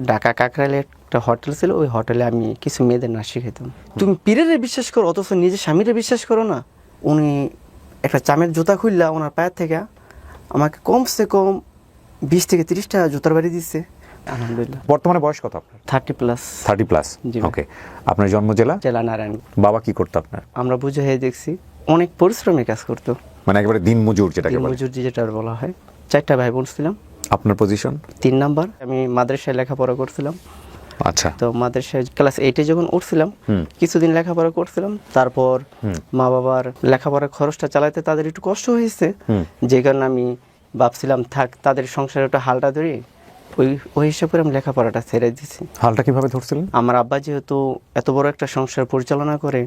ঢাকা কাকরাইলে একটা হোটেল ছিল, ওই হোটেলে আমি কিছু মেয়েদের নাচ শিখাইতাম। তুমি পীরের বিশ্বাস করো অথচ নিজের স্বামীরে বিশ্বাস করো না। উনি একটা চামের জুতা খুললা ওনার পায়ের থেকে আমাকে কমসে কম 20 থেকে 30টা জুতার বাড়ি দিচ্ছে। আলহামদুলিল্লাহ। বর্তমানে বয়স কত আপনার? 30+। 30+। জি ভাই। ওকে। আপনার জন্ম জেলা? জেলা নারায়ণ। বাবা কি করতো আপনার? আমরা বুঝে হয়ে দেখছি অনেক পরিশ্রমের কাজ করতো, মানে একেবারে দিন মজুর যেটাকে বলে। মজুর যেটা বলা হয়। 4টা ভাই বোন ছিলাম। আপনার পজিশন? 3 নাম্বার। আমি মাদ্রাসায় লেখাপড়া করছিলাম। আচ্ছা। তো মাদ্রাসায় ক্লাস 8-এ যখন উঠছিলাম কিছুদিন লেখাপড়া করছিলাম, তারপর মা বাবার লেখাপড়ার খরচটা চালাতে তাদের একটু কষ্ট হয়েছে, যে কারণে আমি ভাবছিলাম থাক তাদের সংসারে একটু হালটা ধরি, ওই হিসাব করে আমি লেখাপড়াটা ছেড়ে দিয়েছি। হালটা কিভাবে ধরছিলেন? আমার আব্বা যেহেতু এত বড় একটা সংসার পরিচালনা করে,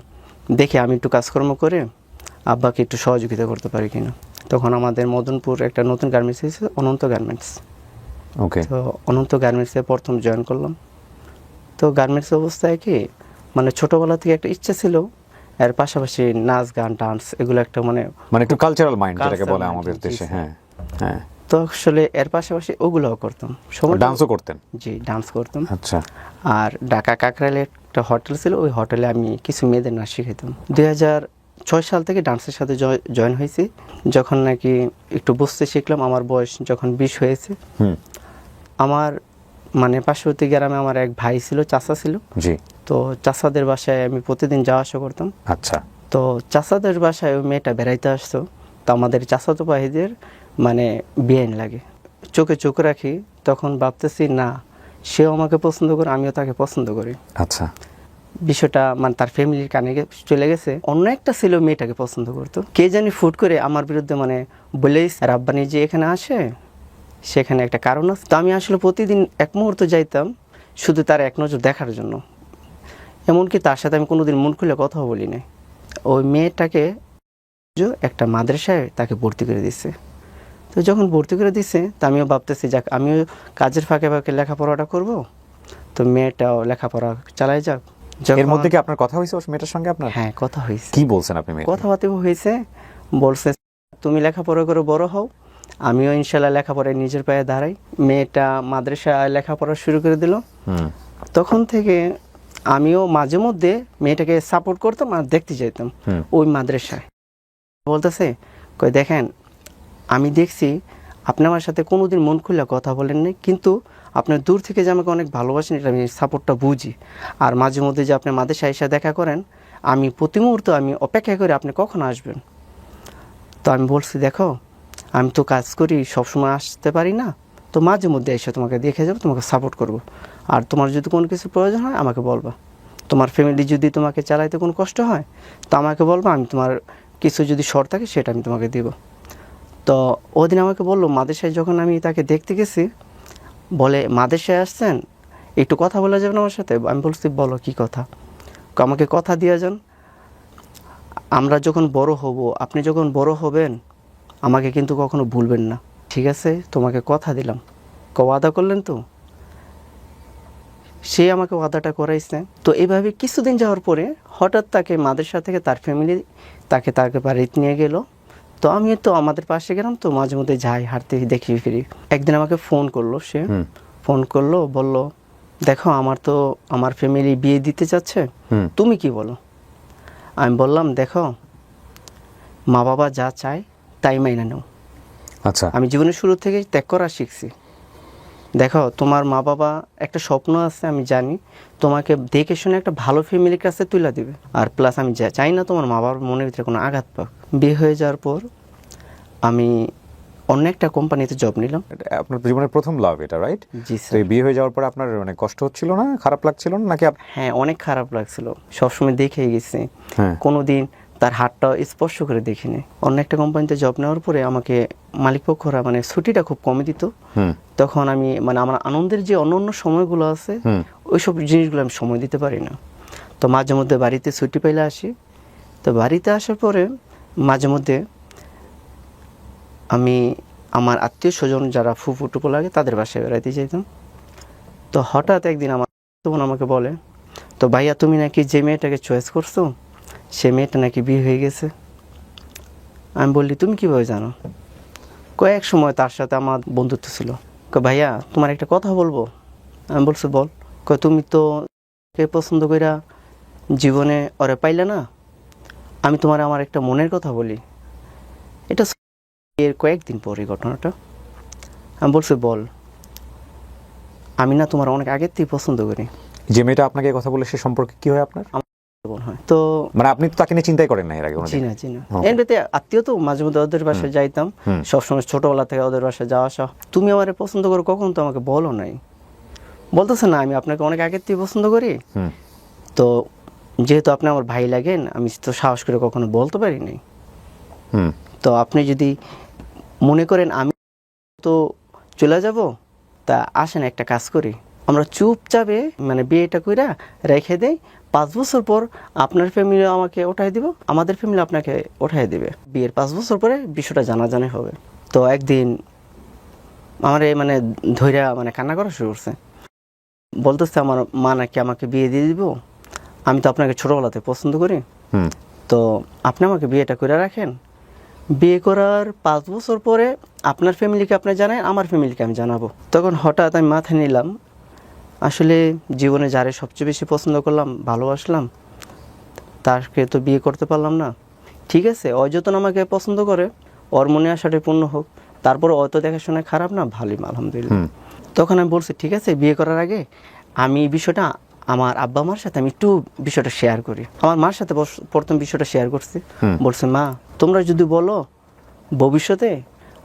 দেখে আমি একটু কাজকর্ম করে আব্বাকে একটু সহযোগিতা করতে পারি কিনা। তখন আমাদের মদনপুর একটা নতুন গার্মেন্টস হয়েছে, অনন্ত গার্মেন্টস। ওকে। তো অনন্ত গার্মেন্টসে প্রথম জয়েন করলাম। তো গার্মেন্টস অবস্থায় কি মানে ছোটোবেলা থেকে একটা ইচ্ছা ছিল, এর পাশাপাশি নাচ গান ডান্স এগুলো একটা মানে একটু কালচারাল মাইন্ড যেটাকে বলে আমাদের দেশে। হ্যাঁ হ্যাঁ। তো আসলে এর পাশাপাশি ওগুলোও করতাম। ডান্সও করতেন? জি, ডান্স করতাম। আচ্ছা। আর ঢাকা কাকরাইলে একটা হোটেল ছিল, ওই হোটেলে আমি কিছু মেয়েদের নাচ শিখাইতাম। 2006 সাল থেকে ডান্সের সাথে জয়েন হয়েছি। যখন নাকি একটু বুঝতে শিখলাম, আমার বয়স যখন 20 হয়েছে, আমার মানে পার্শ্ববর্তী গ্রামে আমার এক ভাই ছিল, চাচা ছিল। জি। তো চাচাদের বাসায় আমি প্রতিদিন যাওয়া আসা করতাম। আচ্ছা। তো চাচাদের বাসায় ওই মেয়েটা বেড়াইতে আসতো। তো আমাদের চাচাতো ভাইদের মানে বেআইন লাগে, চোখে চোখ রাখি। তখন ভাবতেছি না, সেও আমাকে পছন্দ করে, আমিও তাকে পছন্দ করি। আচ্ছা। বিষয়টা মানে তার ফ্যামিলির কানে চলে গেছে। অন্য একটা ছেলে মেয়েটাকে পছন্দ করতো, কে জানি ফুট করে আমার বিরুদ্ধে মানে বলেই রাব্বানি যে এখানে আসে, সেখানে একটা কারণ আছে। তো আমি আসলে প্রতিদিন এক মুহূর্ত যাইতাম শুধু তার এক নজর দেখার জন্য। এমনকি তার সাথে আমি কোনোদিন মন খুলে কথাও বলি নাই। ওই মেয়েটাকে একটা মাদ্রাসায় তাকে ভর্তি করে দিচ্ছে। তো যখন ভর্তি করে দিচ্ছে, তা আমিও ভাবতেছি যাক আমিও কাজের ফাঁকে ফাঁকে লেখাপড়াটা করব, তো মেয়েটাও লেখাপড়া চালাই যাক। এর মধ্যে কি আপনার কথা হয়েছে ওই মেয়েটার সঙ্গে আপনার? হ্যাঁ, কথা হয়েছে। কি বলছেন আপনি? কথাবার্তা হয়েছে, বলছে তুমি লেখাপড়া করে বড় হও, আমিও ইনশাল্লাহ লেখাপড়ায় নিজের পায়ে দাঁড়াই। মেয়েটা মাদ্রাসায় লেখাপড়া শুরু করে দিল। তখন থেকে আমিও মাঝে মধ্যে মেয়েটাকে সাপোর্ট করতাম আর দেখতে যেতাম ওই মাদ্রাসায়। বলতেছে কই দেখেন, আমি দেখছি আপনি আমার সাথে কোনোদিন মন খুলে কথা বলেন নাই, কিন্তু আপনার দূর থেকে যে আমাকে অনেক ভালোবাসেন, এটা আমি সাপোর্টটা বুঝি। আর মাঝে মধ্যে যে আপনি মাদ্রাসায় এসে দেখা করেন, আমি প্রতি মুহূর্তে আমি অপেক্ষা করি আপনি কখন আসবেন। তো আমি বলছি দেখো, আমি তো কাজ করি, সবসময় আসতে পারি না, তো মাঝে মধ্যে এসে তোমাকে দেখে যাবো, তোমাকে সাপোর্ট করব। আর তোমার যদি কোনো কিছু প্রয়োজন হয় আমাকে বলবা, তোমার ফ্যামিলি যদি তোমাকে চালাইতে কোনো কষ্ট হয় তো আমাকে বলবা, আমি তোমার কিছু যদি শর্ট থাকে সেটা আমি তোমাকে দিব। তো ওদিন আমাকে বললো মাদ্রাসায়, যখন আমি তাকে দেখতে গেছি, বলে মাদ্রাসায় আসছেন, একটু কথা বলা যাবে না আমার সাথে? আমি বলছি বলো কী কথা। আমাকে কথা দিয়ে যান, আমরা যখন বড় হব, আপনি যখন বড় হবেন আমাকে কিন্তু কখনো ভুলবেন না, ঠিক আছে? তোমাকে কথা দিলাম। ওয়াদা করলেন তো? সে আমাকে ওয়াদাটা করাইছে। তো এইভাবে কিছুদিন যাওয়ার পরে হঠাৎ তাকে মাদ্রাসা থেকে তার ফ্যামিলি তাকে বাড়িতে নিয়ে গেল। তো আমি তো আমাদের পাশে গেলাম, তো মাঝে মধ্যে যাই, হাঁটতে দেখি ফিরি। একদিন আমাকে ফোন করলো, সে ফোন করলো, বলল দেখো আমার ফ্যামিলি বিয়ে দিতে চাচ্ছে, তুমি কি বলো? আমি বললাম দেখো, মা বাবা যা চায় তাই মাইনা নাও। আচ্ছা। আমি জীবনের শুরু থেকে ত্যাগ করা শিখছি। দেখো, তোমার মা বাবা একটা স্বপ্ন আছে, আমি জানি, তোমাকে দেখে শুনে একটা ভালো ফ্যামিলির কাছে তুলে দিবে। আর প্লাস আমি চাই না তোমার মা বাবার মনের ভিতরে কোনো আঘাত পাক। বিয়ে হয়ে যাওয়ার পর আমি অন্য একটা কোম্পানিতে জব নিলাম। আপনার জীবনের প্রথম লাভ এটা, রাইট? জি তো স্যার। এই বিয়ে হয়ে যাওয়ার পর আপনার মানে কষ্ট হচ্ছিল না, খারাপ লাগছিল না নাকি? হ্যাঁ, অনেক খারাপ লাগছিল। সবসময় দেখেই গেছি, হ্যাঁ। কোনোদিন তার হাতটা স্পর্শ করে দেখিনি। অন্য একটা কোম্পানিতে জব নেওয়ার পরে আমাকে মালিকপক্ষরা মানে ছুটিটা খুব কমে দিত। তখন আমি মানে আমার আনন্দের যে অন্য সময়গুলো আছে, ওইসব জিনিসগুলো আমি সময় দিতে পারি না। তো মাঝে মধ্যে বাড়িতে ছুটি পাইলে আসি। তো বাড়িতে আসার পরে মাঝে মধ্যে আমি আমার আত্মীয় স্বজন যারা ফুফু টুপু লাগে তাদের বাসায় বেড়াইতে যেতাম। তো হঠাৎ একদিন আমার তখন আমাকে বলে, তো ভাইয়া তুমি নাকি যে মেয়েটাকে চয়েস করছো, সে মেয়েটা নাকি বিয়ে হয়ে গেছে। আমি বললি তুমি কীভাবে জানো? কয়েক সময় তার সাথে আমার বন্ধুত্ব ছিল। ভাইয়া তোমার একটা কথা বলবো। আমি বলছি বল। কয় তুমি তো কে পছন্দ কইরা জীবনে ওরে পাইলে না, আমি তোমার আমার একটা মনের কথা বলি। এটা এর কয়েকদিন পরে ঘটনাটা। আমি বলছি বল। আমি না তোমার অনেক আগের থেকে পছন্দ করি। যে মেয়েটা আপনাকে এই কথা বলে সে সম্পর্কে কি হয় আপনার? বোন হয় তো। মানে আপনি তো তাকে নিয়ে চিন্তাই করেন না এর আগে? জি না, জি না। এমনিতে আত্মীয় তো, মাঝে মধ্যে ওদের বাসায় যাইতাম, সবসময় ছোটবেলা থেকে ওদের বাসায় যাওয়া আসা। তুমি আমারে পছন্দ করো কখন তো আমাকে বলো নাই। বলতেছে না আমি আপনাকে অনেক আগের থেকে পছন্দ করি, তো যেহেতু আপনি আমার ভাই লাগেন আমি তো সাহস করে কখনো বলতে পারি নাই। তো আপনি যদি মনে করেন আমি তো চলে যাব, তা আসেন একটা কাজ করি, আমরা চুপচাপে মানে বিয়েটা কইরা রেখে দেই, 5 বছর পর আপনার ফ্যামিলি আমাকে ওঠাই দিব, আমাদের ফ্যামিলি আপনাকে ওঠাই দিবে, বিয়ের 5 বছর পরে বিষয়টা জানাজানি হবে। তো একদিন আমার মানে ধৈর্য মানে কান্না করা শুরু করছে, বলতেছে আমার মা নাকি আমাকে বিয়ে দিয়ে দিব, আমি তো আপনাকে ছোটবেলাতে পছন্দ করি, তো আপনি আমাকে বিয়েটা করে রাখেন, বিয়ে করার 5 বছর পরে আপনার ফ্যামিলিকে আপনি জানেন, আমার ফ্যামিলিকে আমি জানাবো। তখন হঠাৎ আমি মাথায় নিলাম, আসলে জীবনে যারে সবচেয়ে বেশি পছন্দ করলাম, ভালোবাসলাম, তাকে তো বিয়ে করতে পারলাম না। ঠিক আছে, ও যতন আমাকে পছন্দ করে, ওর মনে আশাটাই পূর্ণ হোক, তারপরে অত দেখাশোনা খারাপ না, ভালোই আলহামদুলিল্লাহ। তখন আমি বলছি ঠিক আছে, বিয়ে করার আগে আমি বিষয়টা আমার আব্বা মার সাথে আমি একটু বিষয়টা শেয়ার করি। আমার মার সাথে প্রথম বিষয়টা শেয়ার করছি, বলছে মা তোমরা যদি বলো ভবিষ্যতে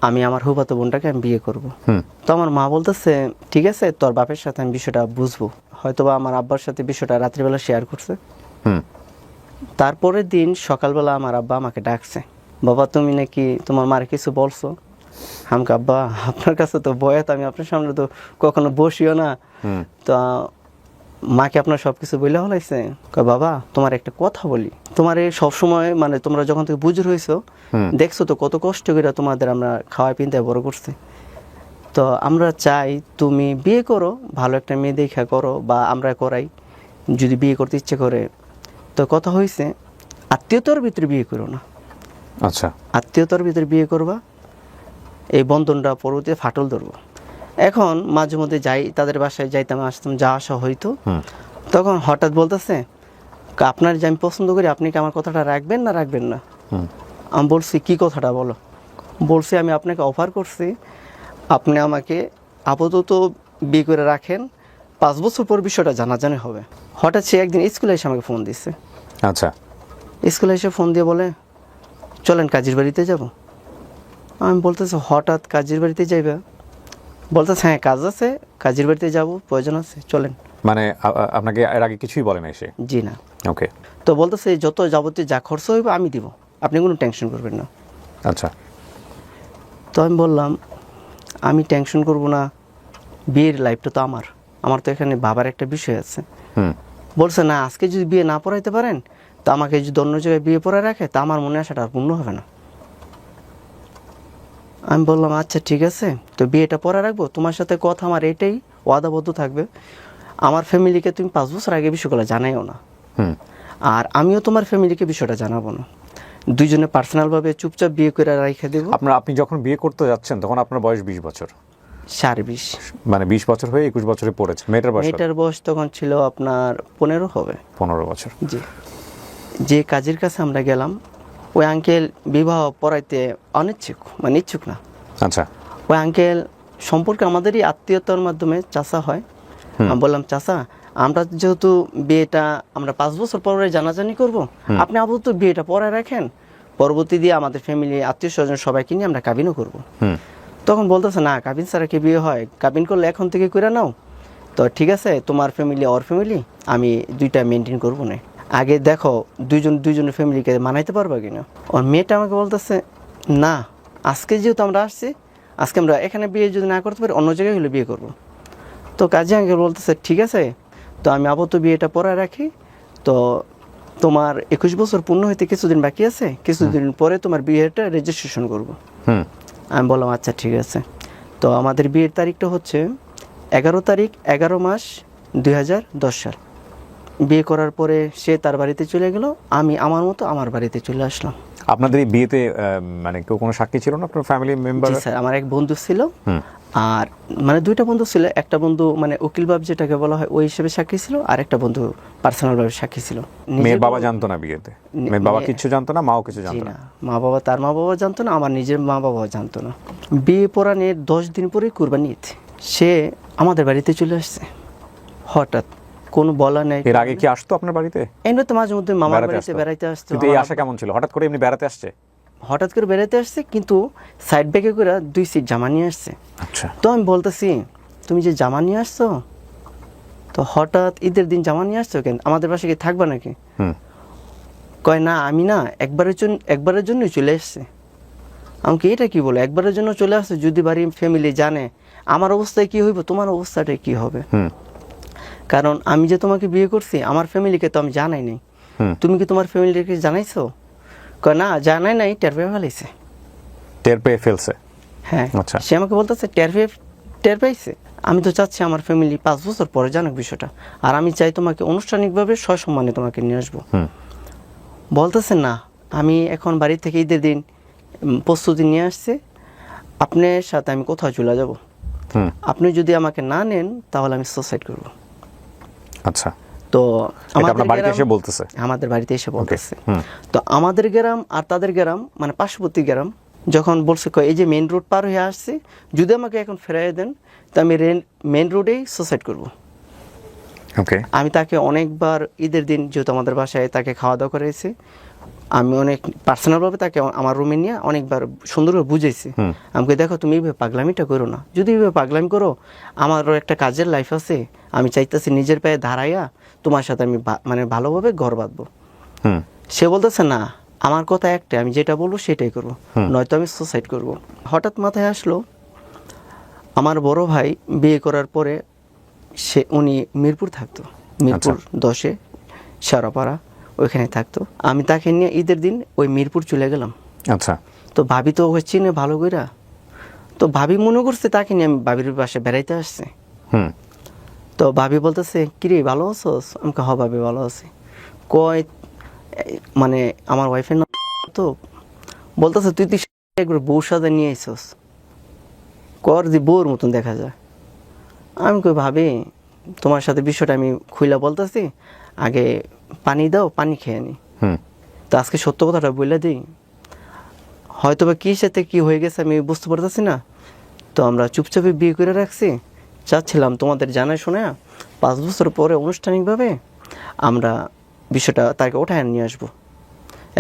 আমি আমার হুবাতো বোনটাকে আমি বিয়ে করব। তো আমার মা বলতেছে ঠিক আছে, তোর বাপের সাথে আমি বিষয়টা বুঝবো। হয়তোবা আমার আব্বার সাথে বিষয়টা রাত্রিবেলা শেয়ার করছে। তারপরের দিন সকালবেলা আমার আব্বা আমাকে ডাকছে, বাবা তুমি নাকি তোমার মার কিছু বলছো? আমাকে আব্বা আপনার কাছে তো বয়াত, আমি আপনার সামনে তো কখনো বসিও না, তো মাকে আপনার সবকিছু বলে হলাইছে? বাবা তোমার একটা কথা বলি, তোমার এই সবসময় মানে তোমরা যখন থেকে বুঝর হয়েছো দেখছো তো কত কষ্ট করে তোমাদের আমরা খাওয়াই পিনতে বড় করছি, তো আমরা চাই তুমি বিয়ে করো, ভালো একটা মেয়ে দেখা করো, বা আমরা করাই যদি বিয়ে করতে ইচ্ছে করে। তো কথা হয়েছে আত্মীয়তার ভিতরে বিয়ে করো না। আচ্ছা, আত্মীয়তার ভিতরে বিয়ে করবা, এই বন্ধনটা পরবর্তীতে ফাটল ধরবো। এখন মাঝে মধ্যে যাই তাদের বাসায়, যাইতাম আসতাম, যাওয়া আসা হইতো। তখন হঠাৎ বলতেছে আপনার যে আমি পছন্দ করি, আপনি কি আমার কথাটা রাখবেন না রাখবেন না? আমি বলছি কি কথাটা বলো? বলছি আমি আপনাকে অফার করছি, আপনি আমাকে আপাতত বিয়ে করে রাখেন, 5 বছর পর বিষয়টা জানাজানি হবে। হঠাৎ সে একদিন স্কুলে এসে আমাকে ফোন দিচ্ছে। আচ্ছা, স্কুলে এসে ফোন দিয়ে বলে চলেন কাজীর বাড়িতে যাব। আমি বলতেছি হঠাৎ কাজীর বাড়িতে যাইবে? বলতেছে হ্যাঁ কাজ আছে, কাজীর বাড়িতে যাব, প্রয়োজন আছে, চলেন। মানে আপনাকে এর আগে কিছুই বলে না এসে? জি না। ওকে। তো বলতেছে যত যাবতীয় যা খরচ হইব আমি দিব, আপনি কোনো টেনশন করবেন না। আচ্ছা। তো আমি বললাম আমি টেনশন করব না, বিয়ের লাইফটা তো আমার তো এখানে বাবার একটা বিষয় আছে। বলছে না আজকে যদি বিয়ে না পড়াইতে পারেন, তো আমাকে যদি অন্য জায়গায় বিয়ে পড়ায় রাখে, তা আমার মনে আসাটা আর পূর্ণ হবে না। আমি বললাম আচ্ছা ঠিক আছে, তো বিয়েটা পরে রাখবো, তোমার সাথে কথা আমার এটাই ওয়াদাবদ্ধ থাকবে, আমার ফ্যামিলিকে তুমি 5 বছর আগে বিষয়গুলো জানাইও না, আর আমিও তোমার ফ্যামিলিকে বিষয়টা জানাবো না, দুইজনে পার্সোনালভাবে চুপচাপ বিয়ে করে রেখে দেবো। আপনি যখন বিয়ে করতে যাচ্ছেন তখন আপনার বয়স 20 বছর? 20.5। মানে 20 বছর হয়ে 21 বছরে পড়েছে। মেয়েটার বয়স তখন ছিল আপনার 15 হবে। 15 বছর। জি। যে কাজের কাছে আমরা গেলাম, ওই আঙ্কেল বিবাহ পড়াইতে অনিচ্ছুক, মানে ইচ্ছুক না। আচ্ছা। ওই আঙ্কেল সম্পর্কে আমাদেরই আত্মীয়তার মাধ্যমে চাচা হয়। আমি বললাম চাচা আমরা যেহেতু বিয়েটা আমরা 5 বছর পরে জানাজানি করব, আপনি আপাতত বিয়েটা পরে রাখেন, পরবর্তী দিয়ে আমাদের ফ্যামিলি আত্মীয় স্বজন সবাইকে নিয়ে আমরা কাবিনও করব। তখন বলতেছে না কাবিন ছাড়া কি বিয়ে হয়, কাবিন করলে এখন থেকে করে নাও। তো ঠিক আছে তোমার ফ্যামিলি ওর ফ্যামিলি আমি দুইটা মেনটেন করবো না, আগে দেখো দুইজনের ফ্যামিলিকে মানাইতে পারবা কিনা। ওর মেয়েটা আমাকে বলতেছে না আজকে যেহেতু আমরা আসছি, আজকে আমরা এখানে বিয়ে যদি না করতে পারি অন্য জায়গায় হলে বিয়ে করব। তো কাজী আঙ্কেল বলতেছে ঠিক আছে, তো আমি আপাতত বিয়েটা পড়ায় রাখি, তো তোমার 21 বছর পূর্ণ হইতে কিছুদিন বাকি আছে, কিছুদিন পরে তোমার বিয়েটা রেজিস্ট্রেশন করব। আমি বললাম আচ্ছা ঠিক আছে। তো আমাদের বিয়ের তারিখটা হচ্ছে 11 তারিখ 11 মাস 2010 সাল। বিয়ে করার পরে সে তার বাড়িতে চলে গেল, আমি আমার মতো আমার বাড়িতে চলে আসলাম। আপনাদের এই বিয়েতে মানে কেউ কোনো সাক্ষী ছিল না আপনার ফ্যামিলি মেম্বার? জি স্যার, আমার এক বন্ধু ছিল, আর মানে দুইটা বন্ধু ছিল, একটা বন্ধু মানে উকিল বাব যেটাকে বলা হয় ওই হিসেবে সাক্ষী ছিল, আর একটা বন্ধু পার্সোনালভাবে সাক্ষী ছিল। মেয়ের বাবা জানতো না বিয়েতে? মেয়ের বাবা কিছু জানতো না, মাও কিছু জি জানতো না? না, তার মা বাবা জানতো না, আমার নিজের মা বাবাও জানতো না। বিয়ে পড়ানোর 10 দিন পরেই কুরবানি ঈদ, সে আমাদের বাড়িতে চলে আসছে হঠাৎ, কোনো বলা নেই। এর আগে কি আসতো আপনার বাড়িতে? এমনি তো মাঝে মধ্যে মামার বেড়াতে বাড়িতে আসতো? বেড়াইতে আসতো। কিন্তু এই আশা কেমন ছিল? হঠাৎ করে এমনি বেড়াতে আসছে? হঠাৎ করে বেড়াতে আসছে, কিন্তু সাইড ব্যাগে করে 2 সিট জামা নিয়ে আসছে। আচ্ছা। তো আমি বলতেছি, তুমি যে জামা নিয়ে আসছো, তো হঠাৎ ঈদের দিন জামা নিয়ে আসছো কেন, আমাদের বাসায় কি থাকবা নাকি? কয় না, আমি না একবারের জন্যই চলে এসছে। আমাকে এটা কি বলে, একবারের জন্য চলে আসছে? যদি বাড়ি ফ্যামিলি জানে আমার অবস্থায় কি হইব, তোমার অবস্থাটা কি হবে? কারণ আমি যে তোমাকে বিয়ে করছি, আমার ফ্যামিলিকে তো আমি জানাই নাই। তুমি কি তোমার ফ্যামিলিকে জানাইছো? কয় না, জানাই নাই, টের পেয়ে ফেলাইছে। টের পেয়ে ফেলছে? হ্যাঁ। আচ্ছা। সে আমাকে বলতেছে টের পাইছে। আমি তো চাচ্ছি আমার ফ্যামিলি 5 বছর পরে জানুক বিষয়টা, আর আমি চাই তোমাকে আনুষ্ঠানিকভাবে সসম্মানে তোমাকে নিয়ে আসবো। বলতেছে না, আমি এখন বাড়ি থেকে ঈদের দিন প্রস্তুতি নিয়ে আসছে, আপনার সাথে আমি কোথাও চলে যাব। আপনি যদি আমাকে না নেন তাহলে আমি সুসাইড করব। আচ্ছা। তো আপনার বাড়িতে এসে বলতেছে? আমাদের বাড়িতে এসে বলতেছে। তো আমাদের গ্রাম আর তাদের গ্রাম মানে পার্শ্ববর্তী গ্রাম, যখন বলছে এই যে মেইন রোড পার হয়ে আসছে, যদি আমাকে এখন ফেরাই দেন তো আমি মেইন রোডেই সুসাইড করব। ওকে। আমি তাকে অনেকবার ঈদের দিন, যেহেতু আমাদের বাসায় তাকে খাওয়া দাওয়া করেছি, আমি অনেক পার্সোনালভাবে তাকে আমার রুমে নিয়ে অনেকবার সুন্দরভাবে বুঝাইছি। আমাকে দেখো, তুমি এইভাবে পাগলামিটা করো না, যদি এইভাবে পাগলামি করো, আমারও একটা কাজের লাইফ আছে, আমি চাইতেছি নিজের পায়ে দাঁড়াইয়া তোমার সাথে আমি মানে ভালোভাবে ঘর বাঁধবো। সে বলতেছে না, আমার কথা একটাই, আমি যেটা বলবো সেটাই করবো, নয়তো আমি সুসাইড করব। হঠাৎ মাথায় আসলো, আমার বড় ভাই বিয়ে করার পরে উনি মিরপুর থাকতো, মিরপুর 10-এ শেওড়াপাড়া, ওইখানে থাকতো। আমি তাকে নিয়ে ঈদের দিন ওই মিরপুর চলে গেলাম। আচ্ছা। তো ভাবি তো ওকে চিনে ভালো কইরা, তো ভাবি মনে করছে তাকে নিয়ে আমি ভাবির বাসায় বেড়াইতে আসছে। তো ভাবি বলতেছে, কিরে ভালো আছোস? আমাকে ভাবি ভালো আছি। কয় মানে আমার ওয়াইফের নাম তো, বলতেছে তুই তুই একবার বউ সাজা নিয়ে আইসস, কর যে বউর মতন দেখা যায়। আমি কই ভাবি, তোমার সাথে বিষয়টা আমি খুইলা বলতেছি, আগে পানি দাও, পানি খেয়ে নি। তো আজকে সত্য কথাটা বলে দিই, হয়তো বা কি সাথে কি হয়ে গেছে আমি বুঝতে পারতেছি না। তো আমরা চুপচাপে বিয়ে করে রাখছি, চাচ্ছিলাম তোমাদের জানায় শোনা 5 বছর পরে আনুষ্ঠানিকভাবে আমরা বিষয়টা তাকে ওঠায় নিয়ে আসবো।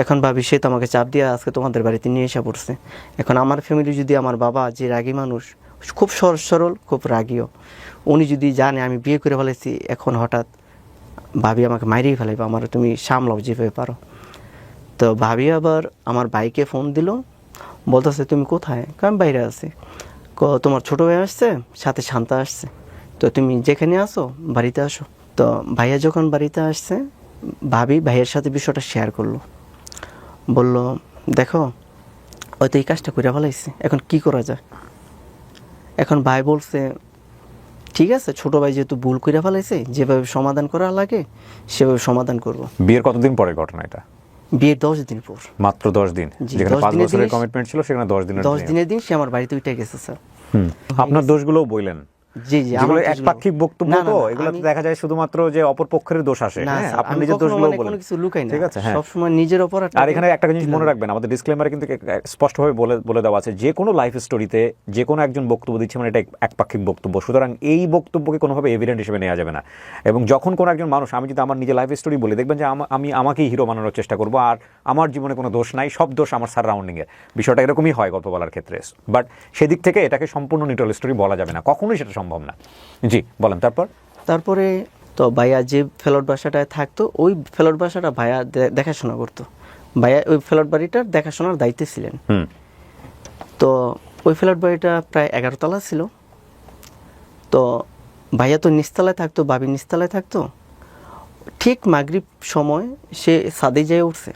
এখন ভাবি, সে তো আমাকে চাপ দিয়ে আজকে তোমাদের বাড়িতে নিয়ে এসে পড়ছে। এখন আমার ফ্যামিলি যদি, আমার বাবা যে রাগী মানুষ, খুব সহজ সরল, খুব রাগীও, উনি যদি জানে আমি বিয়ে করে ফেলেছি, এখন হঠাৎ ভাবি আমাকে মারিয়ে ফেলাইবে, আমার তুমি সামলাও যেভাবে পারো। তো ভাবি আবার আমার ভাইকে ফোন দিল, বলতেছে তুমি কোথায়? আমি বাইরে আছি। তোমার ছোটো ভাই আসছে, সাথে শান্তা আসছে, তো তুমি যেখানে আসো বাড়িতে আসো। তো ভাইয়া যখন বাড়িতে আসছে, ভাবি ভাইয়ের সাথে বিষয়টা শেয়ার করলো, বলল দেখো হয়তো এই কাজটা করে ফেলাইছে, এখন কি করা যায়? এখন ভাই বলছে, ঠিক আছে, ছোটো ভাই যেহেতু ভুল করে ফেলাইছে, যেভাবে সমাধান করা লাগে সেভাবে সমাধান করব। বিয়ের কতদিন পরে ঘটনা এটা? বিয়ের 10 দিন পর। মাত্র 10 দিন? যেখানে 5 বছরের কমিটমেন্ট ছিল, সেখানে 10 দিনের দিন সে আমার বাড়িতে উঠে গেছে স্যার। আপনার দোষগুলোও বললেন? জি জি, যেগুলো একপাক্ষিক বক্তব্য, তো এগুলোতে দেখা যায় শুধুমাত্র যে অপর পক্ষের দোষ আসে। হ্যাঁ, আপনার নিজের দোষগুলো বলেন, কোনো কিছু লুকাই না, ঠিক আছে? হ্যাঁ, সব সময় নিজের অপরাধ। আর এখানে একটা জিনিস মনে রাখবেন, আমাদের ডিসক্লেমারে কিন্তু স্পষ্টভাবে বলে দেওয়া আছে, যে কোনো লাইফ স্টোরিতে যে কোনো একজন বক্তব্য দিচ্ছে মানে এটা একপাক্ষিক বক্তব্য, সুতরাং এই বক্তব্যকে কোনোভাবে এভিডেন্ট হিসেবে নেওয়া যাবে না। এবং যখন কোনো একজন মানুষ, আমি যদি আমার নিজের লাইফ স্টোরি বলি, দেখবেন যে আমি আমাকেই হিরো বানানোর চেষ্টা করবো, আর আমার জীবনে কোনো দোষ নাই, সব দোষ আমার সারাউন্ডিংয়ের। বিষয়টা এরকমই হয় গল্প বলার ক্ষেত্রে, বাট সেদিক থেকে এটাকে সম্পূর্ণ নিউট্রাল স্টোরি বলা যাবে না, কখনোই সেটা সম্ভব না। জি বলেন। তারপরে তো ভাইয়া যে ফ্ল্যাট বাসাটায় থাকতো, ওই ফ্ল্যাট বাসাটা ভাইয়া দেখাশোনা করতো। ভাইয়া ওই ফ্ল্যাট বাড়িটার দেখাশোনার দায়িত্বে ছিলেন। তো ওই ফ্ল্যাট বাড়িটা প্রায় 11 তলা ছিল। তো ভাইয়া তো নিচতলায় থাকতো, ভাবি নিচতলায় থাকতো। ঠিক মাগরিব সময় সে ছাদে যেয়ে উঠছে।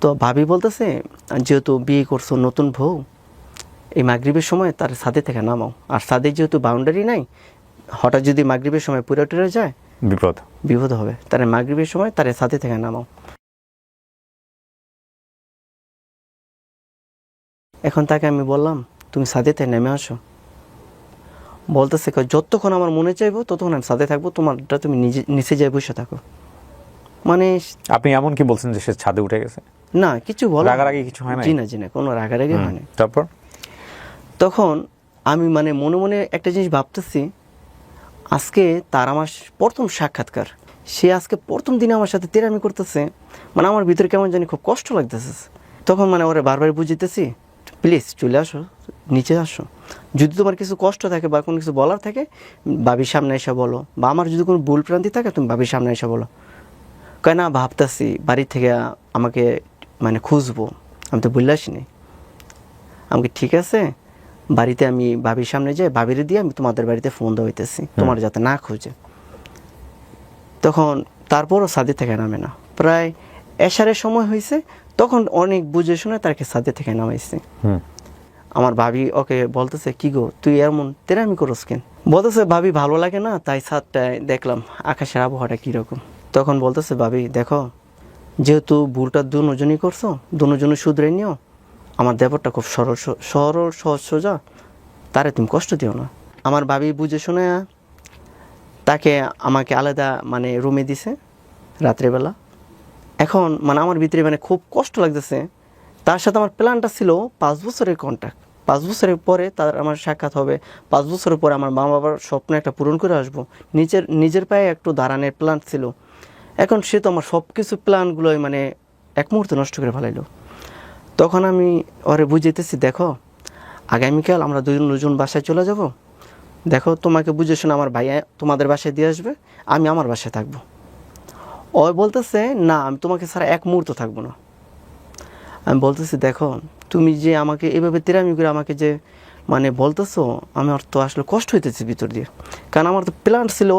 তো ভাবি বলতেছে, যেহেতু বিয়ে করছো নতুন বউ, এই মাগরিবের সময় তার ছাদে থেকে নামাও, আর ছাদে যেহেতু বাউন্ডারি নাই, হঠাৎ যদি মাগরিবের সময় পুরো টুরে যায় বিপদ হবে, তার মাগরিবের সময় তার ছাদে থেকে নামাও। এখন তাকে আমি বললাম, তুমি ছাদে থেকে নেমে আসো। বলতেছে কয় যতক্ষণ আমার মনে চাইবো ততক্ষণ আমি সাথে থাকবো, তোমারটা তুমি নিজে নিচে যাই বসে থাকো। মানে আপনি এমন কি বলছেন যে সে ছাদে উঠে গেছে? না কিছু বলা রাগারাগি কিছু হয় না? জি না কোনো রাগারাগি হয় না। তারপর তখন আমি মানে মনে মনে একটা জিনিস ভাবতেছি, আজকে তার আমার প্রথম সাক্ষাৎকার, সে আজকে প্রথম দিনে আমার সাথে তেরামি করতেছে, মানে আমার ভিতরে কেমন জানি খুব কষ্ট লাগতেছে। তখন মানে ওরা বারবার বুঝিতেছি, প্লিজ চলে আসো, নিচে আসো, যদি তোমার কিছু কষ্ট থাকে বা কোনো কিছু বলার থাকে বাবির সামনে এসে বলো, বা আমার যদি কোনো ভুল ভ্রান্তি থাকে তুমি বাবির সামনে এসে বলো। কয় না ভাবতেছি বাড়ি থেকে আমাকে মানে খুঁজবো, আমি তো বললে আসিনি। আমাকে ঠিক আছে, বাড়িতে আমি বাবির সামনে যাই, বাবিরে দিয়ে আমি তোমাদের বাড়িতে ফোন দেওয়া হইতেছি তোমার যাতে না খুঁজে। তখন তারপরও সাদে থেকে নামে না, প্রায় এশারের সময় হয়েছে, তখন অনেক বুঝে শুনে তাকে সাদে থেকে নামাইছে। আমার ভাবি ওকে বলতেছে কি গো তুই এমন তেরামি করস কেন? বলতেছে ভাবি ভালো লাগে না তাই ছাদটায় দেখলাম আকাশের আবহাওয়াটা কীরকম। তখন বলতেছে ভাবি দেখো, যেহেতু ভুলটা দুজনই করছো, দুজনই শুধরে নিও, আমার দেবরটা খুব সরল সহজ সোজা, তারে তুমি কষ্ট দিও না। আমার ভাবি বুঝে শুনে তাকে আমাকে আলাদা মানে রুমে দিছে রাত্রেবেলা। এখন মানে আমার ভিতরে মানে খুব কষ্ট লাগতেছে। তার সাথে আমার প্ল্যানটা ছিল 5 বছরের কন্ট্রাক্ট, 5 বছরের পরে তার আমার সাক্ষাৎ হবে, 5 বছরের পরে আমার মা বাবার স্বপ্ন একটা পূরণ করে আসবো, নিজের পায়ে একটু দাঁড়ানোর প্ল্যান ছিল। এখন সে তো আমার সব কিছু প্ল্যানগুলোই মানে এক মুহূর্তে নষ্ট করে ফেলাইলো। তখন আমি ওরে বুঝাইতেছি দেখো আগামীকাল আমরা দুজন বাসায় চলে যাব, দেখো তোমাকে বুঝে শুনে আমার ভাইয়া তোমাদের বাসায় দিয়ে আসবে, আমি আমার বাসায় থাকবো। ও বলতেছে না আমি তোমাকে ছাড়া এক মুহূর্ত থাকবো না। আমি বলতেছি দেখো তুমি যে আমাকে এভাবে তেরামি করে আমাকে যে মানে বলতেছো, আমার তো আসলে কষ্ট হইতেছে ভিতর দিয়ে, কারণ আমার তো প্ল্যান ছিল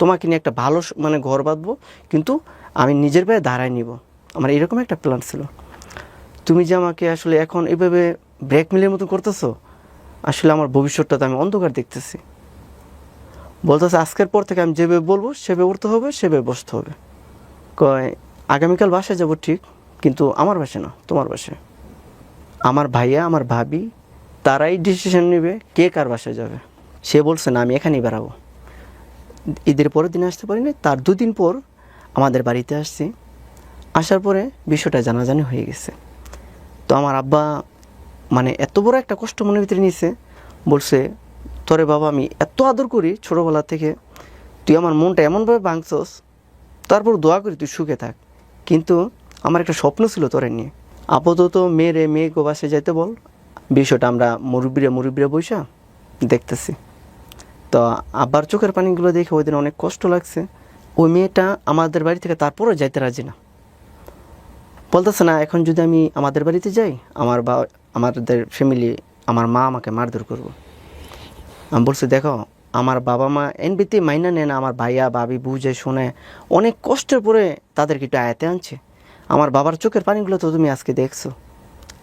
তোমাকে নিয়ে একটা ভালো মানে ঘর বাঁধবো, কিন্তু আমি নিজের পায়ে দাঁড়ায় নিব, আমার এরকম একটা প্ল্যান ছিল। তুমি যে আমাকে আসলে এখন এভাবে ব্রেক মিলের মতো করতেছো, আসলে আমার ভবিষ্যৎটা তো আমি অন্ধকার দেখতেছি। বলতেছে আজকের পর থেকে আমি যেভাবে বলবো সেভাবে উঠতে হবে, সেভাবে বসতে হবে। কয় আগামীকাল বাসায় যাব ঠিক, কিন্তু আমার বাসায় না, তোমার বাসায়। আমার ভাইয়া আমার ভাবি তারাই ডিসিশন নেবে কে কার বাসায় যাবে। সে বলছে না আমি এখানেই বেড়াবো। ঈদের পরের দিন আসতে পারিনি, তার 2 দিন পর আমাদের বাড়িতে আসছি। আসার পরে বিষয়টা জানাজানি হয়ে গেছে। তো আমার আব্বা মানে এত বড় একটা কষ্ট মনের ভিতরে নিয়েছে, বলছে তোরে বাবা আমি এত আদর করি ছোটোবেলা থেকে, তুই আমার মনটা এমনভাবে ভাঙছস, তারপর দোয়া করি তুই সুখে থাক, কিন্তু আমার একটা স্বপ্ন ছিল তোরে নিয়ে। আপাতত মেয়েকে বাসায় যাইতে বল, বিষয়টা আমরা মুরব্বীরা বইসা দেখতেছি। তো আব্বার চোখের পানিগুলো দেখে ওই দিন অনেক কষ্ট লাগছে। ওই মেয়েটা আমাদের বাড়ি থেকে তারপরও যাইতে রাজি না, বলতেছে না এখন যদি আমি আমাদের বাড়িতে যাই আমাদের ফ্যামিলি আমার মা আমাকে মারধর করবো। আমি বলছি দেখো আমার বাবা মা এনবিতে মাইনা নেয় না, আমার ভাইয়া ভাবি বুঝে শুনে অনেক কষ্টের পরে তাদেরকে একটু আয়াতে আনছে। আমার বাবার চোখের পানিগুলো তো তুমি আজকে দেখছো,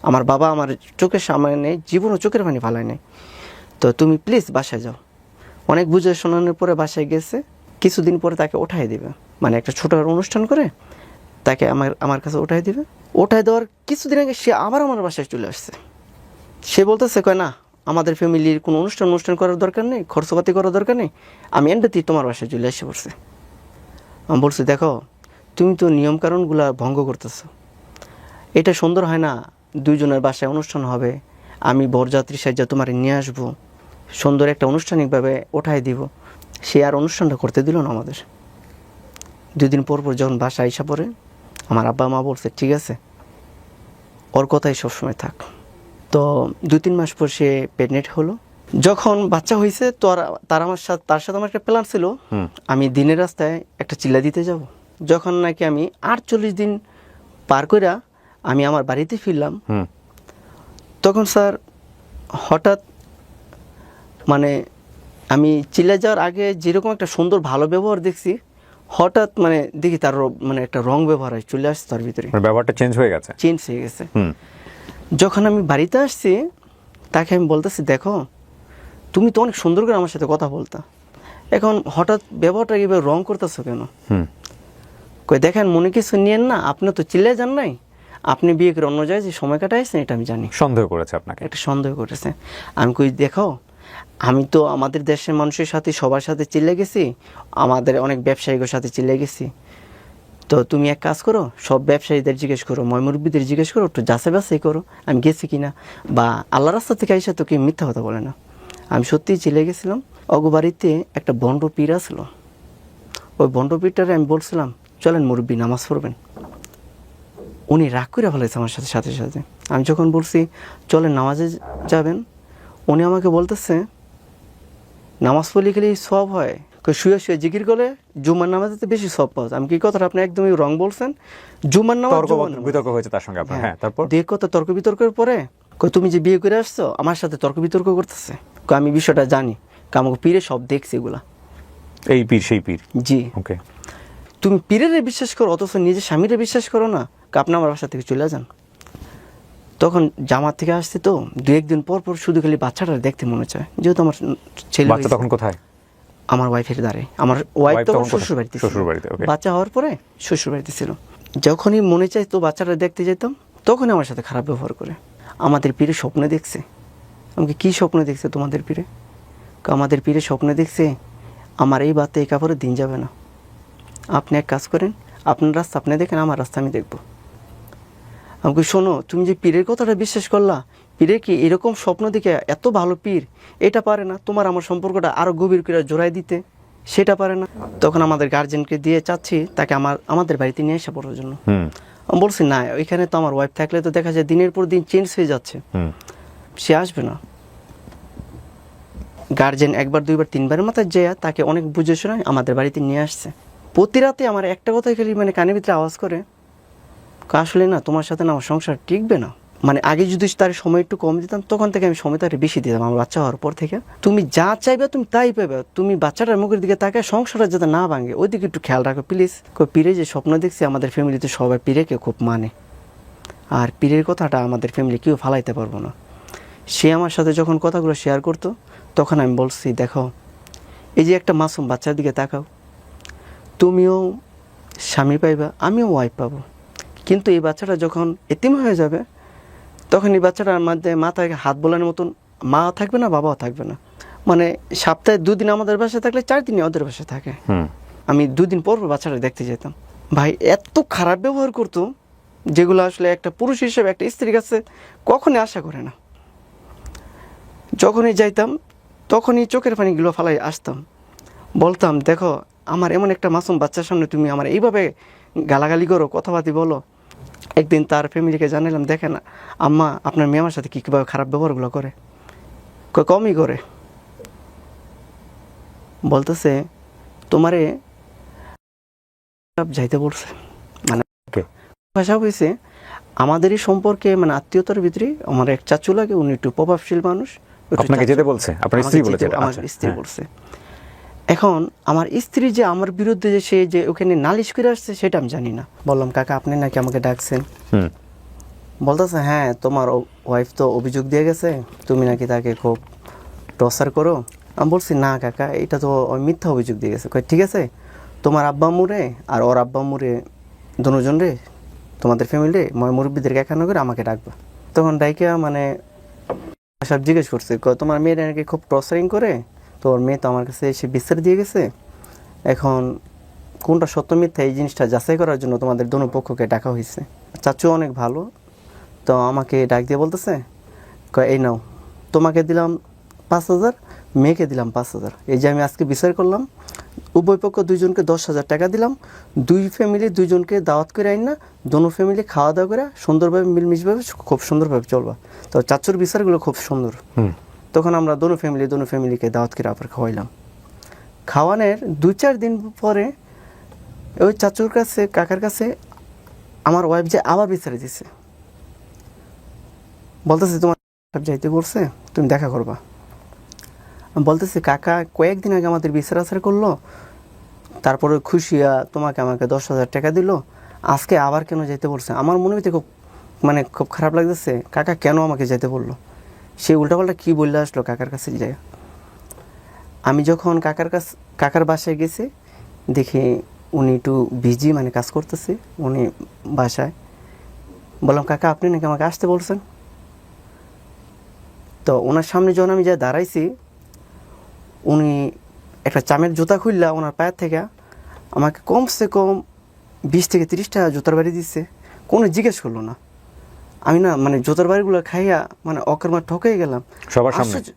আমার বাবা আমার চোখের সামনে জীবনও চোখের পানি ফালায় নেই, তো তুমি প্লিজ বাসায় যাও। অনেক বুঝে শোনানোর পরে বাসায় গেছে, কিছুদিন পরে তাকে ওঠাই দেবে, মানে একটা ছোটো অনুষ্ঠান করে তাকে আমার কাছে ওঠাই দেবে। ওঠাই দেওয়ার কিছুদিন আগে সে আবার আমার বাসায় চলে আসছে। সে বলতেছে কয় না আমাদের ফ্যামিলির কোনো অনুষ্ঠান করার দরকার নেই, খরচপাতি করার দরকার নেই, আমি এমনিতেই তোমার বাসায় চলে এসে পড়ছে। আমি বলছি দেখো তুমি তো নিয়মকানুনগুলো ভঙ্গ করতেছো, এটা সুন্দর হয় না। 2 জনের বাসায় অনুষ্ঠান হবে, আমি বরযাত্রী সাহায্যে তোমার নিয়ে আসবো, সুন্দর একটা আনুষ্ঠানিকভাবে ওঠাই দিব। সে আর অনুষ্ঠানটা করতে দিল না আমাদের। 2 দিন পর যখন বাসায় আইসা পড়ে আমার আব্বা মা বলছে ঠিক আছে ওর কথাই সবসময় থাক। তো 2-3 মাস পর সে প্রেগনেন্ট হলো। যখন বাচ্চা হয়েছে তো তার সাথে আমার একটা প্ল্যান ছিল, আমি দিনের রাস্তায় একটা চিল্লা দিতে যাব। যখন নাকি আমি 48 দিন পার করে আমি আমার বাড়িতে ফিরলাম, তখন স্যার হঠাৎ মানে আমি চিল্লা যাওয়ার আগে যেরকম একটা সুন্দর ভালো ব্যবহার দেখছি, হঠাৎ মানে দেখি তার মানে একটা রং ব্যবহার হয় চলে আসছে তার ভিতরে, ব্যাপারটা চেঞ্জ হয়ে গেছে। যখন আমি বাড়িতে আসছি তাকে আমি বলতেছি দেখো তুমি তো অনেক সুন্দর করে আমার সাথে কথা বলতা, এখন হঠাৎ ব্যবহারটা এভাবে রং করতেছো কেন? কই দেখেন মনে কিছু নিয়েন না, আপনি তো চিল্লে যান নাই, আপনি বিয়ে করে অন্য জায়গায় যে সময় কাটাইছেন এটা আমি জানি। সন্দেহ করেছে আপনাকে, একটা সন্দেহ করেছে। আমি কই দেখো আমি তো আমাদের দেশের মানুষের সাথে সবার সাথে চিল্লে গেছি, আমাদের অনেক ব্যবসায়ীদের সাথে চিল্লে গেছি। তো তুমি এক কাজ করো, সব ব্যবসায়ীদের জিজ্ঞেস করো, ময়মুরব্বীদের জিজ্ঞেস করো, একটু যাচাই বাছাই করো আমি গেছি কিনা, বা আল্লাহ রাস্তা থেকে আইসা তো কি মিথ্যা কথা বলে না। আমি সত্যিই চিল্লে গেছিলাম। অগবাড়িতে একটা বন্ড পীর আসলো, ওই বন্ড পীরটারে আমি বলছিলাম চলেন মুরব্বী নামাজ পড়বেন। উনি রাগ করে ফেলেছে আমার সাথে সাথে সাথে। আমি যখন বলছি চলেন নামাজে যাবেন, উনি আমাকে বলতেছে নামাজ পড়লে গেলে সব হয়, শুয়ে শুয়ে জিকির করে জুমার নামাজে বেশি সব পাওয়া যায়। আমি কি কথাটা আপনি একদমই রং বলছেন, জুমার নামাজ বিতর্ক হয়েছে তার সঙ্গে আপনার। হ্যাঁ, তারপর দুই কথা তর্ক বিতর্কের পরে তুমি যে বিয়ে করে আসছো আমার সাথে তর্ক বিতর্ক করতেছে। আমি বিষয়টা জানি, আমাকে পীরে সব দেখছি এগুলা। এই পীর সেই পীর? জি। ওকে। তুমি পীরের বিশ্বাস করো অথচ নিজের স্বামীরে বিশ্বাস করো না, আপনি আমার বাসা থেকে চলে যান। তখন জামাত থেকে আসছে তো 2-1 দিন পর পর শুধু খালি বাচ্চাটা দেখতে মনে চায়, যেহেতু আমার ছেলে বাচ্চা তখন কোথায়? আমার ওয়াইফের দ্বারে। আমার ওয়াইফ তখন শ্বশুর বাড়িতে, ওকে। বাচ্চা হওয়ার পরে শ্বশুর বাড়িতে ছিল। যখনই মনে চাই তো বাচ্চাটা দেখতে যেতাম, তখনই আমার সাথে খারাপ ব্যবহার করে। আমাদের পীরে স্বপ্নে দেখছে। আমাকে কি স্বপ্নে দেখছে তোমাদের পীরে? আমাদের পীরে স্বপ্নে দেখছে আমার এই বাতে এই কাপড়ে দিন যাবে না, আপনি এক কাজ করেন, আপনার রাস্তা আপনি দেখেন, আমার রাস্তা আমি দেখব। আমাকে শোনো, তুমি যে পীরের কথাটা বিশ্বাস করলা, পীরে কি এরকম স্বপ্ন দেখে এত ভালো পীর এটা পারে না তোমার আমার সম্পর্কটা আরও গভীর করে জোড়াই দিতে, সেটা পারে না। তখন আমাদের গার্জেনকে দিয়ে চাচ্ছি তাকে আমাদের বাড়িতে নিয়ে এসে পড়ার জন্য। আমি বলছি না, ওইখানে তো আমার ওয়াইফ থাকলে তো দেখা যায় দিনের পর দিন চেঞ্জ হয়ে যাচ্ছে, সে আসবে না। গার্জেন 1-2-3 মাথায় যেয়ে তাকে অনেক বুঝে শোনায় আমাদের বাড়িতে নিয়ে আসছে। প্রতি রাতে আমার একটা কথাই খালি কানের ভিতরে আওয়াজ করে, আসলে না তোমার সাথে না আমার সংসার টিকবে না। আগে যদি তার সময় একটু কম দিতাম, তখন থেকে আমি সময় তাকে বেশি দিতাম। আমার বাচ্চা হওয়ার পর থেকে তুমি যা চাইবে তুমি তাই পাবে, তুমি বাচ্চাটার মুখের দিকে তাকায় সংসারটা যাতে না ভাঙে ওই দিকে একটু খেয়াল রাখো প্লিজ। পীরে যে স্বপ্ন দেখছি, আমাদের ফ্যামিলিতে সবাই পীরেকে খুব মানে, আর পীরের কথাটা আমাদের ফ্যামিলি কেউ ফালাইতে পারবো না। সে আমার সাথে যখন কথাগুলো শেয়ার করতো, তখন আমি বলছি দেখো, এই যে একটা মাসুম বাচ্চার দিকে তাকাও, তুমিও স্বামী পাইবা, আমিও ওয়াইফ পাবো, কিন্তু এই বাচ্চাটা যখন এতিম হয়ে যাবে, তখন এই বাচ্চাটার মধ্যে মাথায় হাত বোলানোর মতন মা থাকবে না, বাবাও থাকবে না। সপ্তাহে 2 দিন আমাদের বাসায় থাকলে 4 দিনই ওদের বাসায় থাকে। আমি 2 দিন পর পর বাচ্চাটা দেখতে যেতাম। ভাই এত খারাপ ব্যবহার করতো, যেগুলো আসলে একটা পুরুষ হিসেবে একটা স্ত্রীর কাছে কখনই আশা করে না। যখনই যাইতাম তখনই চোখের পানিগুলো ফালাই আসতাম, বলতাম দেখো আমার এমন একটা মাসুম বাচ্চার সামনে তুমি আমার এইভাবে গালাগালি করো, কথাবার্তি বলো। একদিন তার ফ্যামিলিকে জানালাম, দেখেন আম্মা আপনার মেয়ে আমার সাথে কীভাবে খারাপ ব্যবহারগুলো করে। কমই করে, বলতেছে তোমারে যাইতে বলছে। ভাষা হয়েছে আমাদেরই সম্পর্কে, আত্মীয়তার ভিতরে আমার এক চাচু লাগে, উনি একটু প্রভাবশীল মানুষ। আপনাকে যেতে বলছে? আপনার স্ত্রী বলেছে? আমার স্ত্রী বলছে। এখন আমার স্ত্রী যে আমার বিরুদ্ধে যে সে যে ওখানে নালিশ করে আসছে সেটা আমি জানি না। বললাম কাকা আপনি নাকি আমাকে ডাকছেন? বলতেছে হ্যাঁ তোমার ওয়াইফ তো অভিযোগ দিয়ে গেছে, তুমি নাকি তাকে খুব টর্চার করো। আমি বলছি না কাকা, এটা তো মিথ্যা অভিযোগ দিয়ে গেছে। ঠিক আছে, তোমার আব্বা আম্মুরে আর ওর আব্বা আম্মুরে দুজন রে, তোমাদের ফ্যামিলি মুরব্বীদেরকে একান্ন করে আমাকে ডাকবা। তখন ডাইকা সব জিজ্ঞেস করছে, তোমার মেয়েরা নাকি খুব টর্চারিং করে, তো ওর মেয়ে তো আমার কাছে এসে বিচার দিয়ে গেছে, এখন কোনটা সত্য মিথ্যা এই জিনিসটা যাচাই করার জন্য তোমাদের দোনো পক্ষকে ডাকা হয়েছে। চাচু অনেক ভালো, তো আমাকে ডাক দিয়ে বলতেছে এই নাও তোমাকে দিলাম 5,000, মেয়েকে দিলাম 5,000, এই যে আমি আজকে বিচার করলাম, উভয় পক্ষ 2জনকে 10,000 টাকা দিলাম, 2 ফ্যামিলি 2জনকে দাওয়াত করে আইন না, দোনো ফ্যামিলি খাওয়া দাওয়া করে সুন্দরভাবে মিলমিশভাবে খুব সুন্দরভাবে চলবা। তো চাচুর বিচারগুলো খুব সুন্দর। তখন আমরা দোনো ফ্যামিলিকে দাওয়াত করে আবার খাওয়াইলাম। খাওয়ানোর 2-4 দিন পরে ওই চাচুর কাছে কাকার কাছে আমার ওয়াইফ যে আবার বিচারে দিছে, বলতেছে তোমার যাইতে বলছে তুমি দেখা করবা। বলতেছে কাকা কয়েকদিন আগে আমাদের বিচার আচার করলো, তারপরে খুশিয়া তোমাকে আমাকে 10,000 টাকা দিল, আজকে আবার কেন যেতে বলছে? আমার মনে ভিতরে খুব খারাপ লাগতেছে, কাকা কেন আমাকে যেতে বললো? সে উল্টাপাল্টা কী বললে আসলো কাকার কাছে যায়। আমি যখন কাকার বাসায় গেছি, দেখি উনি একটু বিজি কাজ করতেছে উনি বাসায়। বললাম কাকা আপনি নাকি আমাকে আসতে বলছেন? তো ওনার সামনে যখন আমি যা দাঁড়াইছি, উনি একটা চামের জুতা খুললা ওনার পায়ের থেকে আমাকে কমসে কম 20 থেকে 30টা জুতার বাড়ি দিচ্ছে, কোনো জিজ্ঞেস করলো না। আমি না মানে জুতার বাড়িগুলো খাইয়া মানে অকর্মা ঠকে গেলাম সবার সামনে? আশ্চর্য,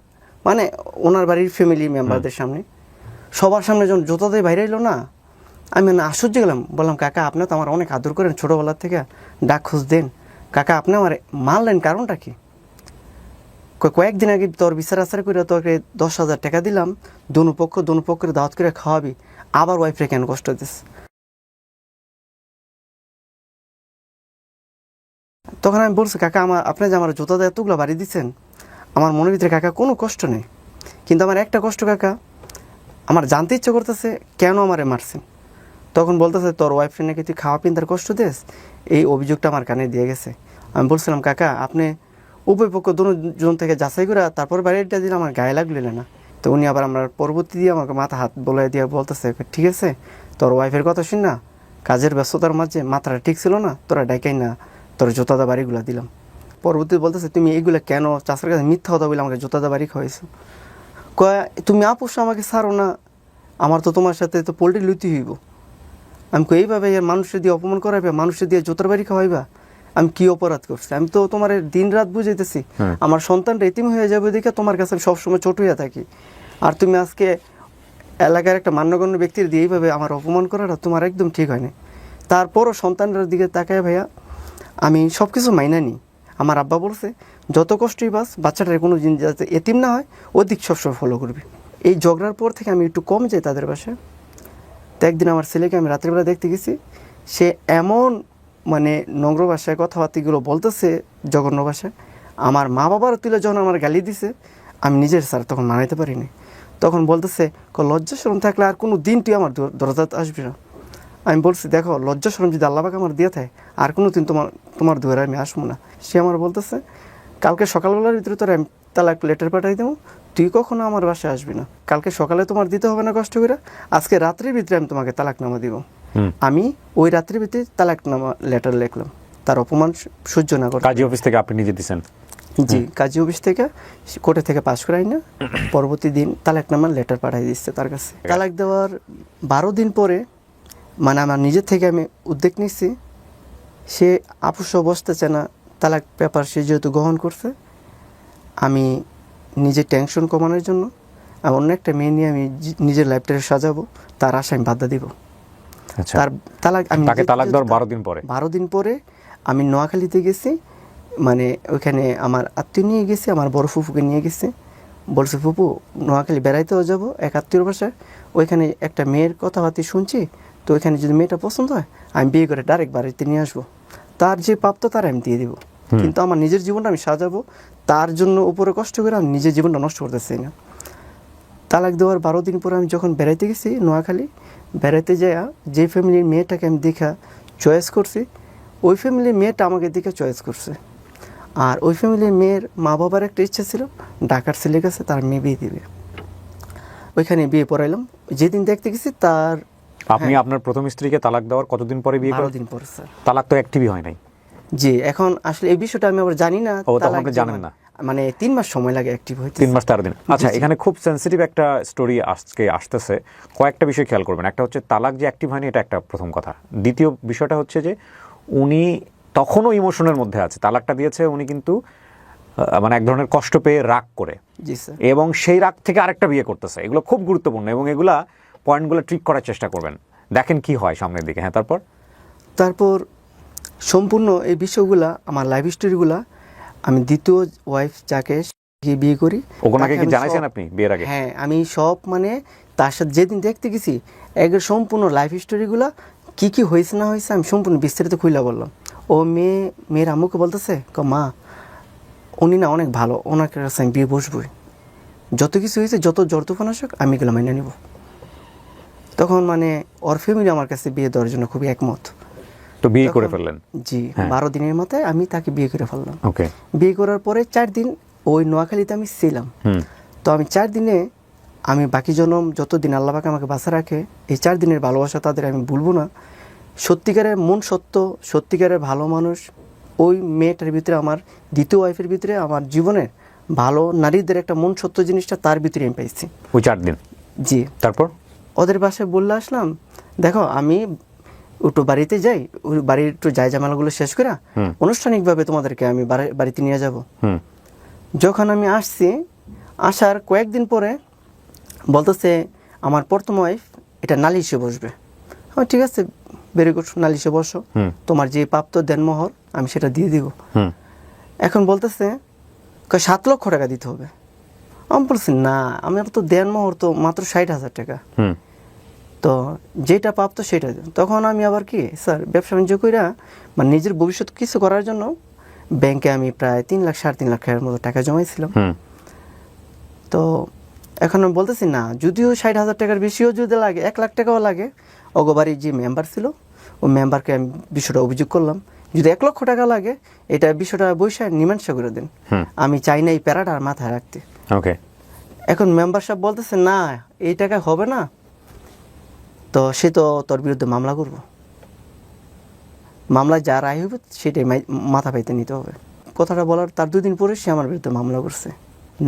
মানে ওনার বাড়ির ফ্যামিলি মেম্বারদের সামনে, সবার সামনে যখন জুতা দিয়ে বাইরে এলো না, আমি মানে আশ্চর্য গেলাম। বললাম কাকা আপনি তো আমার অনেক আদর করেন ছোটোবেলার থেকে, ডাক খোঁজ দেন, কাকা আপনি আমার মারলেন কারণটা কি? কয়েকদিন আগে তোর বিচার আচার করে তোকে 10,000 টাকা দিলাম, দোনো পক্ষের দাওয়াত করে খাওয়াবি, আবার ওয়াইফরে কেন কষ্ট দিস? তখন আমি বলছি কাকা আপনি যে আমার জুতা দিয়ে এতগুলো বাড়ি দিচ্ছেন, আমার মনের ভিতরে কাকা কোনো কষ্ট নেই, কিন্তু আমার একটা কষ্ট কাকা, আমার জানতে ইচ্ছে করতেছে কেন আমারে মারছেন। তখন বলতেছে তোর ওয়াইফরে নাকি তুই খাওয়া পিন্তার কষ্ট দিস, এই অভিযোগটা আমার কানে দিয়ে গেছে। আমি বলছিলাম কাকা আপনি উভয় পক্ষ দুজন থেকে যাচাই করে তারপর বাড়িটা দিলে আমার গায়ে লাগলিল না। তো উনি আবার আমার পরবর্তী দিয়ে আমাকে মাথা হাত বলে দিয়ে বলতেছে ঠিক আছে তোর ওয়াইফের কথা শুন না, কাজের ব্যস্ততার মাঝে মাথাটা ঠিক ছিল না, তোরা ডাইকাই না তোর জোতাদা বাড়িগুলো দিলাম। পরবর্তী বলতেছে তুমি এইগুলো কেন চাষের কাছে মিথ্যা কথা বলে আমাকে জোতাদা বাড়ি খাওয়াইছো? কয় তুমি আপোষ আমাকে ছাড়ো না, আমার তো তোমার সাথে তো পোল্ট্রি লুতি হইব। আমি কই এইভাবে মানুষের দিয়ে অপমান করাইবা, মানুষের দিয়ে জোতার বাড়ি খাওয়াইবা, আমি কি অপরাধ করছি? আমি তো তোমার দিন রাত বুঝাইতেছি আমার সন্তানটা এতিম হয়ে যাবে দেখে তোমার কাছে আমি সবসময় ছোট হইয়া থাকি, আর তুমি আজকে এলাকার একটা মান্যগণ্য ব্যক্তির দিয়ে এইভাবে আমার অপমান করাটা তোমার একদম ঠিক হয় না। তারপরও সন্তানটার দিকে তাকায় ভাইয়া আমি সব কিছু মাইনা নিই। আমার আব্বা বলছে যত কষ্টই বাচ্চাটার কোনো জিনিস যাতে এতিম না হয় ওদিক সবসময় ফলো করবি। এই ঝগড়ার পর থেকে আমি একটু কম যাই তাদের বাসায়। তো একদিন আমার ছেলেকে আমি রাত্রিবেলা দেখতে গেছি, সে এমন মানে নোংরা ভাষায় কথাবার্তাগুলো বলতেছে, জঘন্য ভাষায়। আমার মা বাবার তুলে যখন আমার গালি দিছে আমি নিজের স্যার তখন মানাইতে পারিনি। তখন বলতেছে লজ্জা শরম থাকলে আর কোনো দিন তুই আমার দরজাতে আসবি না। আমি বলছি দেখো লজ্জা শরম যদি আল্লাহ পাক আমার দিয়ে থাকে আর কোনো দিন তোমার দুয়ারে আমি আসবো না। সে আমার বলতেছে কালকে সকালবেলার ভিতরে তোর আমি তালাক লেটার পাঠাই দেবো, তুই কখনো আমার বাসায় আসবি না। কালকে সকালে তোমার দিতে হবে না কষ্ট করে, আজকে রাত্রির ভিতরে আমি তোমাকে তালাকনামা দিব। আমি ওই রাত্রির ভিতরে তালাকনামা লেটার লিখলাম, তার অপমান সহ্য না করে। কাজী অফিস থেকে আপনি নিজে দিচ্ছেন? জি, কাজী অফিস থেকে কোর্টে থেকে পাশ করাই না, পরবর্তী দিন তালাকনামার লেটার পাঠাই দিচ্ছে তার কাছে। তালাক দেওয়ার 12 দিন পরে মানে আমার নিজের থেকে আমি উদ্যোগ নিচ্ছি, সে আপুস বসতেছে না, তালাক পেপার সে যেহেতু গ্রহণ করছে, আমি নিজের টেনশন কমানোর জন্য অন্য একটা মেয়ে নিয়ে আমি নিজের লাইফটাকে সাজাবো, তার আশা আমি বাধা দিব। আচ্ছা, তার তালাক আমি তাকে তালাক দেওয়ার 12 দিন পরে 12 দিন পরে আমি নোয়াখালীতে গেছি, মানে ওইখানে আমার আত্মীয় নিয়ে গেছি, আমার বড় ফুফুকে নিয়ে গেছি। বলছে ফুপু নোয়াখালী বেড়াইতেও যাবো এক আত্মীয়র বাসায়, ওইখানে একটা মেয়ের কথাবার্তা শুনছি, তো ওইখানে যদি মেয়েটা পছন্দ হয় আমি বিয়ে করে ডাইরেক্ট বাড়িতে নিয়ে আসবো, তার যে প্রাপ্ত তার আমি দিয়ে দিব, কিন্তু আমার নিজের জীবনটা আমি সাজাবো, তার জন্য উপরে কষ্ট করে আমি নিজের জীবনটা নষ্ট করতে চাই না। তালাক দেওয়ার 12 দিন পরে আমি যখন বেড়াইতে গেছি নোয়াখালী, বেড়াইতে যাইয়া যে ফ্যামিলির মেয়েটাকে আমি দেখা চয়েস করছি, ওই ফ্যামিলির মেয়েটা আমাকে দেখে চয়েস করছে। আর ওই ফ্যামিলির মেয়ের মা বাবার একটা ইচ্ছা ছিল ঢাকার ছেলে কাছে তার মেয়ে বিয়ে দিবে, ওইখানে বিয়ে পড়াইলাম। যেদিন দেখতে গেছি তার আপনি আপনার প্রথম স্ত্রীকে তালাক দেওয়ার কতদিন পরে বিয়ে 12 করেন? দিন পরে স্যার। তালাক তো অ্যাক্টিভই হয় নাই। জি, এখন আসলে এই বিষয়টা আমি আবার জানি না, ও, তখন তালাক আপনি জানেন না? মানে 3 মাস সময় লাগে অ্যাক্টিভ হইতে। 3 মাস 13 দিন। আচ্ছা, এখানে খুব সেন্সিটিভ একটা স্টোরি আজকে আসতেছে, কয়েকটা বিষয় খেয়াল করবেন। একটা হচ্ছে তালাক যে অ্যাক্টিভ হয়নি, এটা একটা প্রথম কথা। দ্বিতীয় বিষয়টা হচ্ছে যে উনি তখনও ইমোশনের মধ্যে আছে, তালাকটা দিয়েছে উনি কিন্তু মানে এক ধরনের কষ্ট পেয়ে রাগ করে, জি স্যার। এবং সেই রাগ থেকে আরেকটা বিয়ে করতেছে। এগুলো খুব গুরুত্বপূর্ণ এবং এগুলা পয়েন্টগুলো ট্রিক করার চেষ্টা করবেন, দেখেন কি হয় সামনের দিকে। হ্যাঁ, তারপর সম্পূর্ণ এই বিষয়গুলা আমার লাইফ স্টোরিগুলা আমি দ্বিতীয় ওয়াইফ যাকে বিয়ে করি ওনাকে তাকে কি আমি জানাইছেন আপনি বিয়ের আগে? হ্যাঁ, আমি সব মানে তার সাথে যেদিন দেখতে গেছি একের সম্পূর্ণ লাইফ স্টোরিগুলা কি কি হয়েছে না হয়েছে আমি সম্পূর্ণ বিস্তারিত খুলে বললাম। ও মেয়ের আম্মুকে বলতেছে মা উনি না অনেক ভালো, ওনার কাছে আমি বিয়ে বসবই, যত কিছু হয়েছে যত জ্বর তুফান আসুক আমি এগুলো মেনে নিব। তখন মানে ওর ফ্যামিলি আমার কাছে বিয়ে দেওয়ার জন্য খুবই একমত। তো বিয়ে করে ফেললেন? জি, 12 দিনের মাথায় আমি তাকে বিয়ে করে ফেললাম। ওকে। বিয়ে করার পরে 4 দিন ওই নোয়াখালীতে আমি ছিলাম। তো আমি 4 দিনে আমি বাকি জনম যতদিন আল্লাহ পাক আমাকে বাঁচা রাখে এই 4 দিনের ভালোবাসা তাদের আমি ভুলবো না। সত্যিকারের মন সত্য, সত্যিকারের ভালো মানুষ ওই মেয়েটার ভিতরে, আমার দ্বিতীয় ওয়াইফের ভিতরে আমার জীবনের ভালো নারীদের একটা মন সত্য জিনিসটা তার ভিতরে আমি পাইছি। ওই 4 দিন জি, তারপর ওদের বাসায় বললে আসলাম, দেখো আমি একটু বাড়িতে যাই, ওই বাড়ির একটু যাই জামালাগুলো শেষ করে আনুষ্ঠানিকভাবে তোমাদেরকে আমি বাড়িতে নিয়ে যাব। হুম যখন আমি আসছি, আসার কয়েকদিন পরে বলতেছে আমার প্রথম ওয়াইফ এটা নালিশে বসবে। ঠিক আছে, ভেরি গুড, নালিশে বসো, তোমার যে প্রাপ্ত দেনমোহর আমি সেটা দিয়ে দিব। হুম এখন বলতেছে 7 লক্ষ টাকা দিতে হবে। আমি বলছি না, আমার তো দেনমোহর তো মাত্র 60,000 টাকা, হুম তো যেটা প্রাপ্ত সেটা দিন। তখন আমি আবার কি স্যার ব্যবসা বাণিজ্য কইরা মানে নিজের ভবিষ্যৎ কিছু করার জন্য ব্যাংকে আমি প্রায় 3 লাখ 3.5 লাখের মতো টাকা জমাইছিলাম। হুম তো এখন আমি বলতেছি না, যদিও 60,000 টাকার বেশিও যদি লাগে, 1 লাখ টাকাও লাগে, অগবাড়ির যে মেম্বার ছিল ওই মেম্বারকে আমি বিষয়টা অভিযোগ করলাম, যদি 1 লক্ষ টাকা লাগে এটা বিষয়টা বৈশাখ মীমাংসা করে দিন, আমি চাই না এই প্যারাটা আর মাথায় রাখতে। ওকে এখন মেম্বার সাহেব বলতেছে না এই টাকা হবে না, তো সে তো তোর বিরুদ্ধে মামলা করব, মামলায় যা রায় হবে সেটাই মাথা পাইতে নিতে হবে। কথাটা বলার তার 2 দিন পরে সে আমার বিরুদ্ধে মামলা করছে,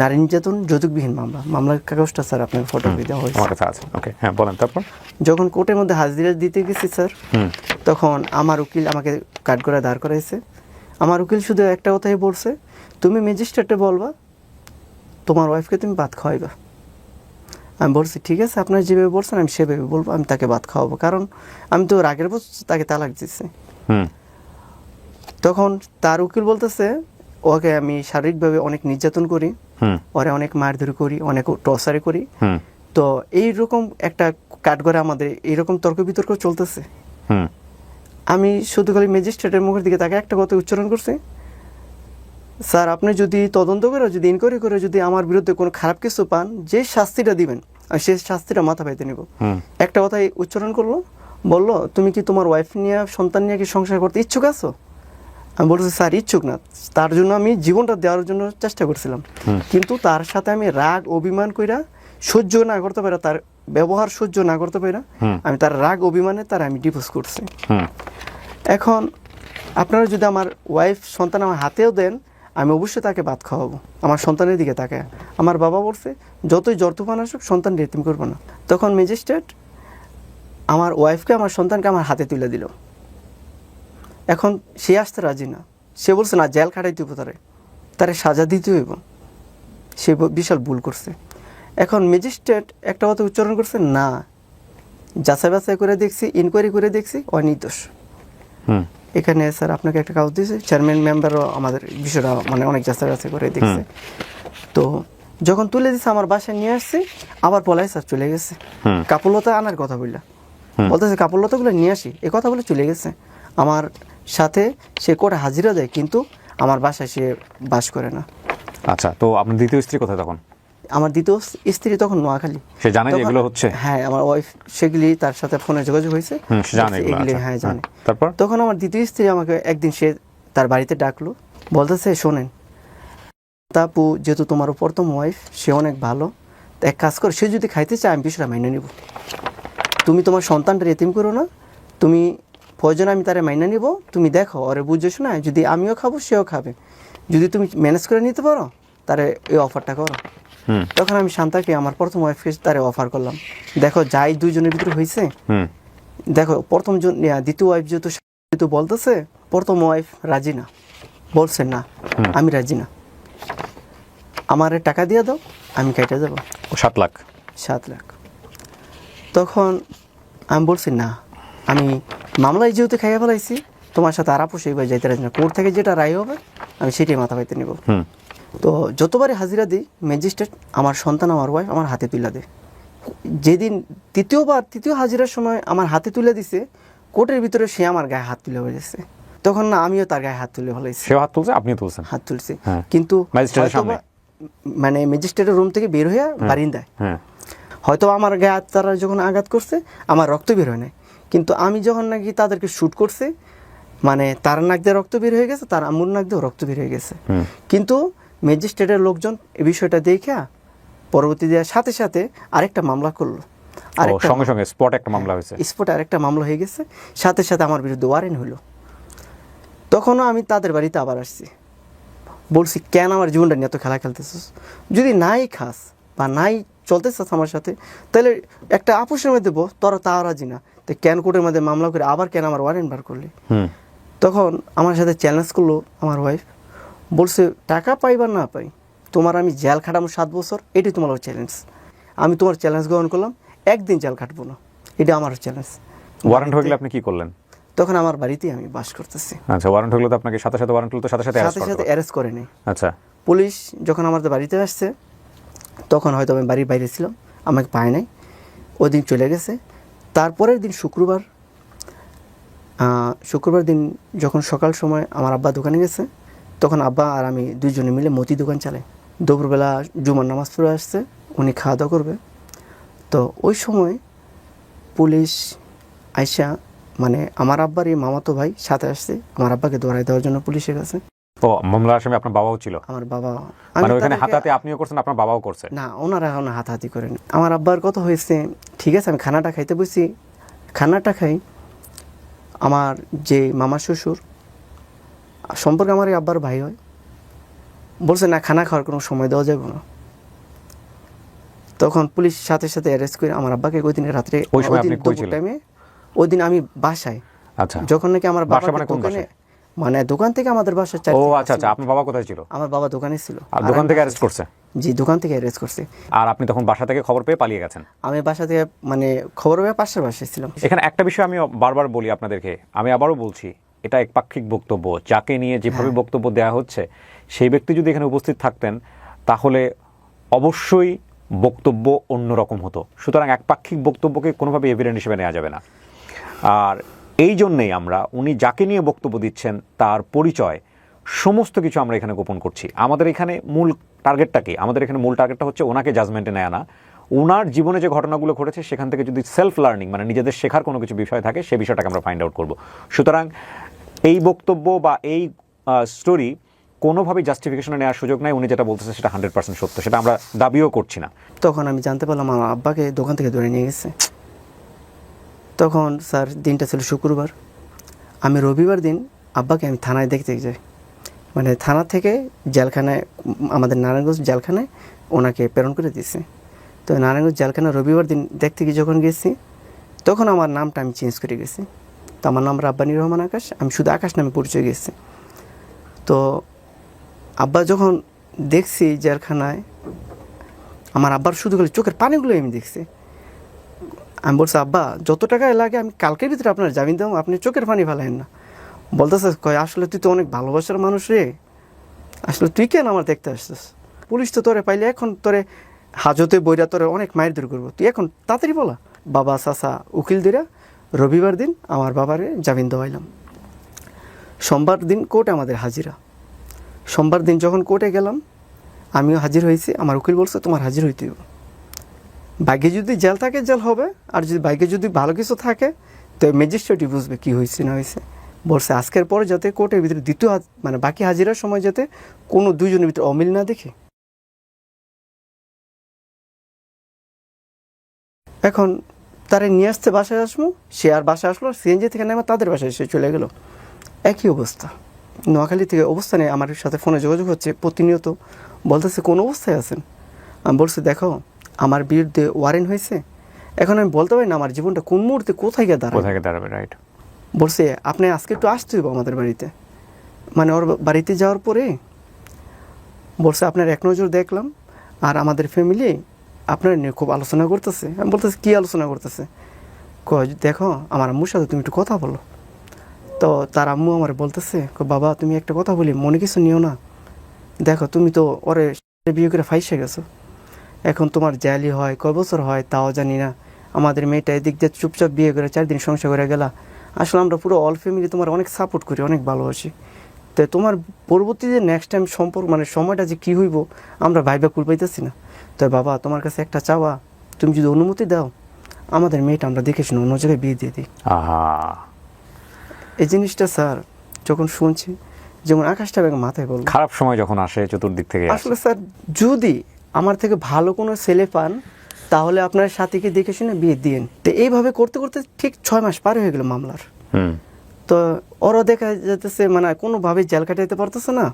নারী নির্যাতন যৌতুকবিহীন মামলা। মামলার কাগজটা স্যার আপনার ফটো দেওয়া হয়েছে। আমার কাছে আছে। ওকে, হ্যাঁ বলেন তারপর। যখন কোর্টের মধ্যে হাজিরা দিতে গেছি স্যার, তখন আমার উকিল আমাকে কাঠ করে দাঁড় করাইছে। আমার উকিল শুধু একটা কথাই বলছে, তুমি ম্যাজিস্ট্রেটে বলবা তোমার ওয়াইফকে তুমি ভাত খাওয়াইবা। আমি বলছি ঠিক আছে, আপনার যেভাবে বলছেন আমি সেভাবে বলবো, আমি তাকে ভাত খাওয়াবো, কারণ আমি তো রাগের বছর তাকে তালাক দিচ্ছি। তখন তার উকিল বলতেছে ওকে আমি শারীরিকভাবে অনেক নির্যাতন করি, ওরে অনেক মারধর করি, অনেক টর্চার করি। তো এইরকম একটা কাঠগড়ে আমাদের এইরকম তর্ক বিতর্ক চলতেছে। আমি শুধু খালি ম্যাজিস্ট্রেটের মুখের দিকে তাকে একটা কথা উচ্চারণ করছি, স্যার আপনি যদি তদন্ত করে যদি ইনকোয়ারি করে যদি আমার বিরুদ্ধে কোনো খারাপ কিছু পান, যে শাস্তিটা দিবেন আমি সেই শাস্তিটা মাথা পাইতে নিব। একটা কথাই উচ্চারণ করলো, বললো তুমি কি তোমার ওয়াইফ নিয়ে সন্তান নিয়ে কি সংসার করতে ইচ্ছুক আছো? আমি বলছি স্যার ইচ্ছুক না, তার জন্য আমি জীবনটা দেওয়ার জন্য চেষ্টা করছিলাম, কিন্তু তার সাথে আমি রাগ অভিমান কইরা সহ্য না করতে পারা, তার ব্যবহার সহ্য না করতে পারা, আমি তার রাগ অভিমানে তার আমি ডিভোর্স করছি। এখন আপনারা যদি আমার ওয়াইফ সন্তান আমার হাতেও দেন, আমি অবশ্যই তাকে ভাত খাওয়াবো আমার সন্তানের দিকে তাকায়। আমার বাবা বলছে যতই জ্বর তুফান আসুক সন্তান রেতিম করবো না। তখন ম্যাজিস্ট্রেট আমার ওয়াইফকে আমার সন্তানকে আমার হাতে তুলে দিল। এখন সে আসতে রাজি না, সে বলছে না জেল খাটাইতে হইব, তারে সাজা দিতে হইব, সে বিশাল ভুল করছে। এখন ম্যাজিস্ট্রেট একটা কথা উচ্চারণ করছে, না যাচাই বাছাই করে দেখছি, ইনকোয়ারি করে দেখছি অনির্দোষ। এখানে স্যার আপনাকে একটা কাগজ দিয়েছে, চেয়ারম্যান মেম্বারও আমাদের বিষয়টা মানে অনেক যাচাই বাছাই করে দেখছে। তো যখন তুলে দিচ্ছে আমার বাসায় নিয়ে আসছে, আবার পলাই স্যার চলে গেছে, কাপড়লতা আনার কথা বললা, বলতেছে কাপড়লতাগুলো নিয়ে আসি, এ কথা বলে চলে গেছে। আমার সাথে সে কোর্টে হাজিরা দেয়, কিন্তু আমার বাসায় সে বাস করে না। আচ্ছা, তো আপনার দ্বিতীয় স্ত্রী কোথায় তখন? আমার দ্বিতীয় স্ত্রী তখন নোয়াখালী। সে জানে যে এগুলো হচ্ছে? হ্যাঁ, আমার ওয়াইফ সেগুলি তার সাথে ফোনে যোগাযোগ হয়েছে, সে জানে এগুলো। হ্যাঁ জানে। তারপর তখন আমার দ্বিতীয় স্ত্রী আমাকে একদিন সে তার বাড়িতে ডাকলো, বলতেছে শোনেন তাপু, যেহেতু তোমার প্রথম ওয়াইফ সে অনেক ভালো, তো এক কাজ করো, সে যদি খাইতে চায় আমি বিষয়টা মাইনে নিব, তুমি তোমার সন্তানটা এতিম করো না, তুমি প্রয়োজন আমি তারে মাইনে নিব, তুমি দেখো ওরে বুঝে শোনা, যদি আমিও খাবো সেও খাবে, যদি তুমি ম্যানেজ করে নিতে পারো তারে এই অফারটা করো। তখন আমি শান্তাকে আমার প্রথম ওয়াইফকে তারে অফার করলাম, দেখো যাই দুইজনের ভিতরে হয়েছে, দেখো প্রথম দ্বিতীয় ওয়াইফ যেহেতু বলতেছে, প্রথম ওয়াইফ রাজি না, বলছে না আমি রাজি না, আমারে টাকা দিয়ে দাও আমি কেটে যাবো 7 লাখ। 7 লাখ। তখন আমি বলছি না, আমি মামলায় যেহেতু খাইয়া ফেলাইছি, তোমার সাথে আর আপোষ এইবার যাইতে রাজি না, কোর্ট থেকে যেটা রায় হবে আমি সেটাই মাথা পাইতে নেব। তো যতবারই হাজিরা দিই ম্যাজিস্ট্রেট আমার সন্তান আমার ওয়াইফ আমার হাতে তুলে দেয়। যেদিন তৃতীয় হাজিরার সময় আমার হাতে তুলে দিছে, কোর্টের ভিতরে সে আমার গায়ে হাত তুলে বলেছে, তখন না আমিও তার গায়ে হাত তুলে ফেলাইছি। সে হাত তুলছে, আপনিও তুলছেন? হাত তুলছি, কিন্তু মানে ম্যাজিস্ট্রেটের রুম থেকে বের হয়ে বারিন্দায় হয়তো আমার গায়ে তারা যখন আঘাত করছে আমার রক্ত বের হয় নাই, কিন্তু আমি যখন নাকি তাদেরকে শ্যুট করছে, মানে তার নাক দিয়ে রক্ত বের হয়ে গেছে, তার আম্মুর নাক দিয়েও রক্ত বের হয়ে গেছে। কিন্তু ম্যাজিস্ট্রেটের লোকজন এই বিষয়টা দেখা পরবর্তী দেওয়ার সাথে সাথে আরেকটা মামলা করলো, সঙ্গে সঙ্গে স্পট একটা মামলা হয়েছে, স্পট আরেকটা মামলা হয়ে গেছে, সাথে সাথে আমার বিরুদ্ধে ওয়ারেন্ট হলো। তখনও আমি তাদের বাড়িতে আবার আসছি, বলছি কেন আমার জীবনটা নিয়ে এত খেলা খেলতেছিস, যদি নাই খাস বা নাই চলতেছিস আমার সাথে, তাহলে একটা আপোষের মধ্যে তোরা তা রাজি না, তো কেন কোর্টের মধ্যে মামলা করে আবার কেন আমার ওয়ারেন্ট বার করলি। তখন আমার সাথে চ্যালেঞ্জ করলো আমার ওয়াইফ, বলছে টাকা পাই বা না পাই, তোমার আমি জেল খাটাবো 7 বছর, এটাই তোমার চ্যালেঞ্জ। আমি তোমার চ্যালেঞ্জ গ্রহণ করলাম, একদিন জেল খাটবো না, এটা আমার চ্যালেঞ্জ। ওয়ারেন্ট হয়ে গেলে আপনি কি করলেন? তখন আমার বাড়িতেই আমি বাস করতেছি। আচ্ছা, ওয়ারেন্ট হলো তো আপনাকে সাথে সাথে ওয়ারেন্ট হলো তো সাথে সাথে অ্যারেস্ট করে নেই। আচ্ছা, পুলিশ যখন আমাদের বাড়িতে আসছে তখন হয়তো আমি বাড়ির বাইরে ছিলাম, আমাকে পায় নাই, ওই দিন চলে গেছে। তারপরের দিন শুক্রবার দিন যখন সকাল সময় আমার আব্বা দোকানে গেছে, তখন আব্বা আর আমি দুইজনে মিলে মতি দোকান চালাই। দুপুরবেলা জুমার নামাজ পড়ে আসছে, উনি খাওয়া দাওয়া করবে, তো ওই সময় পুলিশ আইসা, মানে আমার আব্বারই মামাতো ভাই সাথে আসছে, আমার আব্বাকে ধরাই দেওয়ার জন্য পুলিশের কাছে। ও মামলার আসামি আপনার বাবাও ছিল? আমার বাবা। মানে ওখানে হাতাহাতি আপনিও করছেন, আপনার বাবাও করছে? না, ওনারা এখন হাতাহাতি করেন। আমার আব্বার কথা হয়েছে, ঠিক আছে আমি খানাটা খাইতে বসি, খানাটা খাই, আমার যে মামা শ্বশুর সম্পর্কে আমার এই আব্বার ভাই হয়, বলছে না খানা খাওয়ার কোনো সময় দেওয়া যাবে না। তখন পুলিশ সাথে সাথে অ্যারেস্ট করে আমার আব্বাকে ওই দিন রাত্রে, ওই সময় আপনি কই ছিলেন? টাইমে ওই দিন আমি বাসায়। আচ্ছা, যখন নাকি আমার বাবা মানে কোন বাসায়? মানে দোকান থেকে আমাদের বাসা। ও আচ্ছা আচ্ছা, আপনার বাবা কোথায় ছিল? আমার বাবা দোকানে ছিল। আর দোকান থেকে অ্যারেস্ট করছে? জি, দোকান থেকে অ্যারেস্ট করছে। আর আপনি তখন বাসা থেকে খবর পেয়ে পালিয়ে গেছেন? আমি বাসা থেকে মানে খবর পেয়ে পাশের বাসায় ছিলাম। এখানে একটা বিষয় আমি বারবার বলি আপনাদেরকে, আমি আবারও বলছি, এটা একপাক্ষিক বক্তব্য। যাকে নিয়ে যেভাবে বক্তব্য দেওয়া হচ্ছে, সেই ব্যক্তি যদি এখানে উপস্থিত থাকতেন তাহলে অবশ্যই বক্তব্য অন্যরকম হতো। সুতরাং একপাক্ষিক বক্তব্যকে কোনোভাবে এভিডেন্ট হিসেবে নেওয়া যাবে না। আর এই জন্যেই আমরা উনি যাকে নিয়ে বক্তব্য দিচ্ছেন তার পরিচয় সমস্ত কিছু আমরা এখানে গোপন করছি। আমাদের এখানে মূল টার্গেটটা কি? আমাদের এখানে মূল টার্গেটটা হচ্ছে ওনাকে জাজমেন্টে নেয় না, ওনার জীবনে যে ঘটনাগুলো ঘটেছে সেখান থেকে যদি সেলফ লার্নিং, মানে নিজেদের শেখার কোনো কিছু বিষয় থাকে, সেই বিষয়টাকে আমরা ফাইন্ড আউট করব। সুতরাং এই বক্তব্য বা এই স্টোরি কোনোভাবেই জাস্টিফিকেশনে নেওয়ার সুযোগ নাই। উনি যেটা বলতেছে সেটা 100% সত্য, সেটা আমরা দাবিও করছি না। তখন আমি জানতে পারলাম আমার আব্বাকে দোকান থেকে ধরে নিয়ে গেছে। তখন স্যার দিনটা ছিল শুক্রবার, আমি রবিবার দিন আব্বাকে আমি থানায় দেখতে যাই, মানে থানা থেকে জেলখানায়, আমাদের নারায়ণগঞ্জ জেলখানায় ওনাকে প্রেরণ করে দিয়েছে। তো নারায়ণগঞ্জ জেলখানা রবিবার দিন দেখতে গিয়ে যখন গেছি, তখন আমার নামটা আমি চেঞ্জ করে গেছি। তো আমার নাম রাব্বানী রহমান আকাশ, আমি শুধু আকাশ নামে পরিচয় গেছি। তো আব্বা যখন দেখছি জেলখানায়, আমার আব্বার শুধু খালি চোখের পানিগুলো আমি দেখছি। আমি বলছি আব্বা যত টাকা লাগে আমি কালকের ভিতরে আপনার জামিন দেবো, আপনি চোখের পানি ফেলেন না। বলতেছে কয় আসলে তুই তো অনেক ভালোবাসার মানুষ রে, আসলে তুই কেন আমার দেখতে আসছিস? পুলিশ তো তোরে পাইলে এখন তোরে হাজতে বইরা তোরে অনেক মায়ের দূর করবো, তুই এখন তাড়াতাড়ি বলা। বাবা চাচা উকিল দিরা রবিবার দিন আমার বাবারে জামিন দেওয়াইলাম। সোমবার দিন কোর্টে আমাদের হাজিরা। সোমবার দিন যখন কোর্টে গেলাম, আমিও হাজির হয়েছি। আমার উকিল বলছে তোমার হাজির হইতে হবে, ভাগ্যে যদি জেল থাকে জেল হবে, আর যদি ভাগ্যে যদি ভালো কিছু থাকে তো ম্যাজিস্ট্রেটই বুঝবে কী হয়েছে না হয়েছে। বলছে আজকের পরে যাতে কোর্টের ভিতরে দ্বিতীয় মানে বাকি হাজিরার সময় যাতে কোনো দুইজনের ভিতরে অমিল না দেখে। এখন তারা নিয়ে আসতে বাসায় আসবো, সে আর বাসায় আসলো, সিএনজি থেকে নেমে তাদের বাসায় এসে চলে গেল। একই অবস্থা। নোয়াখালী থেকে অবস্থানে আমার সাথে ফোনে যোগাযোগ হচ্ছে প্রতিনিয়ত, বলতেছে কোন অবস্থায় আছেন। আমি বলছি দেখো আমার বিরুদ্ধে ওয়ারেন্ট হয়েছে, এখন আমি বলতে পারি না আমার জীবনটা কোন মুহূর্তে কোথায় গিয়ে দাঁড়াবে। রাইট। বলছে আপনি আজকে একটু আসতে হইব আমাদের বাড়িতে। মানে ওর বাড়িতে যাওয়ার পরে বলছে আপনার এক নজর দেখলাম আর আমাদের ফ্যামিলি আপনার নিয়ে খুব আলোচনা করতেছে। আমি বলতেছি কী আলোচনা করতেছে? কয় দেখো আমার আম্মুর সাথে তুমি একটু কথা বলো। তো তার আম্মু আমার বলতেছে বাবা তুমি একটা কথা বলি, মনে কিছু নিও না, দেখো তুমি তো ওরে বিয়ে করে ফাইসে গেছো, এখন তোমার জালি হয় কয় বছর হয় তাও জানি না, আমাদের মেয়েটা এদিক দিয়ে চুপচাপ বিয়ে করে 4 দিন সংসার করে গেলা, আসলে আমরা পুরো অল ফ্যামিলি তোমার অনেক সাপোর্ট করি, অনেক ভালোবাসি, তো তোমার পরবর্তী যে নেক্সট টাইম সম্পর্ক মানে সময়টা যে কী হইব আমরা ভাইবা কুল পাইতেছি না। তো বাবা তোমার কাছে একটা চাওয়া, তুমি যদি অনুমতি দাও আমাদের মেয়েটা আমরা দেখে শুনে অন্য জায়গায় বিয়ে দিয়ে দিই। এই জিনিসটা স্যার যখন শুনছি যেমন আকাশটা মাথায় বলল, খারাপ সময় যখন আসে চতুর্দিক থেকে আসলে স্যার যদি আমার থেকে ভালো কোনো ছেলে পান তাহলে আপনার সাথীকে দেখে শুনে বিয়ে দিন। তো এইভাবে করতে করতে ঠিক 6 মাস পার হয়ে গেল মামলার। তো ওরা দেখা যেতেছে মানে কোনোভাবেই জেল কাটাইতে পারতেছে না।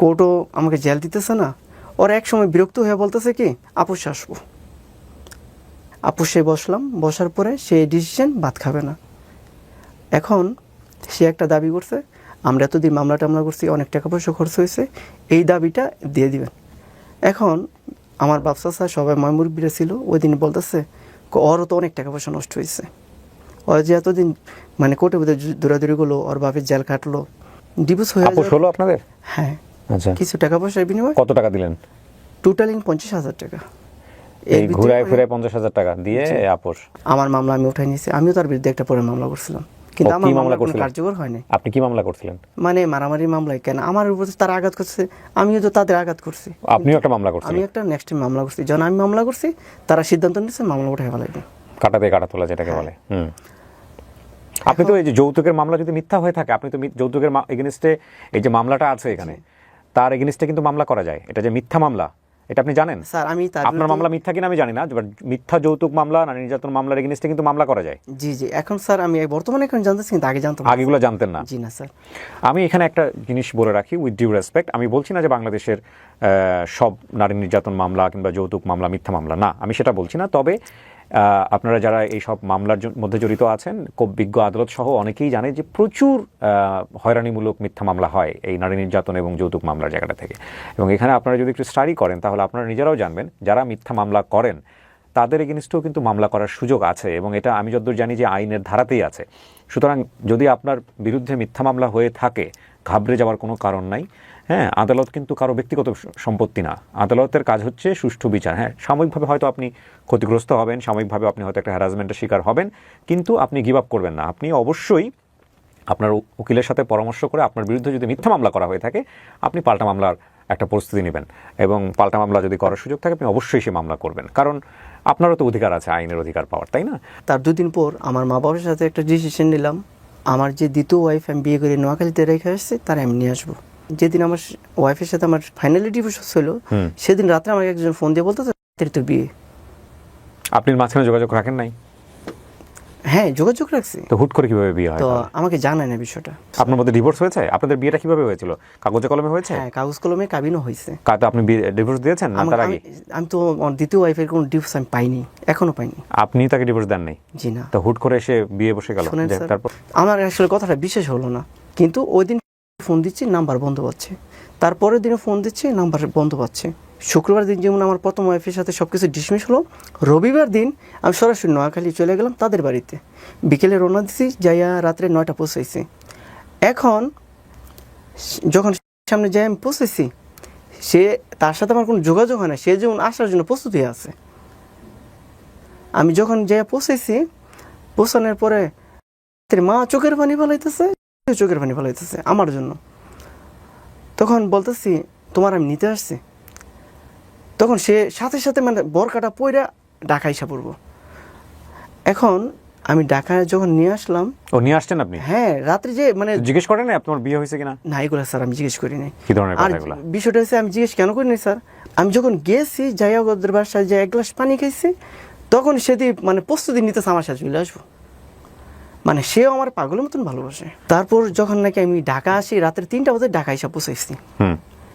কোর্টও আমাকে জেল দিতেছে না। ওর এক সময় বিরক্ত হয়ে বলতেছে কি আপোষে আসবো। আপোষে বসলাম, বসার পরে সে ডিসিশন ভাত খাবে না। এখন সে একটা দাবি করছে, আমরা এতদিন মামলা টামলা করছি, অনেক টাকা পয়সা খরচ হয়েছে, এই দাবিটা দিয়ে দিবেন। এখন আমার বাপসা স্যার সবাই ময়মুরব্বীরা ছিল, ওই দিন বলতেছে ওরও তো অনেক টাকা পয়সা নষ্ট হয়েছে, ওর যে এতদিন মানে কোর্টে বোধহয় দৌড়াদৌড়ি করলো, ওর বাপের জেল কাটলো, ডিভোর্স হয়ে আপোষ হলো আপনাদের? হ্যাঁ, আচ্ছা, কিছু টাকা পয়সার বিনিময়ে কত টাকা দিলেন? টোটালি 50,000 টাকা। এই ঘুরায় ফিরে 50,000 টাকা দিয়ে আপোষ। আমার মামলা আমি উঠাই নিয়েছি, আমিও তার বিরুদ্ধে একটা পরে মামলা করছিলাম, কিন্তু আমার মামলা কোনো কার্যকর হয়নি। আপনি কি মামলা করছিলেন? মানে মারামারি মামলায় কেন, আমার উপর তারা আঘাত করছে, আমিও তো তাদের আঘাত করছি। আপনিও একটা মামলা করছিলেন? আমি একটা নেক্সট মামলা করছি, যখন আমি মামলা করছি তারা সিদ্ধান্ত নিয়েছে মামলা উঠাই ফেলাইবে, কাটাতে কাটা তোলা যেটাকে বলে। আপনি তো এই যে যৌতুকের মামলা যদি মিথ্যা হয়ে থাকে, আপনি তো যৌতুকের এগেনস্টে এই যে মামলাটা আছে এখানে, তার এগেনস্টে কিন্তু মামলা করা যায়, এটা যে মিথ্যা মামলা এটা আপনি জানেন? স্যার আমি আপনার মামলা মিথ্যা কিনা আমি জানি না, বাট মিথ্যা যৌতুক মামলা, নারী নির্যাতন মামলার এগেনস্টে কিন্তু মামলা করা যায়। জি জি, এখন স্যার আমি বর্তমানে এখন জানতেছি, কিন্তু আগে জানতাম না। আগেগুলো জানতেন না? জি না স্যার। আমি এখানে একটা জিনিস বলে রাখি উইথ ডিউ রেসপেক্ট, আমি বলছি না যে বাংলাদেশের সব নারী নির্যাতন মামলা কিংবা যৌতুক মামলা মিথ্যা মামলা, না, আমি সেটা বলছি না। তবে আপনারা যারা এই সব মামলার মধ্যে জড়িত আছেন, খুব বিজ্ঞ আদালত সহ অনেকেই জানে যে প্রচুর হয়রানিমূলক মিথ্যা মামলা হয় এই নারী নির্যাতন এবং যৌতুক মামলার জায়গাটা থেকে। এবং এখানে আপনারা যদি একটু স্টাডি করেন তাহলে আপনারা নিজেরাও জানবেন যারা মিথ্যা মামলা করেন তাদের এগেনস্টেও কিন্তু মামলা করার সুযোগ আছে, এবং এটা আমি যতদূর জানি যে আইনের ধারাতেই আছে। সুতরাং যদি আপনার বিরুদ্ধে মিথ্যা মামলা হয়ে থাকে, ঘাবড়ে যাওয়ার কোনো কারণ নাই। হ্যাঁ, আদালত কিন্তু কারো ব্যক্তিগত সম্পত্তি না, আদালতের কাজ হচ্ছে সুষ্ঠু বিচার। হ্যাঁ, সাময়িকভাবে হয়তো আপনি ক্ষতিগ্রস্ত হবেন, সাময়িকভাবে আপনি হয়তো একটা হ্যারাসমেন্টের শিকার হবেন, কিন্তু আপনি গিভ আপ করবেন না। আপনি অবশ্যই আপনার উকিলের সাথে পরামর্শ করে আপনার বিরুদ্ধে যদি মিথ্যা মামলা করা হয়ে থাকে, আপনি পাল্টা মামলার একটা প্রস্তুতি নেবেন, এবং পাল্টা মামলা যদি করার সুযোগ থাকে আপনি অবশ্যই সে মামলা করবেন, কারণ আপনারও তো অধিকার আছে, আইনের অধিকার পাওয়ার, তাই না? তার দুদিন পর আমার মা বাবার সাথে একটা ডিসিশন নিলাম, আমার যে দ্বিতীয় ওয়াইফ আমি বিয়ে করে নোয়াখালীতে রেখে আসছি তার আমি নিয়ে আসবো। যেদিন আমার ওয়াইফের সাথে আমার ফাইনালি ডিভোর্স ছিল, সেদিন রাত্রে আমাকে একজন ফোন দিয়ে বলতো তো বিয়ে। আপনি মাঝখানে যোগাযোগ রাখেন নাই? হ্যাঁ, যোগাযোগ রাখছি। তো হুট করে কিভাবে বিয়ে হয়? তো আমাকে জানায় না বিষয়টা। আপনার মধ্যে ডিভোর্স হয়েছে? আপনাদের বিয়েটা কিভাবে হয়েছিল? কাগজে কলমে হয়েছে? হ্যাঁ, কাগজ কলমে কাবিনও হয়েছে। আপনি ডিভোর্স দিয়েছেন না তার আগে? আমি তো দ্বিতীয় ওয়াইফের কোনো ডিভোর্স আমি পাইনি, এখনো পাইনি। আপনি তাকে ডিভোর্স দেন নাই? জি না। তো হুট করে এসে বিয়ে বসে গেল? তারপর আমার আসলে কথাটা বিশেষ হলো না, কিন্তু ওই দিন ফোন দিচ্ছি নাম্বার বন্ধ পাচ্ছে, তারপরের দিনে ফোন দিচ্ছি নাম্বার বন্ধ পাচ্ছে। শুক্রবার দিন যেমন আমার প্রথম ওয়াইফের সাথে সব কিছু ডিসমিস হলো, রবিবার দিন আমি সরাসরি নোয়াখালী চলে গেলাম তাদের বাড়িতে, বিকেলে রওনা দিচ্ছি, যাইয়া রাত্রে 9টা পৌঁছাইছি। এখন যখন সামনে যাই আমি পৌঁছেছি, সে তার সাথে আমার কোনো যোগাযোগ হয় না, সে যেমন আসার জন্য প্রস্তুত হয়ে আছে। আমি যখন যাই পৌঁছেছি, পৌঁছানোর পরে মা চোখের পানি ফেলাইতেছে আমার জন্য। তখন বলতেছি তোমার আমি নিতে আসছি, তখন সে সাথে সাথে মানে বরকাটা পইরা ঢাকা এসে পড়বো। এখন আমি ঢাকায় যখন নিয়ে আসলাম। ও নিয়ে আসছেন আপনি? হ্যাঁ, রাত্রে যে মানে জিজ্ঞেস করেন না আপনার বিয়ে হয়েছে কিনা? না, এগুলো স্যার আমি জিজ্ঞেস করি নাই। কি ধরনের কথা এগুলো? বিষয়টা হচ্ছে আমি জিজ্ঞেস কেন করি নাই স্যার, আমি যখন গেছি যাইয়া ওদের বাসায় যে এক গ্লাস পানি খাইছি, তখন সেটি মানে প্রস্তুতি নিতেছে আমার সাথে চলে আসবো, মানে সেও আমার পাগলের মতন ভালোবাসে। তারপর যখন নাকি আমি ঢাকা আসি রাত্রে 3টা বাজে ঢাকা এসে পৌঁছাইছি,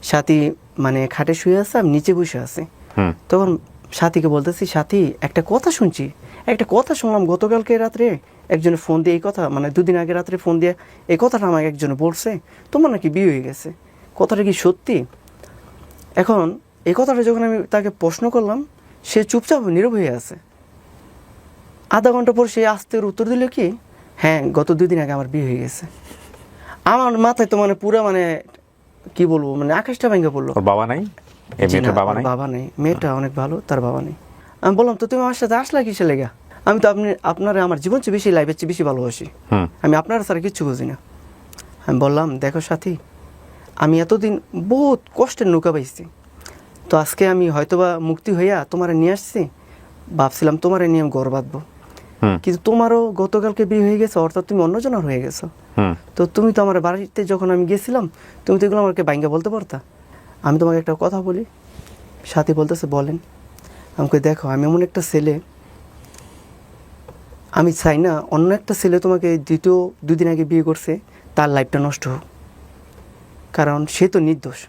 সাথী মানে খাটে শুয়ে আছে, আমি নিচে বসে আছি। তখন সাথীকে বলতেছি, সাথী একটা কথা শুনছি, একটা কথা শুনলাম গতকালকে রাত্রে একজনে ফোন দিয়ে এই কথা, মানে 2 দিন আগে রাত্রে ফোন দিয়ে এই কথাটা আমাকে একজনে বলছে, তোমার নাকি বিয়ে হয়ে গেছে, কথাটা কি সত্যি? এখন এই কথাটা যখন আমি তাকে প্রশ্ন করলাম, সে চুপচাপ নীরব হয়ে আছে। আধা ঘন্টা পর সে আস্তে উত্তর দিল কি, হ্যাঁ গত 2 দিন আগে আমার বিয়ে হয়ে গেছে। আমার মাথায় তো মানে পুরো মানে কি বলবো, মানে আকাশটা ভেঙে পড়লো। বাবা নাই? বাবা নেই, মেয়েটা অনেক ভালো, তার বাবা নেই। আমি বললাম তো তুমি আমার সাথে আসলা কিসে লেগা? আমি তো আপনার আমার জীবন চেয়ে বেশি, লাইফের চেয়ে বেশি ভালোবাসি, আমি আপনারা ছাড়া কিচ্ছু বুঝি না। আমি বললাম দেখো সাথী, আমি এতদিন বহুত কষ্টের নৌকা পাইছি, তো আজকে আমি হয়তোবা মুক্তি হইয়া তোমারে নিয়ে আসছি, ভাবছিলাম তোমারে নিয়ে আমি ঘর বাঁধবো, কিন্তু তোমারও গতকালকে বিয়ে হয়ে গেছে, অর্থাৎ তুমি অন্যজনের হয়ে গেছো। তো তুমি তো আমার বাড়িতে যখন আমি গেছিলাম, তুমি তো এগুলো আমাকে বাইঙ্গা বলতে পারতা। আমি তোমাকে একটা কথা বলি। সাথী বলতেছে বলেন। আমাকে দেখো, আমি এমন একটা ছেলে, আমি চাই না অন্য একটা ছেলে তোমাকে 2 দিন আগে বিয়ে করছে তার লাইফটা নষ্ট হোক, কারণ সে তো নির্দোষ।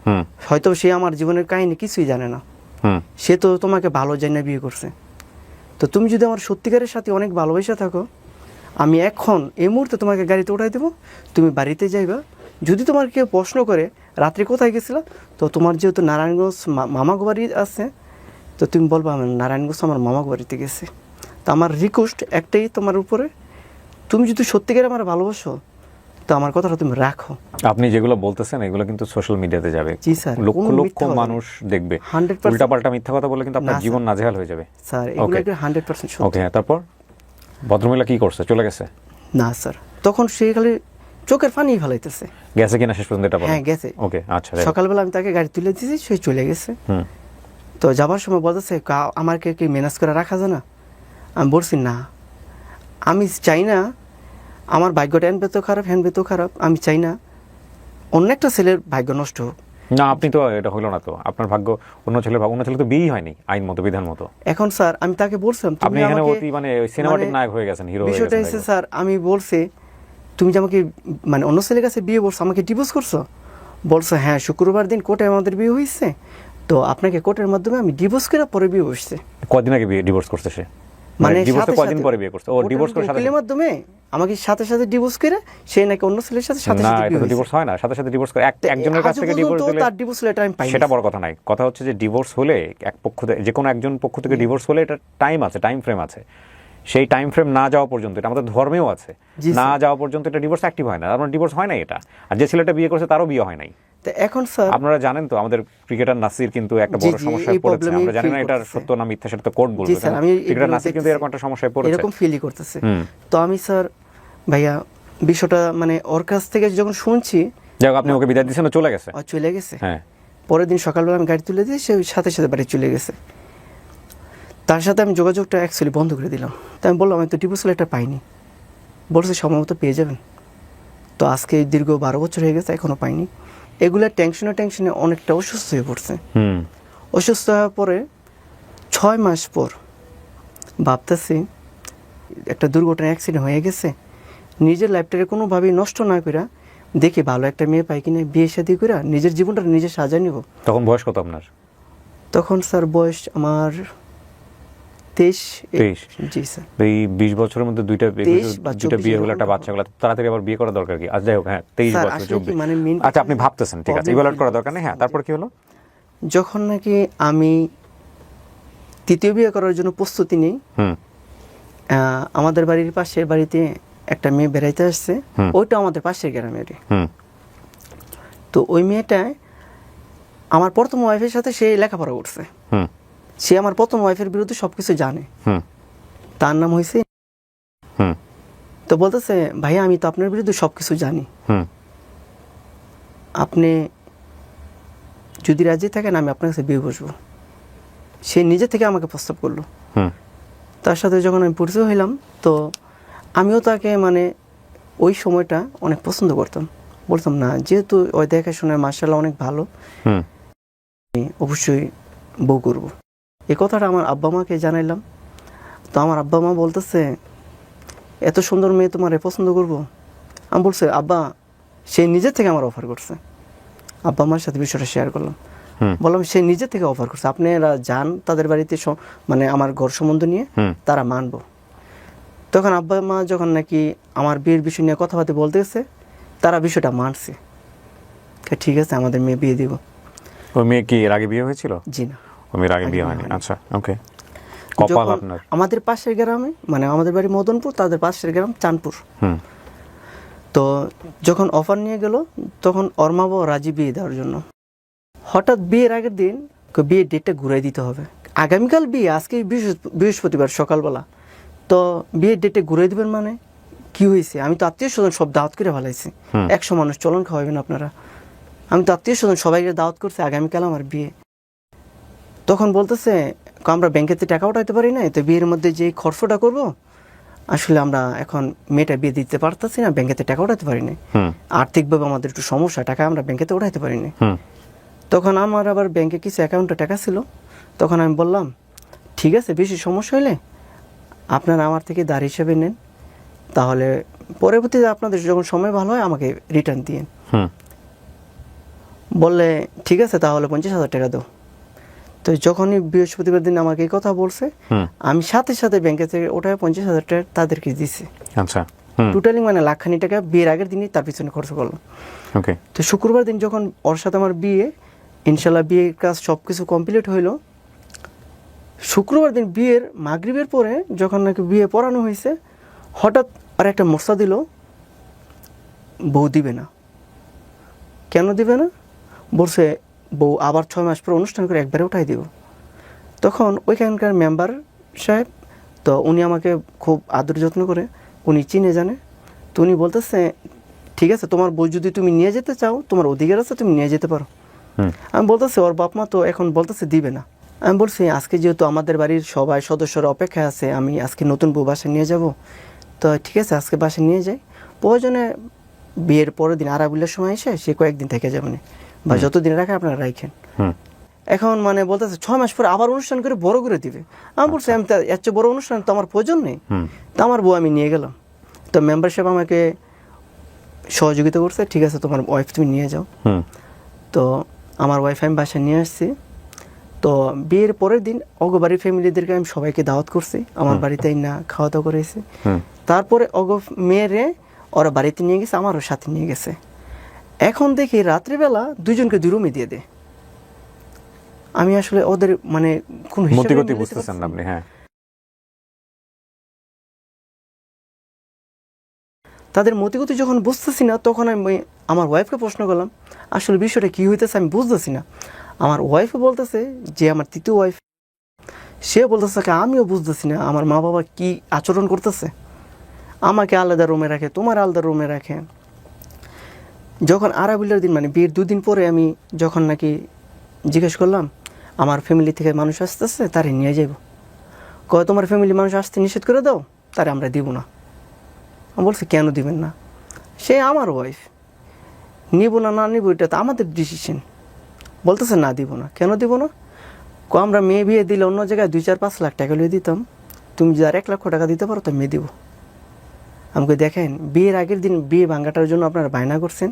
হুম হয়তো সে আমার জীবনের কাহিনী কিছুই জানে না, হুম সে তো তোমাকে ভালো জেনে বিয়ে করছে। তো তুমি যদি আমার সত্যিকারের সাথে অনেক ভালোবাসা থাকো, আমি এখন এই মুহূর্তে তোমাকে গাড়িতে উঠাই দেবো, তুমি বাড়িতে যাইবা। যদি তোমার কেউ প্রশ্ন করে রাত্রে কোথায় গেছিলা, তো তোমার যেহেতু নারায়ণগঞ্জ মামা বাড়ি আছে, তো তুমি বলবা আমি নারায়ণগঞ্জ আমার মামা বাড়িতে গেছি। তো আমার রিকোয়েস্ট একটাই তোমার উপরে, তুমি যদি সত্যিকারে আমার ভালোবাসো তো আমার কথাটা তুমি রাখো। আপনি যেগুলো বলতেছেন এগুলো কিন্তু সোশ্যাল মিডিয়াতে যাবে, জি স্যার, লক্ষ কোনো লক্ষ মিথ্যা কথা মানুষ দেখবে, 100% উল্টাপাল্টা মিথ্যা কথা বলে কিন্তু আপনার না, জীবন নাজেহাল হয়ে যাবে। স্যার এগুলো Okay. একটা 100% সত্য। ওকে, হ্যাঁ, তারপর ভদ্রমহিলা কি করছে, চলে গেছে? না স্যার, তখন সে খালি চোখের পানি ফেলাইতেছে। গেছে কিনা শেষ পর্যন্ত এটা বলেন? হ্যাঁ গেছে। ওকে, আচ্ছা। সকালবেলা আমি তাকে গাড়ি তুলে দিয়েছি, সে চলে গেছে। হুম তো যাবার সময় বলতেছে আমাকে কি ম্যানেজ করে রাখা যায় না? আমি বলছি না, আমি চাই না আমার ভাগ্যটা হ্যান পেতেও খারাপ, হ্যান পেতেও খারাপ, আমি চাই না অন্য একটা ছেলের ভাগ্য নষ্ট হোক। না, আপনি তো এটা হইলো না তো, আপনার ভাগ্য অন্য ছেলে তো বিয়েই হয়নি আইন মতো, বিধান মতো। এখন স্যার আমি তাকে বলছিলাম আপনি এখানে অতি মানে সিনেমাটিক নায়ক হয়ে গেছেন, হিরো হয়ে বিষয়টা গেছেন হচ্ছে একদম। স্যার, আমি বলছি তুমি যে আমাকে মানে অন্য ছেলের কাছে বিয়ে করছো, আমাকে ডিভোর্স করছো? বলছো হ্যাঁ, শুক্রবার দিন কোর্টে আমাদের বিয়ে হয়েছে, তো আপনাকে কোর্টের মাধ্যমে আমি ডিভোর্স করে পরে বিয়ে বসছে। কদিন আগে ডিভোর্স করছে সে? মানে ডিভোর্স সাথে কদিন সাথে পরে বিয়ে করছে? ও ডিভোর্স করে সাথে উকিলের মাধ্যমে আমাকে সাথে সাথে ডিভোর্স করে সে নাকি অন্য ছেলের সাথে সাথে না, সাথে এটা বিয়ে তো হয়েছে। ডিভোর্স ডিভোর্স হয় না সাথে সাথে ডিভোর্স করে। একজনের কাছ থেকে ডিভোর্স দিলে তার ডিভোর্স লেটার আমি পাইনি। সেটা বড় কথা নাই, কথা হচ্ছে যে ডিভোর্স হলে এক পক্ষ থেকে, যে কোনো একজন পক্ষ থেকে ডিভোর্স হলে এটা টাইম আছে, টাইম ফ্রেম আছে। সেই টাইম ফ্রেম না যাওয়া পর্যন্ত, এটা আমাদের ধর্মেও আছে, জি না স্যার। যাওয়া পর্যন্ত এটা ডিভোর্স অ্যাক্টিভ হয় না। আপনার ডিভোর্স হয় না এটা, আর যে ছেলেটা বিয়ে করছে তারও বিয়ে হয় নাই। তো এখন স্যার আপনারা জানেন তো আমাদের ক্রিকেটার নাসির কিন্তু একটা জি, বড় জি, সমস্যায় এই পড়েছে। problem-ই আমরা জানি না feel এটার করতেছে। সত্য না মিথ্যা, সেটা তো কোর্ট জি বলবে। স্যার, আমি ক্রিকেটার এগুলো নাসির কিন্তু দেখতেছি। এরকম একটা সমস্যায় পড়েছে। এরকম ফিলই করতেছে। হুম। তো আমি স্যার ভাইয়া বিষয়টা মানে ওর কাছ থেকে যখন শুনছি, যাই হোক, আপনি ওকে বিদায় দিয়েছেন, ও চলে গেছে। ও চলে গেছে। হ্যাঁ, পরের দিন সকালবেলা আমি গাড়ি তুলে দিয়ে সে সাথে সাথে বাড়ি চলে গেছে। তার সাথে আমি যোগাযোগটা অ্যাকচুয়ালি বন্ধ করে দিলাম। তো আমি বললাম আমি তো ডিভোর্স লেটার পাইনি। বলছে সময় মতো পেয়ে যাবেন। তো আজকে দীর্ঘ 12 বছর হয়ে গেছে, এখনও পাইনি। এগুলো টেনশনে অনেকটা অসুস্থ হয়ে পড়ছে। হুম অসুস্থ হওয়ার পরে 6 মাস পর ভাবতেছি একটা দুর্ঘটনা, অ্যাক্সিডেন্ট হয়ে গেছে, নিজের লাইফটাকে কোনোভাবেই নষ্ট না করে দেখি ভালো একটা মেয়ে পাই কিনা, বিয়ে শাদী করে নিজের জীবনটা নিজে সাজিয়ে নিব। তখন বয়স কত আপনার? তখন স্যার বয়স আমার 23। 23? জি স্যার। এই 20 বছরের মধ্যে দুইটা 23 বা 24 বিয়ে হলো, এরকম একটা বাচ্চা হলো, তাড়াতাড়ি আবার বিয়ে করা দরকার কি? আচ্ছা যাই হোক, হ্যাঁ 23 স্যার, বছর, আসলে কি 24। মানে main আচ্ছা, আপনি ভাবতেছেন, ঠিক আছে, problem ইভালুয়েট কি- করা দরকার নেই। হ্যাঁ, তারপর কি হলো? যখন নাকি আমি তৃতীয় বিয়ে করার জন্য প্রস্তুতি নিই, হুম আমাদের বাড়ির পাশের বাড়িতে একটা মেয়ে বেড়াইতে আসছে, হুম। ওইটা আমাদের পাশের গ্রামেরই। হুম তো ওই মেয়েটায় আমার প্রথম ওয়াইফের সাথে সে লেখাপড়া করছে। হুম সে আমার প্রথম ওয়াইফের বিরুদ্ধে সব কিছু জানে। হুম তার নাম হয়েছে। হুম তো বলতেছে ভাইয়া আমি তো আপনার বিরুদ্ধে সব কিছু জানি, হুম আপনি যদি রাজি থাকেন আমি আপনার কাছে বিয়ে বসবো। সে নিজে থেকে আমাকে প্রস্তাব করলো। হুম তার সাথে যখন আমি পরিচয় হইলাম, তো আমিও তাকে মানে ওই সময়টা অনেক পছন্দ করতাম। বলতাম না, যেহেতু ওই দেখাশোনায় মার্শাল্লাহ অনেক ভালো, হুম আমি অবশ্যই বউ করব। এই কথাটা আমার আব্বা মাকে জানাইলাম। তো আমার আব্বা মা বলতেছে এত সুন্দর মেয়ে তোমারে পছন্দ করব? আমি বলছি আব্বা, সে নিজে থেকে আমার অফার করছে। আব্বা মার সাথে বিষয়টা শেয়ার করলাম। হুম বললাম সে নিজে থেকে অফার করছে, আপনারা যান তাদের বাড়িতে, মানে আমার ঘর সম্বন্ধ নিয়ে হুম তারা মানবো। তখন আব্বা মা যখন নাকি আমার বিয়ের বিষয় নিয়ে কথাবার্তা বলতে গেছে, তারা বিষয়টা মানছে, ঠিক আছে আমাদের মেয়ে বিয়ে দিব। ওই মেয়ে কি এর আগে বিয়ে হয়েছিল? জি না। ওই মেয়ের আগে আগে বিয়ে বিয়ে হয়নি। হয়নি। আচ্ছা, ওকে। কপাল যখন আপনার। আমাদের পাশের গ্রামে, মানে আমাদের বাড়ি মদনপুর, তাদের পাশের গ্রাম চাঁদপুর। হুম তো যখন অফার নিয়ে গেল, তখন ওর মা বাবা রাজি বিয়ে দেওয়ার জন্য। হঠাৎ বিয়ের আগের দিন বিয়ের ডেটটা ঘুরাই দিতে হবে, আগামীকাল বিয়ে, আজকে বৃহস্পতিবার সকালবেলা, তো বিয়ের ডেটে ঘুরে দিবেন। মানে কি হয়েছে? আমি তো আত্মীয় স্বজন সব দাওয়াত করে ফেলাইছি, 100 মানুষ চলন খাওয়াবেন আপনারা। আমি তো আত্মীয় স্বজন সবাইকে দাওয়াত করছি, আগামীকাল আমার বিয়ে। তখন বলতেছে আমরা ব্যাংকেতে টাকা উঠাইতে পারি না, তো বিয়ের মধ্যে যে খরচটা করব, আসলে আমরা এখন মেয়েটা বিয়ে দিতে পারতেছি না, ব্যাংকেতে টাকা উঠাতে পারি না, হুম আর্থিকভাবে আমাদের একটু সমস্যা, টাকা আমরা ব্যাংকেতে উঠাইতে পারি না। হুম তখন আমার আবার ব্যাংকে কিছু অ্যাকাউন্টে টাকা ছিল। তখন আমি বললাম ঠিক আছে, বেশি সমস্যা হলে আপনারা আমার থেকে ধার হিসেবে নেন, তাহলে পরবর্তীতে আপনাদের যখন সময় ভালো হয় আমাকে রিটার্ন দিন। হুম বললে ঠিক আছে তাহলে 50,000 টাকা দাও। তো যখনই বৃহস্পতিবার দিন আমাকে এই কথা বলছে, আমি সাথে সাথে ব্যাংকে থেকে ওটা 50,000 টাকা তাদেরকে দিছি। আচ্ছা। টোটালি মানে লাখখানি টাকা বিয়ের আগের দিনই তার পিছনে খরচ করলাম। ওকে। তো শুক্রবার দিন যখন ওর সাথে আমার বিয়ে, ইনশাল্লাহ বিয়ের কাজ সব কিছু কমপ্লিট হইলো। শুক্রবার দিন বিয়ের মাগরিবের পরে যখন নাকি বিয়ে পড়ানো হয়েছে, হঠাৎ আর একটা মশলা দিল, বউ দিবে না। কেন দিবে না? বলছে বউ আবার 6 মাস পর অনুষ্ঠান করে একবারে উঠাই দিব। তখন ওইখানকার মেম্বার সাহেব, তো উনি আমাকে খুব আদর যত্ন করে, উনি চিনে জানে। তো উনি বলতেছে ঠিক আছে তোমার বউ যদি তুমি নিয়ে যেতে চাও, তোমার অধিকার আছে, তুমি নিয়ে যেতে পারো। আমি বলতেছি ওর বাপ মা তো এখন বলতেছে দিবে না। আমি বলছি আজকে যেহেতু আমাদের বাড়ির সবাই সদস্যরা অপেক্ষায় আছে, আমি আজকে নতুন বউ বাসায় নিয়ে যাব, তো ঠিক আছে আজকে বাসায় নিয়ে যাই, প্রয়োজনে বিয়ের পরের দিন আরাবুলের সময় এসে সে কয়েকদিন থেকে যাবেন, বা যতদিন রাখে আপনারা রাখেন। এখন মানে বলতেছে 6 মাস পরে আবার অনুষ্ঠান করে বড় করে দিবে। আমি বলছি আমি তো এত বড় অনুষ্ঠান তো আমার প্রয়োজন নেই। তো আমার বউ আমি নিয়ে গেলাম। তো মেম্বারশিপ আমাকে সহযোগিতা করছে, ঠিক আছে তোমার ওয়াইফ তুমি নিয়ে যাও। তো আমার ওয়াইফ আমি বাসায় নিয়ে আসছি। তো বিয়ের পরের দিন অগো বাড়ির ফ্যামিলিদেরকে আমি সবাইকে দাওয়াত করছি, আমার বাড়িতেই না খাওয়া দাওয়া করেছি। তারপরে অগো মেয়েরে ওরা বাড়িতে নিয়ে গেছে, আমারও সাথে নিয়ে গেছে। এখন দেখি রাত্রিবেলা দুজনকে 2 রুমে দিয়ে দে। আমি আসলে ওদের মানে কোন মতিগতি বুঝতেছেন না আপনি? হ্যাঁ। তাদের মতিগতি যখন বুঝতেছি না, তখন আমি আমার ওয়াইফকে প্রশ্ন করলাম আসলে বিষয়টা কি হইতেছে আমি বুঝতেছি না। আমার ওয়াইফও বলতেছে যে আমার তৃতীয় ওয়াইফ, সে বলতেছে আমিও বুঝতেছি না আমার মা বাবা কি আচরণ করতেছে, আমাকে আলাদা রুমে রাখে, তোমার আলাদা রুমে রাখে। যখন আরাবিলের দিন মানে বিয়ের 2 দিন পরে আমি যখন নাকি জিজ্ঞেস করলাম আমার ফ্যামিলি থেকে মানুষ আসতেছে, তারে নিয়ে যাব। কয় তোমার ফ্যামিলি মানুষ আসতে নিষেধ করে দাও, তারে আমরা দিব না। আমি বলছি কেন দিবেন না? সে আমার ওয়াইফ, নিব না না নিব এটা তো আমাদের ডিসিশন। বলতেছে না দিব না। কেন দিব না? আমরা মেয়ে বিয়ে দিলে অন্য জায়গায় 2-4-5 লাখ টাকা লিয়ে দিতাম, তুমি যদি আর 1 লক্ষ টাকা দিতে পারো তো মেয়ে দিব। আমাকে দেখেন বিয়ের আগের দিন বিয়ে ভাঙাটার জন্য আপনারা বায়না করছেন,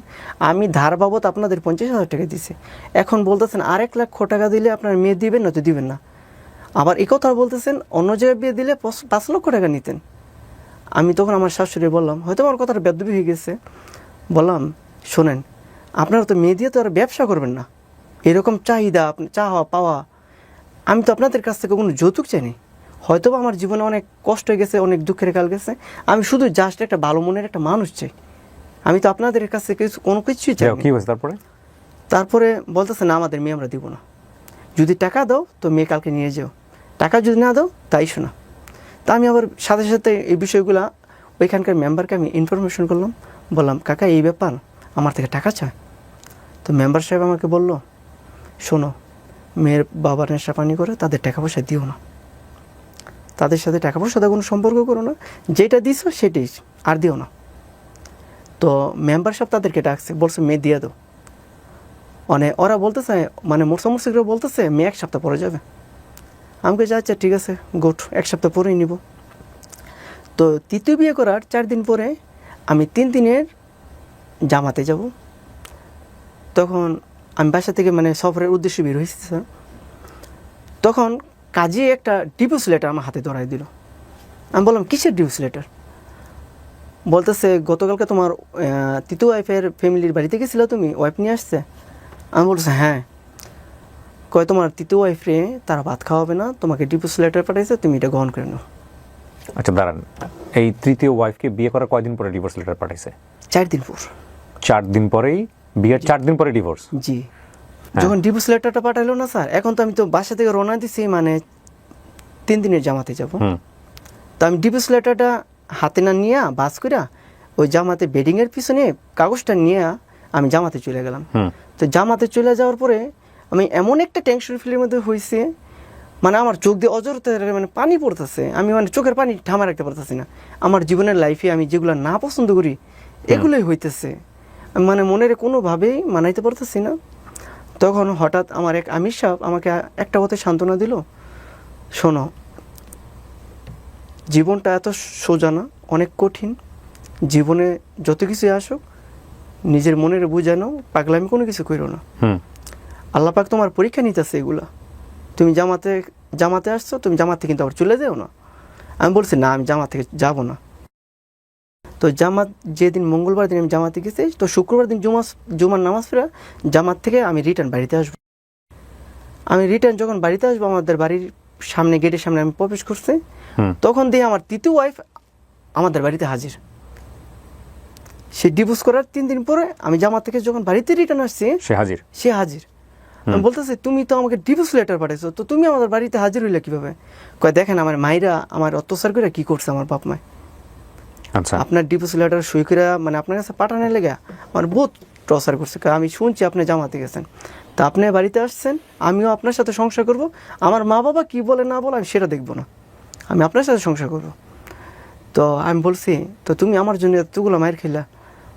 আমি ধার বাবদ আপনাদের 50,000 টাকা দিছি, এখন বলতেছেন আর 1 লক্ষ টাকা দিলে আপনার মেয়ে দিবেন না তো দিবেন না। আবার এই কথা বলতেছেন অন্য জায়গায় বিয়ে দিলে 5 লক্ষ টাকা নিতেন। আমি তখন আমার শাশুড়ি বললাম, হয়তো আমার কথাটা বেদবি হয়ে গেছে, বললাম শোনেন আপনারা তো মেয়ে দিয়ে তো আর ব্যবসা করবেন না, এরকম চাহিদা আপনি চাওয়া পাওয়া, আমি তো আপনাদের কাছ থেকে কোনো যৌতুক চাইনি। হয়তো আমার জীবনে অনেক কষ্ট হয়ে গেছে, অনেক দুঃখের কাল গেছে, আমি শুধু জাস্ট একটা ভালো মনের একটা মানুষ চাই, আমি তো আপনাদের কাছ থেকে কোনো কিছুই চাই। কি হয়েছে তারপরে? তারপরে বলতেছে না আমাদের মেয়ে আমরা দিব না, যদি টাকা দাও তো মেয়ে কালকে নিয়ে যাও, টাকা যদি না দাও তাই শোনা। তা আমি আবার সাথে সাথে এই বিষয়গুলা ওইখানকার মেম্বারকে আমি ইনফরমেশন করলাম, বললাম কাকা এই ব্যাপার আমার থেকে টাকা চায়। তো মেম্বার সাহেব আমাকে বলল শোনো মেয়ের বাবার নেশা পানি করে, তাদের টাকা পয়সা দিও না, তাদের সাথে টাকা পয়সা কোনো সম্পর্ক করো না, যেটা দিছো সেটাই আর দিও না। তো মেম্বার সাহেব তাদেরকে ডাকছে, বলছে মেয়ে দিয়ে দাও। মানে ওরা বলতেছে মানে মোরসামুসিকরা বলতেছে মেয়ে 1 সপ্তাহ পরে যাবে। আমাকে যা আচ্ছা ঠিক আছে গুড, 1 সপ্তাহ পরেই নিব। তো তৃতীয় বিয়ে করার 4 দিন পরে আমি 3 দিনের জামাতে যাব। তখন আমি বাসা থেকে মানে সফরের উদ্দেশ্যে বের হয়েছি স্যার। তখন কাজী একটা ডিভোর্স লেটার আমার হাতে ধরাই দিল। আমি বললাম কিসের ডিভোর্স লেটার? বলতেছে গতকালকে তোমার তৃতীয় ওয়াইফের ফ্যামিলির বাড়িতে গেছিলো তুমি, ওয়াইফ নিয়ে আসছে? আমি বলছি হ্যাঁ। কয় তোমার তৃতীয় ওয়াইফরে তারা ভাত খাওয়াবে না, তোমাকে ডিভোর্স লেটার পাঠাইছে, তুমি এটা গ্রহণ করে নাও। আচ্ছা দাঁড়ান, এই তৃতীয় ওয়াইফকে বিয়ে করার কয়দিন পরে ডিভোর্স লেটার পাঠাইছে? 4 দিন পর। 4 দিন পরেই বিয়ের 4 দিন পরে ডিভোর্স? জি। যখন ডিভোর্স লেটারটা পাঠাইলো না স্যার, এখন তো আমি তো বাসা থেকে রওনা দিছি মানে 3 দিনের জামাতে যাব। তো আমি ডিভোর্স লেটারটা হাতে না নিয়ে বাস করে ওই জামাতে বেডিংয়ের পিছনে কাগজটা নিয়ে আমি জামাতে চলে গেলাম। তো জামাতে চলে যাওয়ার পরে আমি এমন একটা টেনশন ফিলের মধ্যে হয়েছে, মানে আমার চোখ দিয়ে অজরতে মানে পানি পড়তেছে, আমি মানে চোখের পানি ঠামা রাখতে পারতেছি না। আমার জীবনের লাইফে আমি যেগুলো না পছন্দ করি এগুলোই হইতেছে, আমি মানে মনের কোনোভাবেই মানাইতে পারতেছি না। তখন হঠাৎ আমার এক আমির সাহেব আমাকে একটা কথায় সান্ত্বনা দিল, শোনো জীবনটা এত সোজা না, অনেক কঠিন, জীবনে যত কিছুই আসুক নিজের মনের বুঝানো, পাগলামি কোনো কিছু করো না। আল্লাহ পাক তোমার পরীক্ষা নিতেছে এগুলা। তুমি জামাতে আসছো, তুমি জামাতে কিন্তু আবার চলে যাও না। আমি বলছি না, আমি জামাত থেকে যাব না। তো জামাত যেদিন মঙ্গলবার দিন আমি জামাতে গেছি, তো শুক্রবার দিন জুমার নামাজ পড়ে জামাত থেকে আমি রিটার্ন বাড়িতে আসবো। আমি রিটার্ন যখন বাড়িতে আসবো, আমাদের বাড়ির সামনে, গেটের সামনে আমি প্রবেশ করছি, তখন দিয়ে আমার তৃতীয় ওয়াইফ আমাদের বাড়িতে হাজির। সে ডিভোর্স করার 3 দিন পরে আমি জামাত থেকে যখন বাড়িতে রিটার্ন আসছি, সে হাজির। আমি বলতেছি, তুমি তো আমাকে ডিভোর্স লেটার পাঠাইছো, তো তুমি আমাদের বাড়িতে হাজির হইলে কিভাবে? কয়, দেখেন আমার মায়েরা আমার অত্যাচার করে কি করছে, আমার বাপ মায়। আচ্ছা, আপনার ডিভোর্স লেটার সই করে মানে আপনার কাছে পাঠানোর লেগে আমার বহুত টর্চার করছে। আমি শুনছি আপনি জামাতে গেছেন, তা আপনি বাড়িতে আসছেন, আমিও আপনার সাথে সংসার করব। আমার মা বাবা কি বলে না বলে আমি সেটা দেখবো না, আমি আপনার সাথে সংসার করব। তো আমি বলছি, তো তুমি আমার জন্য এতগুলো মায়ের খেলা,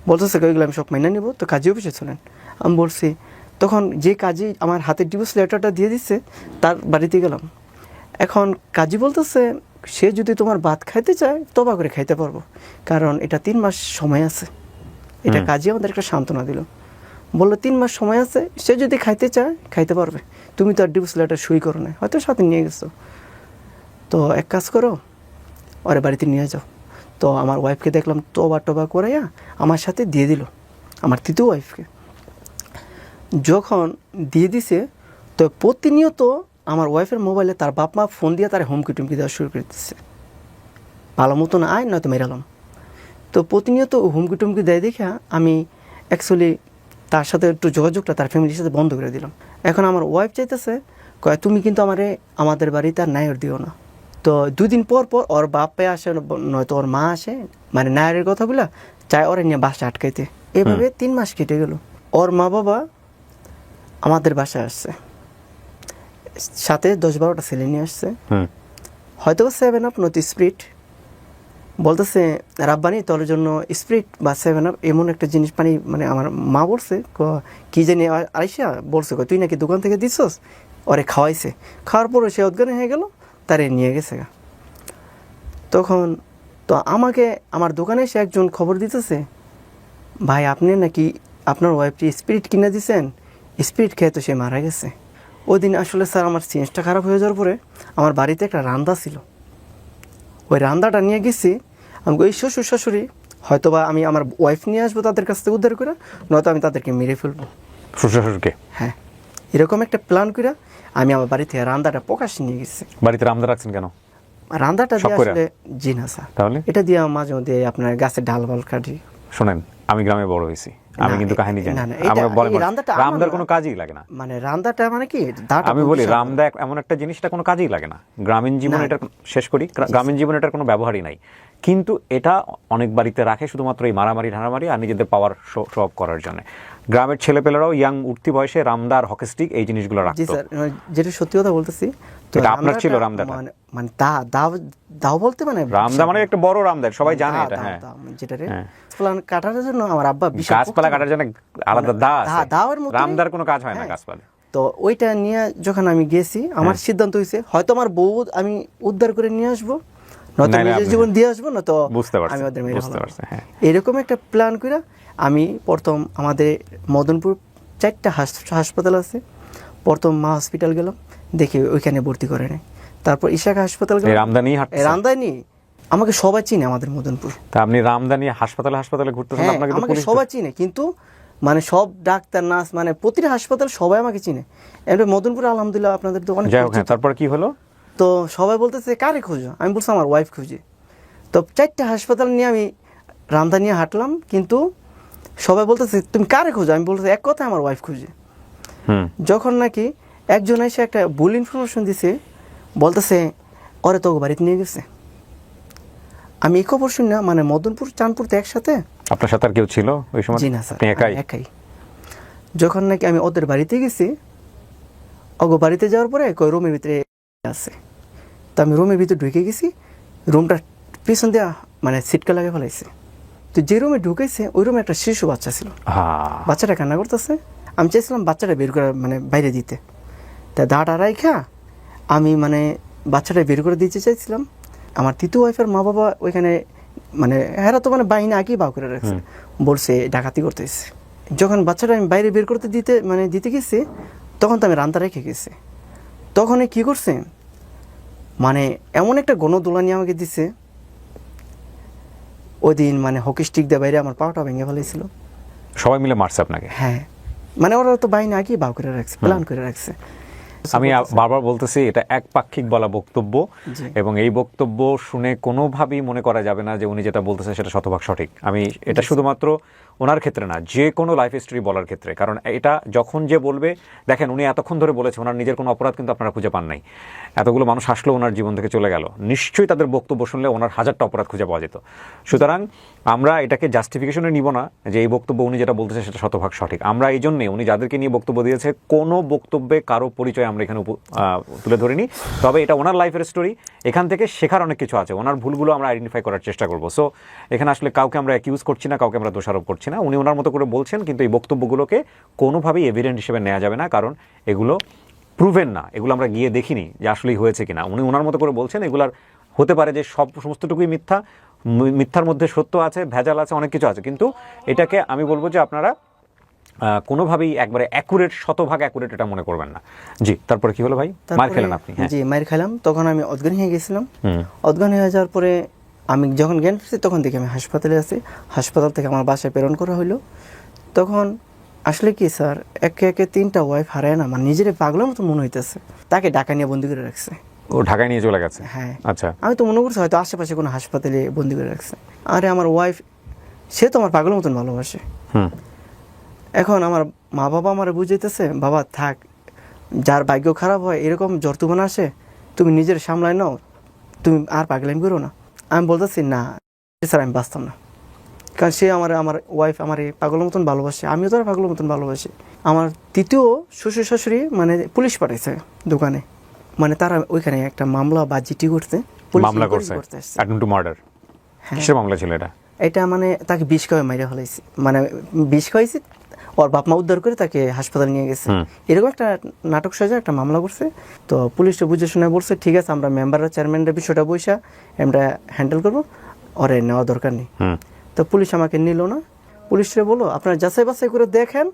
বলতেছে ওইগুলো আমি সব মাইনা নিব, তো কাজী অফিসে চলেন। আমি বলছি, তখন যে কাজী আমার হাতে ডিভোর্স লেটারটা দিয়ে দিচ্ছে তার বাড়িতে গেলাম। এখন কাজী বলতেছে, সে যদি তোমার ভাত খাইতে চায় তবা করে খাইতে পারবো, কারণ এটা 3 মাস সময় আছে। এটা কাজী আমাদের একটা সান্ত্বনা দিল, বললো 3 মাস সময় আছে, সে যদি খাইতে চায় খাইতে পারবে, তুমি তো আর ডিভোর্স লেটার সই করো না, হয়তো সাথে নিয়ে গেছো, তো এক কাজ করো, ওরে বাড়িতে নিয়ে যাও। তো আমার ওয়াইফকে দেখলাম টবা করাইয়া আমার সাথে দিয়ে দিল, আমার তৃতীয় ওয়াইফকে। যখন দিয়ে দিছে, তো প্রতিনিয়ত আমার ওয়াইফের মোবাইলে তার বাপ মা ফোন দিয়ে তার হুমকি টুমকি দেওয়া শুরু করে দিচ্ছে, ভালো মতন আয় নয়তো মেরালাম। তো প্রতিনিয়ত হুমকি টুমকি দেয় দেখে আমি অ্যাকচুয়ালি তার সাথে একটু যোগাযোগটা তার ফ্যামিলির সাথে বন্ধ করে দিলাম। এখন আমার ওয়াইফ চাইতেছে, কয় তুমি কিন্তু আমাদের বাড়িতে আর নায়র দিও না। তো 2 দিন পর ওর বাপে আসে, নয়তো ওর মা আসে, মানে নায়রের কথা বলে চায় ওরা নিয়ে বাসা আটকাইতে। এভাবে 3 মাস কেটে গেল। ওর মা বাবা আমাদের বাসায় আসছে, সাথে 10-12টা ছেলে নিয়ে আসছে, হয়তো 7 আপ নয়তো স্প্রিট। বলতেছে, রাব্বানি তোর জন্য স্প্রিট বা 7 আপ এমন একটা জিনিস পানি, মানে আমার মা বলছে কি জানি, আইসা বলছে তুই নাকি দোকান থেকে দিছস, ওরে খাওয়াইছে। খাওয়ার পরে সে অজ্ঞান হয়ে গেল, তারে নিয়ে গেছে। তখন তো আমাকে আমার দোকানে এসে একজন খবর দিতেছে, ভাই আপনি নাকি আপনার ওয়াইফটি স্পিরিট কিনে দিয়েছেন, স্পিরিট খেয়ে তো সে মারা গেছে। ওই দিন আসলে স্যার আমার চেঞ্জটা খারাপ হয়ে যাওয়ার পরে আমার বাড়িতে একটা রান্দা ছিল, ওই রান্দাটা নিয়ে গেছি। আমি ওই শ্বশুর শাশুড়ি হয়তো বা আমি আমার ওয়াইফ নিয়ে আসবো তাদের কাছ থেকে উদ্ধার করে, নয়তো আমি তাদেরকে মেরে ফেলবো, শ্বশুর শাশুড়িকে। হ্যাঁ, এরকম একটা প্ল্যান করে আমি আমার বাড়ি থেকে রান্দাটা প্রকাশ্যে নিয়ে গেছি। বাড়িতে রামদা রাখছেন কেন? রান্দাটা দিয়ে আসলে জি না স্যার, তাহলে এটা দিয়ে মাঝে মধ্যে আপনার গাছের ডাল বাল কাটি। শোনেন, আমি গ্রামে বড় হয়েছি, আমি কিন্তু কাহিনী জানি। আমরা বলেন রামদার কোনো কাজই লাগে না, মানে রান্দাটা মানে কি, আমি বলি রামদা এমন একটা জিনিসটা কোনো কাজই লাগে না। গ্রামীণ জীবন, এটা শেষ করি, গ্রামীণ জীবনে এটার কোনো ব্যবহারই নাই, কিন্তু এটা অনেক বাড়িতে রাখে শুধুমাত্র এই মারামারি ঢানামারি আর নিজেদের পাওয়ার শো অফ করার জন্য। গ্রামের ছেলেপেলেরাও ইয়াং উঠতি বয়সে রামদার হকি স্টিক এই জিনিসগুলো জি রাখতো। স্যার, যেটা সত্যি কথা বলতেছি, তো এটা আপনার ছিল রামদাটা? মানে দাও বলতে মানে রামদা মানে একটা বড় রামদা, সবাই জানে এটা। হ্যাঁ, যেটা রে গাছপালা কাটার জন্য আমার আব্বা গাছপালা কাটার জন্য আলাদা দা আছে, দাওয়ের মতো রামদার কোনো কাজ হয় না গাছপালা। তো ওইটা নিয়ে যখন আমি গেছি, আমার সিদ্ধান্ত হয়েছে হয়তো আমার বউ আমি উদ্ধার করে নিয়ে আসবো, নয়তো নিজের জীবন দিয়ে আসবো, না তো আমি ওদের মেরে ফেলবো। এরকম একটা প্ল্যান করে আমি প্রথম আমাদের মদনপুর 4টা হাসপাতাল আছে, প্রথম মা হসপিটাল গেলাম, দেখি ওইখানে ভর্তি করে নেয়। তারপর ইশাকা হাসপাতাল গেলাম, রামদানি আমাকে সবাই চিনে আমাদের মদনপুর। তা আপনি রামদানি হাসপাতালে ঘুরতেছেন, আপনাকে তো পুলিশ সবাই চিনে, কিন্তু মানে সব ডাক্তার নার্স মানে প্রতিটা হাসপাতাল সবাই আমাকে চিনে। এমনি মদনপুর আলহামদুলিল্লাহ আপনাদের তো অনেক। তারপর কি হলো? তো সবাই বলতেছে কারে খোঁজো, আমি বলছি আমার ওয়াইফ খুঁজে। তো 4টা হাসপাতাল নিয়ে আমি রামদা নিয়ে হাঁটলাম, কিন্তু সবাই বলতেছে তুমি কারে খোঁজো, আমি বলতেছি এক কথা আমার ওয়াইফ খুঁজে। যখন নাকি একজন এসে একটা ভুল ইনফরমেশন দিছে, বলতেছে ওরে তো বাড়িতে নিয়ে গেছে। আমি এই খবর শুনি না, মানে মদনপুর চাঁদপুর তো একসাথে। আপনার সাথে আর কেউ ছিল ওই সময়? জি না স্যার, একাই। যখন নাকি আমি ওদের বাড়িতে গেছি, ওগো বাড়িতে যাওয়ার পরে কই রুমের ভিতরে আছে, তো আমি রুমের ভিতরে ঢুকে গেছি, রুমটা পিছন দেওয়া মানে সিটকা লাগে ফেলাইছে। তো যে রুমে ঢুকেছে ওই রুমে একটা শিশু বাচ্চা ছিল, বাচ্চাটা কান্না করতেছে। আমি চাইছিলাম বাচ্চাটা বের করে মানে বাইরে দিতে, তা দাঁড়া রাইখা আমি মানে বাচ্চাটা বের করে দিতে চাইছিলাম। আমার তৃতীয় ওয়াইফের মা বাবা ওইখানে মানে এরা তো মানে বাহিনী আগেই বাউ করে রাখছে, বলছে ডাকাতি করতেছে। যখন বাচ্চাটা আমি বাইরে বের করতে দিতে গেছি, তখন তো আমি রান্তা রেখে গেছি। তখন কি করছে, মানে এমন একটা গণদোলানি আমাকে দিছে, ওই দিন মানে হকি স্টিক দিয়ে বাইরে আমার পাটা ভেঙে ফেলেছিল। সবাই মিলে মারছে আপনাকে? হ্যাঁ, মানে ওরা তো বাহিনী আগেই বাউ করে রাখছে, প্ল্যান করে রাখছে। আমি বারবার বলতেছি এটা একপাক্ষিক বলা বক্তব্য, জি। এবং এই বক্তব্য শুনে কোনোভাবেই মনে করা যাবে না যে উনি যেটা বলতেছেন সেটা শতভাগ সঠিক। আমি এটা শুধুমাত্র ওনার ক্ষেত্রে না, যে কোনো লাইফ হিস্ট্রি বলার ক্ষেত্রে, কারণ এটা যখন যে বলবে, দেখেন উনি এতক্ষণ ধরে বলেছে ওনার নিজের কোনো অপরাধ কিন্তু আপনারা খুঁজে পান নাই, এতগুলো মানুষ আসলো ওনার জীবন থেকে চলে গেল, নিশ্চয়ই তাদের বক্তব্য শুনলে ওনার হাজারটা অপরাধ খুঁজে পাওয়া যেত। সুতরাং আমরা এটাকে জাস্টিফিকেশনে নিব না যে এই বক্তব্য উনি যেটা বলতেছে সেটা শতভাগ সঠিক। আমরা এই জন্যে উনি যাদেরকে নিয়ে বক্তব্য দিয়েছে কোনো বক্তব্যে কারো পরিচয় আমরা এখানে তুলে ধরিনি, তবে এটা ওনার লাইফের স্টোরি, এখান থেকে শেখার অনেক কিছু আছে, ওনার ভুলগুলো আমরা আইডেন্টিফাই করার চেষ্টা করবো। সো এখানে আসলে কাউকে আমরা অ্যাকিউজ করছি না, কাউকে আমরা দোষারোপ করছি না, উনি ওনার মতো করে বলছেন, কিন্তু এই বক্তব্যগুলোকে কোনোভাবেই এভিডেন্ট হিসেবে নেওয়া যাবে না, কারণ এগুলো প্রুভেন না, এগুলো আমরা গিয়ে দেখিনি যে আসলেই হয়েছে কিনা। উনি ওনার মতো করে বলছেন, এগুলার হতে পারে যে সমস্তটুকুই মিথ্যা, মিথ্যার মধ্যে সত্য আছে, ভেজাল আছে, অনেক কিছু আছে, কিন্তু এটাকে আমি বলবো যে আপনারা কোনোভাবেই একবারে অ্যাকুরেট, শতভাগ অ্যাকুরেট এটা মনে করবেন না। জি, তারপরে কি হলো ভাই? মার খেলেন আপনি? হ্যাঁ জি, মার খেলাম। তখন আমি অজ্ঞান হয়ে গেছিলাম। অজ্ঞান হয়ে যাওয়ার পরে আমি যখন জ্ঞান ফিরছি, তখন দেখি আমি হাসপাতালে আছি। হাসপাতাল থেকে আমার বাসায় প্রেরণ করা হলো। তখন আসলে কি স্যার, একে একে 3টা ওয়াইফ হারায় না, মানে নিজের পাগলের মতো মনে হইতেছে। তাকে ঢাকা নিয়ে বন্দি করে রাখছে। ও ঢাকায় নিয়ে চলে গেছে? হ্যাঁ। আচ্ছা। আমি তো মনে করছি হয়তো আশেপাশে কোনো হাসপাতালে বন্দি করে রাখছে। আরে আমার ওয়াইফ, সে তো আমার পাগলের মতন ভালোবাসে। এখন আমার মা বাবা আমার বুঝাইতেছে, বাবা থাক, যার ভাগ্য খারাপ হয় এরকম জর্তুমান আসে, তুমি নিজের সামলায় নাও, তুমি আর পাগলামি করো না। আমি বলতেছি না স্যার, আমি বাঁচতাম না, কারণ সে আমার ওয়াইফ আমার এই পাগলের মতন ভালোবাসে, আমিও তার পাগলের মতন ভালোবাসি। আমার তৃতীয় শ্বশুর শাশুড়ি মানে পুলিশ পাঠাইছে দোকানে, মানে তারা ওইখানে একটা মামলা বা জিটি করতে, মামলা করছে অ্যাটেম্পট টু মার্ডার। কিসের মামলা ছিল এটা? এটা মানে তাকে বিষ খাওয়াই মাইরা ফেলাইছি, মানে বিষ খাওয়াইছি, ওর বাপ মা উদ্ধার করে তাকে হাসপাতালে নিয়ে গেছে। এরকম একটা নাটক সাজা একটা মামলা করছে। তো পুলিশটা বুঝে শুনে বলছে, ঠিক আছে আমরা মেম্বাররা চেয়ারম্যানরা বিষয়টা বইসা আমরা হ্যান্ডেল করবো, ওরে নেওয়া দরকার নেই। তো পুলিশ আমাকে নিল না। পুলিশরা বললো আপনারা যাচাই বাছাই করে দেখেন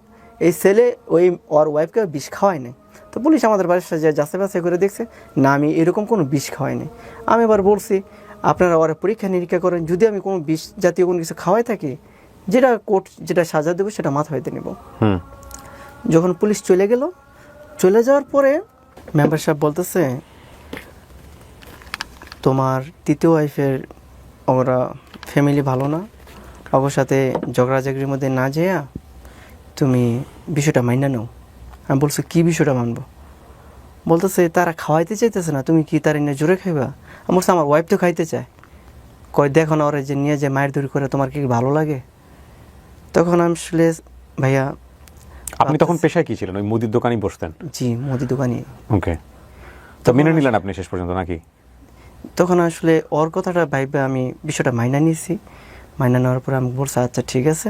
এই ছেলে ওই ওর ওয়াইফকে বিষ খাওয়াই নাই। তো পুলিশ আমাদের বাড়ির সাথে যাচাই বাছাই করে দেখছে, না আমি এরকম কোনো বিষ খাওয়াই নাই। আমি এবার বলছি আপনারা ওরা পরীক্ষা নিরীক্ষা করেন, যদি আমি কোনো বিষ জাতীয় কোনো কিছু খাওয়াই থাকি, যেটা কোর্ট যেটা সাজা দেবো সেটা মাথায় নেব। যখন পুলিশ চলে গেল, চলে যাওয়ার পরে মেম্বার সাহেব বলতেছে, তোমার তৃতীয় ওয়াইফের ওরা ফ্যামিলি ভালো না, ওর সাথে ঝগড়াঝাগড়ির মধ্যে না যেয়া তুমি বিষয়টা মাইনা নাও। আমি বলছি কী বিষয়টা মানবো? বলতেছে তারা খাওয়াইতে চাইতেছে না, তুমি কি তার এনে জোরে খাইবা? আমি বলছি আমার ওয়াইফ তো খাইতে চায়। কয় দেখো না ওরা যে নিয়ে যে মায়ের দূর করে, তোমার কি ভালো লাগে? তখন আমি আসলে ভাইয়া, আপনি তখন পেশায় কি ছিলেন? ওই মুদির দোকানই বসতেন? জি, মুদি দোকানি। ওকে, তো মেনে নিলেন আপনি শেষ পর্যন্ত নাকি? তখন আসলে ওর কথাটা ভাইবে আমি বিষয়টা মাইনা নিয়েছি। মাইনা নেওয়ার পরে আমি বলছি আচ্ছা ঠিক আছে।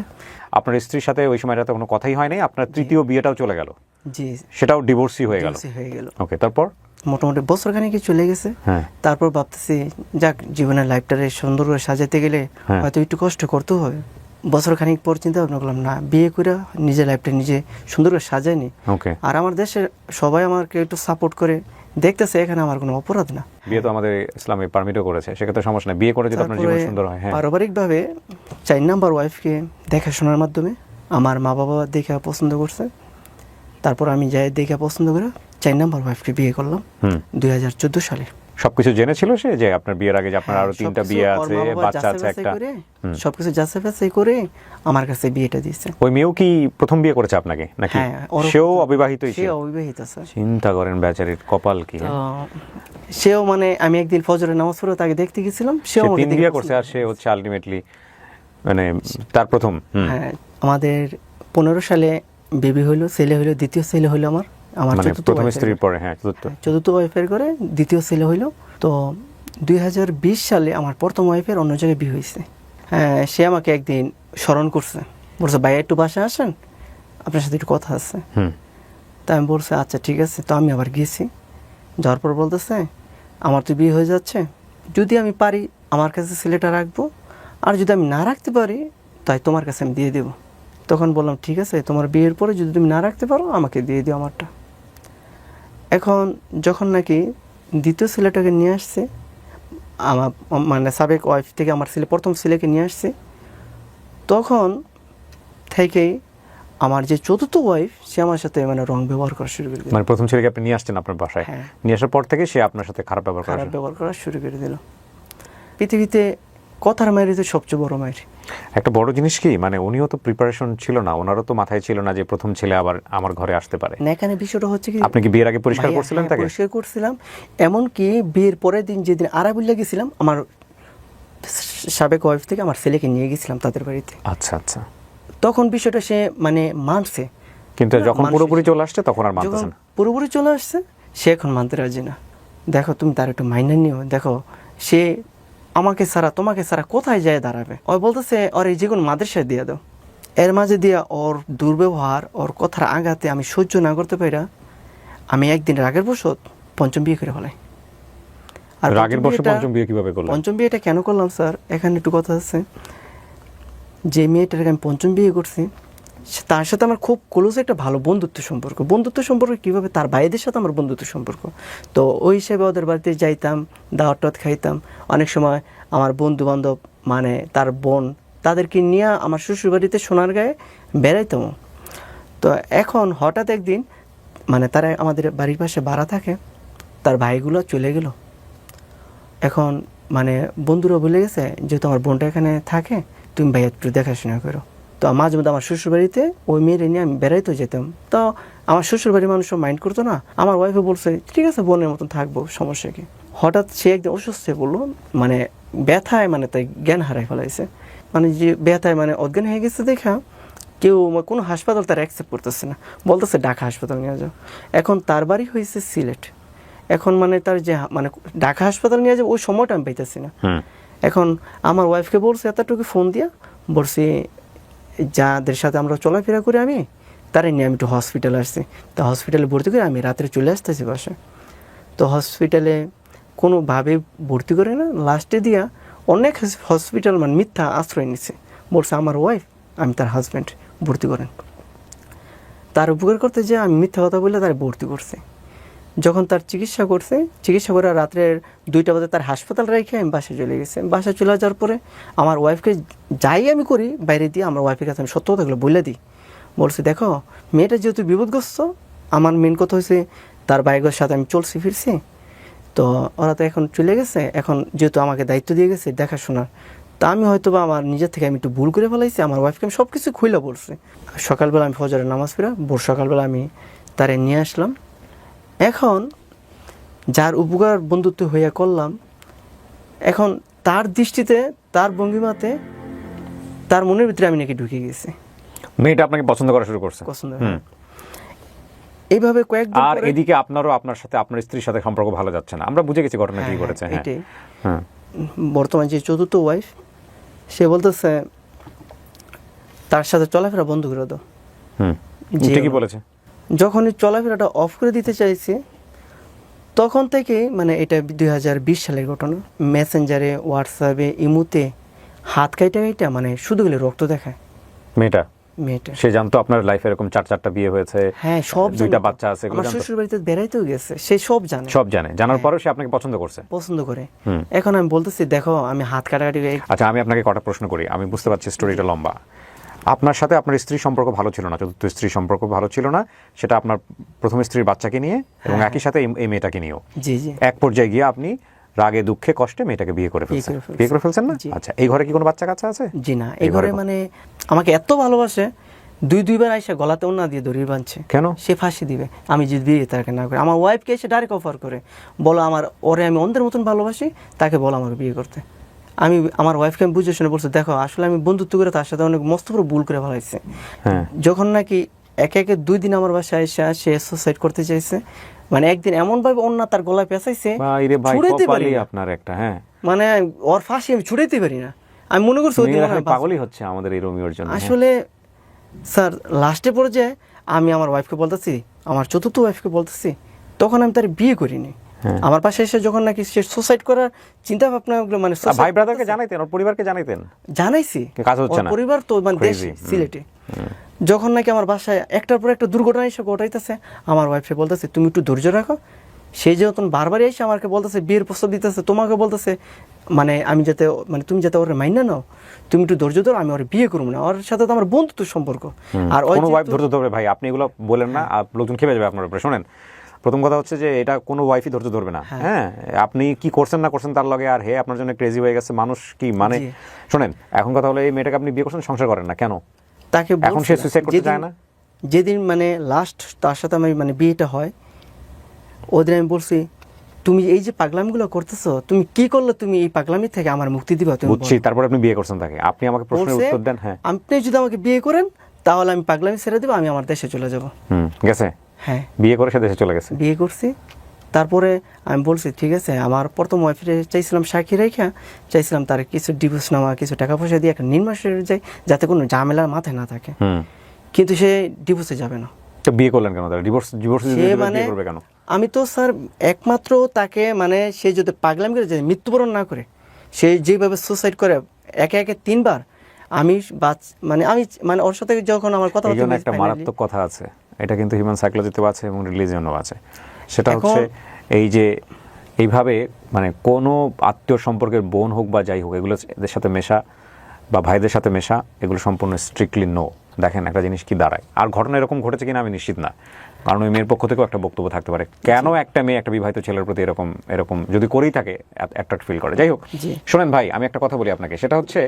আপনার স্ত্রীর সাথে ওই সময়টাতে কোনো কথাই হয় নাই, আপনার তৃতীয় বিয়েটাও চলে গেল? জি, সেটাও ডিভোর্সই হয়ে গেল? হয়ে গেল। ওকে, তারপর মোটামুটি বছরখানেক চলে গেছে। হ্যাঁ। তারপর ভাবতেছি যাক, জীবনের লাইফটারে সুন্দর করে সাজাতে গেলে হয়তো একটু কষ্ট করতে হবে। বছরখানিক পর চিন্তা ভাবনা করলাম, না বিয়ে করে নিজের লাইফটা নিজে সুন্দর করে সাজায়নি। ওকে। আর আমার দেশের সবাই আমাকে একটু সাপোর্ট করে দেখতেছে, এখানে আমার কোনো অপরাধ না। বিয়ে তো আমাদের ইসলামে পারমিটও করেছে, সেক্ষেত্রে সমস্যা নেই, বিয়ে করে যদি আপনার জীবন সুন্দর হয়। হ্যাঁ, পারিবারিকভাবে 4 নাম্বার ওয়াইফকে দেখাশোনার মাধ্যমে আমার মা বাবা দেখা পছন্দ করছে। তারপর আমি যাই দেখা পছন্দ করে 4 নাম্বার ওয়াইফকে বিয়ে করলাম 2014 সালে। সবকিছু জেনেছিল সে যে আপনার বিয়ের আগে যে আপনার আরো 3টা বিয়ে আছে, বাচ্চা আছে একটা? সবকিছু যাচাই বাছাই করে আমার কাছে বিয়েটা দিয়েছে। ওই মেয়েও কি প্রথম বিয়ে করেছে আপনাকে নাকি? হ্যাঁ, সেও অবিবাহিতই ছিল? সে অবিবাহিত স্যার। চিন্তা করেন বেচারির কপাল কি। সেও মানে আমি একদিন ফজরের নামাজ পড়ে তাকে দেখতে গেছিলাম, সেও আমাকে 3 বিয়ে করছে, আর সে হচ্ছে আলটিমেটলি মানে তার প্রথম। হ্যাঁ, আমাদের 15 সালে বেবি হইলো, ছেলে হইলো, দ্বিতীয় ছেলে হইলো আমার মানে প্রথম স্ত্রীর পরে। হ্যাঁ, চতুর্থ ওয়াইফের করে দ্বিতীয় ছেলে হইলো। তো 2020 সালে আমার প্রথম ওয়াইফের অন্য জায়গায় বিয়ে হয়েছে। হ্যাঁ, সে আমাকে একদিন স্মরণ করছে, বলছে ভাইয়া একটু বাসায় আসেন, আপনার সাথে একটু কথা আছে। তা আমি বলছি আচ্ছা ঠিক আছে। তো আমি আবার গিয়েছি, যাওয়ার পর বলতেছে আমার তো বিয়ে হয়ে যাচ্ছে, যদি আমি পারি আমার কাছে ছেলেটা রাখবো, আর যদি আমি না রাখতে পারি তাই তোমার কাছে আমি দিয়ে দেবো। তখন বললাম ঠিক আছে, তোমার বিয়ের পরে যদি তুমি না রাখতে পারো আমাকে দিয়ে দিও আমারটা। এখন যখন নাকি দ্বিতীয় ছেলেটাকে নিয়ে আসছে, আমার মানে সাবেক ওয়াইফ থেকে আমার ছেলে প্রথম ছেলেকে নিয়ে আসছে, তখন থেকেই আমার যে চতুর্থ ওয়াইফ সে আমার সাথে মানে রং ব্যবহার করা শুরু করে দিল। মানে প্রথম ছেলেকে আপনি নিয়ে আসছেন আপনার বাসায়, হ্যাঁ। নিয়ে আসার পর থেকে সে আপনার সাথে খারাপ ব্যবহার খারাপ করা ব্যবহার করা শুরু করে দিল। পৃথিবীতে কথার মায়ের যে সবচেয়ে বড় মায়ের। একটা বড় জিনিস কি, মানে উনিও তো প্রিপারেশন ছিল না, ওনারও তো মাথায় ছিল না যে প্রথম ছেলে আবার আমার ঘরে আসতে পারে। না, এখানে বিষয়টা হচ্ছে কি, আপনি কি বিয়ের আগে পরিষ্কার ভাইয়া, করছিলেন হ্যাঁ, তাকে? পরিষ্কার করছিলাম। এমনকি বিয়ের পরের দিন যেদিন আরাবুল্লাহ গেছিলাম, আমার সাবেক ওয়াইফ থেকে আমার ছেলেকে নিয়ে গেছিলাম তাদের বাড়িতে। আচ্ছা আচ্ছা। তখন বিষয়টা সে মানে মানছে, কিন্তু যখন মানুষ পুরোপুরি চলে আসছে তখন আর যখন মানতেছেন না। পুরোপুরি চলে আসছে সে এখন মানতে রাজি না। দেখো তুমি তার একটু মাইনে নিও, দেখো সে আমাকে ছাড়া তোমাকে ছাড়া কোথায় যায় দাঁড়াবে। ও বলতেছে ওর এই যে কোনো মাদ্রাসায় দিয়ে দাও। এর মাঝে দিয়া ওর দুর্ব্যবহার, ওর কথার আঘাতে আমি সহ্য না করতে পারি, আমি একদিন রাগের বশত পঞ্চম বিয়ে করে ফেলাই। আর রাগের বশে পঞ্চম বিয়ে কিভাবে করলেন? পঞ্চম বিয়েটা কেন করলাম স্যার, এখানে একটু কথা আছে। যে মেয়েটাকে আমি পঞ্চম বিয়ে করছি তার সাথে আমার খুব ক্লোজ একটা ভালো বন্ধুত্ব সম্পর্ক। বন্ধুত্ব সম্পর্ক কীভাবে, তার ভাইদের সাথে আমার বন্ধুত্ব সম্পর্ক। তো ওই হিসেবে ওদের বাড়িতে যাইতাম, দাওয়াত টাওয়াত খাইতাম। অনেক সময় আমার বন্ধু বান্ধব মানে তার বোন তাদেরকে নিয়ে আমার শ্বশুর বাড়িতে সোনারগাঁয়ে বেড়াইতাম। তো এখন হঠাৎ একদিন মানে তারা আমাদের বাড়ির পাশে ভাড়া থাকে, তার ভাইগুলো চলে গেল। এখন মানে বন্ধুরা বলে গেছে যেহেতু আমার বোনটা এখানে থাকে তুমি ভাই একটু দেখাশোনা করো। তো মাঝে মধ্যে আমার শ্বশুরবাড়িতে ওই মেয়েরে নিয়ে আমি বেড়াইতে যেতাম। তো আমার শ্বশুরবাড়ির মানুষও মাইন্ড করতো না। আমার ওয়াইফে বলছে ঠিক আছে বোনের মতন থাকবো, সমস্যা কি। হঠাৎ সে একদিন অসুস্থ বললো, মানে ব্যথায় মানে তাই জ্ঞান হারাই ফেলাইছে। মানে যে ব্যথায় মানে অজ্ঞান হয়ে গেছে দেখা কেউ কোনো হাসপাতাল তার অ্যাকসেপ্ট করতেছে না, বলতেছে ঢাকা হাসপাতাল নিয়ে যাও। এখন তার বাড়ি হয়েছে সিলেট। এখন মানে তার যে মানে ঢাকা হাসপাতাল নিয়ে যাবে ওই সময়টা আমি পাইতেছি না। এখন আমার ওয়াইফকে বলছে এতটুকু ফোন দিয়া বলছি যাদের সাথে আমরা চলাফেরা করি আমি তারাই নিয়ে আমি একটু হসপিটালে আসছি। তো হসপিটালে ভর্তি করে আমি রাত্রে চলে আসতেছি বাসায়। তো হসপিটালে কোনোভাবে ভর্তি করে না, লাস্টে দিয়া অনেক হসপিটাল মানে মিথ্যা আশ্রয় নিচ্ছে, বলছে আমার ওয়াইফ আমি তার হাজব্যান্ড ভর্তি করেন। তার উপকার করতে যে আমি মিথ্যা কথা বলে তার ভর্তি করছে। যখন তার চিকিৎসা করছে, চিকিৎসা করে রাত্রের 2টা বাজে তার হাসপাতাল রেখে আমি বাসায় চলে গেছি। বাসায় চলে যাওয়ার পরে আমার ওয়াইফকে যাই আমি করি বাইরে দিয়ে আমার ওয়াইফের কাছে আমি সত্য কথাগুলো বলে দিই। বলছি দেখো মেয়েটা যেহেতু বিপদগ্রস্ত, আমার মেন কথা হয়েছে তার বাইকের সাথে আমি চলছি ফিরছি, তো ওরা তো এখন চলে গেছে, এখন যেহেতু আমাকে দায়িত্ব দিয়ে গেছে দেখাশোনার, তা আমি হয়তো বা আমার নিজের থেকে আমি একটু ভুল করে ফেলাইছি। আমার ওয়াইফকে আমি সব কিছু খুলে বলছি। সকালবেলা আমি ফজরের নামাজ পড়া ভোর সকালবেলা আমি তারে নিয়ে আসলাম। এখন যার উপকার বন্ধুত্ব হইয়া করলাম, এখন তার দৃষ্টিতে তার ভঙ্গিমাতে তার মনের ভিতরে আমি নাকি ঢুকে গেছি। মেয়েটা আপনাকে পছন্দ করা শুরু করছে। পছন্দ হয়। এইভাবে কয়েকদিন আর পরে এদিকে আপনারও আপনার সাথে আপনার স্ত্রীর সাথে সম্পর্ক ভালো যাচ্ছে না। আমরা বুঝে গেছি ঘটনা কি করেছে। হ্যাঁ এটাই। হ্যাঁ। বর্তমান যে চতুর্থ ওয়াইফ সে বলতেছে তার সাথে চলাফেরা বন্ধ করে দাও। ঠিকই বলেছে। যখনই চলাফেরাটা অফ করে দিতে চাইছে তখন থেকে মানে এটা 2020 সালের ঘটনা, মেসেঞ্জারে হোয়াটসঅ্যাপে ইমুতে হাত কাইটা কাইটা মানে শুধু গেলে রক্ত দেখায় মেয়েটা। সে জানতো আপনার লাইফে এরকম 4টা বিয়ে হয়েছে, হ্যাঁ সব 2টা বাচ্চা আছে, আমার শ্বশুর বাড়িতে বেড়াইতেও গেছে, সে সব জানে। সব জানে, জানার পরেও সে আপনাকে পছন্দ করছে, পছন্দ করে। এখন আমি বলতেছি দেখো আমি হাত কাটাকাটি। আচ্ছা আমি আপনাকে কটা প্রশ্ন করি, আমি বুঝতে পারছি স্টোরিটা লম্বা। আপনার সাথে আপনার স্ত্রীর সম্পর্ক ভালো ছিল না, চতুর্থ স্ত্রীর সম্পর্ক ভালো ছিল না, সেটা আপনার প্রথম স্ত্রীর বাচ্চাকে নিয়ে এবং একই সাথে এই মেয়েটাকে নিয়েও। জি জি। এক পর্যায়ে গিয়ে আপনি রাগে দুঃখে কষ্টে মেয়েটাকে বিয়ে করে ফেলছেন। বিয়ে করে ফেলছেন না? আচ্ছা এই ঘরে কি কোনো বাচ্চা কাচ্চা আছে? জি না, এই ঘরে মানে আমাকে এত ভালোবাসে, দুইবার আইসা গলাতে ওন্না দিয়ে দড়ি বাঁধছে। কেন? সে ফাঁসি দিবে আমি যদি বিয়ে তাকে না করে। আমার ওয়াইফকে এসে ডাইরেক্ট অফার করে বলো আমার ওরে আমি অন্ধের মতন ভালোবাসি, তাকে বলো আমাকে বিয়ে করতে। আমি আমার ওয়াইফকে আমি বুঝে শুনে বলছি দেখো আসলে আমি বন্ধুত্ব করে তার সাথে অনেক মস্ত বড় ভুল করে ফেলাইছে। যখন নাকি একে 2 দিন আমার বাসায় আইসা সে সুসাইড করতে চাইছে, মানে একদিন এমন ভাবে অন্য তার গলায় পেঁচাইছে ছুড়াইতে পারি আপনার একটা। হ্যাঁ মানে ওর ফাঁসি আমি ছুড়াইতে পারি না। আমি মনে করছি ওই দিন পাগলই হচ্ছে আমাদের এই রোমিওর জন্য। আসলে স্যার লাস্টে পর্যায়ে আমি আমার ওয়াইফকে বলতেছি, আমার চতুর্থ ওয়াইফকে বলতেছি, তখন আমি তার বিয়ে করিনি, আমার পাশে এসে যখন নাকি সে সুসাইড করার চিন্তা ভাবনা মানে suicide ভাই ব্রাদারকে জানাইতেন, ওর পরিবারকে জানাইতেন? জানাইছি, কাজ হচ্ছে ওর না। পরিবার তো মানে দেশে সিলেটে। যখন নাকি আমার বাসায় একটার পর একটা দুর্ঘটনা এসে ঘটাইতেছে, আমার ওয়াইফে বলতেছে তুমি একটু ধৈর্য রাখো। সেই যেহেতু বারবারই এসে আমাকে বলতেছে, বিয়ের প্রস্তাব দিতেছে, তোমাকে বলতেছে মানে আমি যাতে মানে তুমি যাতে ওর মাইনা নাও, তুমি একটু ধৈর্য ধরো, আমি ওর বিয়ে করবো না, ওর সাথে তো আমার বন্ধুত্ব সম্পর্ক। আর ওই কোনো ওয়াইফ ধৈর্য ধরবে ভাই? আপনি এগুলো বলেন না, আর লোকজন খেপে যাবে আপনার উপরে। শোনেন, প্রথম কথা হচ্ছে যে এটা কোনো ওয়াইফই ধৈর্য ধরবে না। হ্যাঁ, আপনি কি করছেন না করছেন তার লগে, আর হে আপনার জন্য ক্রেজি হয়ে গেছে মানুষ কি মানে। শোনেন, এখন কথা হলো এই মেয়েটাকে আপনি বিয়ে করছেন, সংসার করেন না কেন? তাকে এখন সে সুইসাইড করতে চায় না? যেদিন মানে লাস্ট তার সাথে আমি মানে বিয়েটা হয়, ওদিন আমি বলছি তুমি এই যে পাগলামিগুলো করতেছো, তুমি কি করলে তুমি এই পাগলামি থেকে আমার মুক্তি দিবা? তুমি বুঝছি, তারপর আপনি বিয়ে করছেন তাকে। আপনি আমাকে প্রশ্নের উত্তর দেন। হ্যাঁ, আপনি যদি আমাকে বিয়ে করেন তাহলে আমি পাগলামি ছেড়ে দেবো, আমি আমার দেশে চলে যাব। গেছে। হ্যাঁ, বিয়ে করে সে দেশে চলে গেছে। বিয়ে করছি। তারপরে আমি বলছি ঠিক আছে, আমার প্রথম ওয়াইফে চাইছিলাম সাক্ষী রেখা, চাইছিলাম তার কিছু ডিভোর্স নেওয়া, কিছু টাকা পয়সা দিয়ে একটা নির্মাসে যায়, যাতে কোনো ঝামেলা মাথায় না থাকে। কিন্তু সে ডিভোর্সে যাবে না। তো বিয়ে করলেন কেন তাহলে? ডিভোর্স মানে বিয়ে করবে কেন? আমি তো স্যার একমাত্র তাকে মানে সে যদি পাগলামি করে যায়, মৃত্যুবরণ না করে, সে যেভাবে সুসাইড করে একে একে 3 বার, আমি মানে আমি মানে ওর সাথে যখন আমার কথা এই জন্য একটা মারাত্মক কথা আছে, এটা কিন্তু হিউম্যান সাইকোলজিতেও আছে এবং রিলিজিয়নও আছে। সেটা হচ্ছে এই যে এইভাবে মানে কোনো আত্মীয় সম্পর্কের বোন হোক বা যাই হোক, এগুলো এদের সাথে মেশা বা ভাইদের সাথে মেশা, এগুলো সম্পূর্ণ স্ট্রিক্টলি নো। দেখেন একটা জিনিস কি দাঁড়ায়, আর ঘটনা এরকম ঘটেছে কিনা আমি নিশ্চিত না, কারণ ওই মেয়ের পক্ষ থেকেও একটা বক্তব্য থাকতে পারে কেন একটা মেয়ে একটা বিবাহিত ছেলের প্রতি এরকম এরকম যদি করেই থাকে অ্যাট্রাক্ট ফিল করে। যাই হোক, শোনেন ভাই, আমি একটা কথা বলি আপনাকে, সেটা হচ্ছে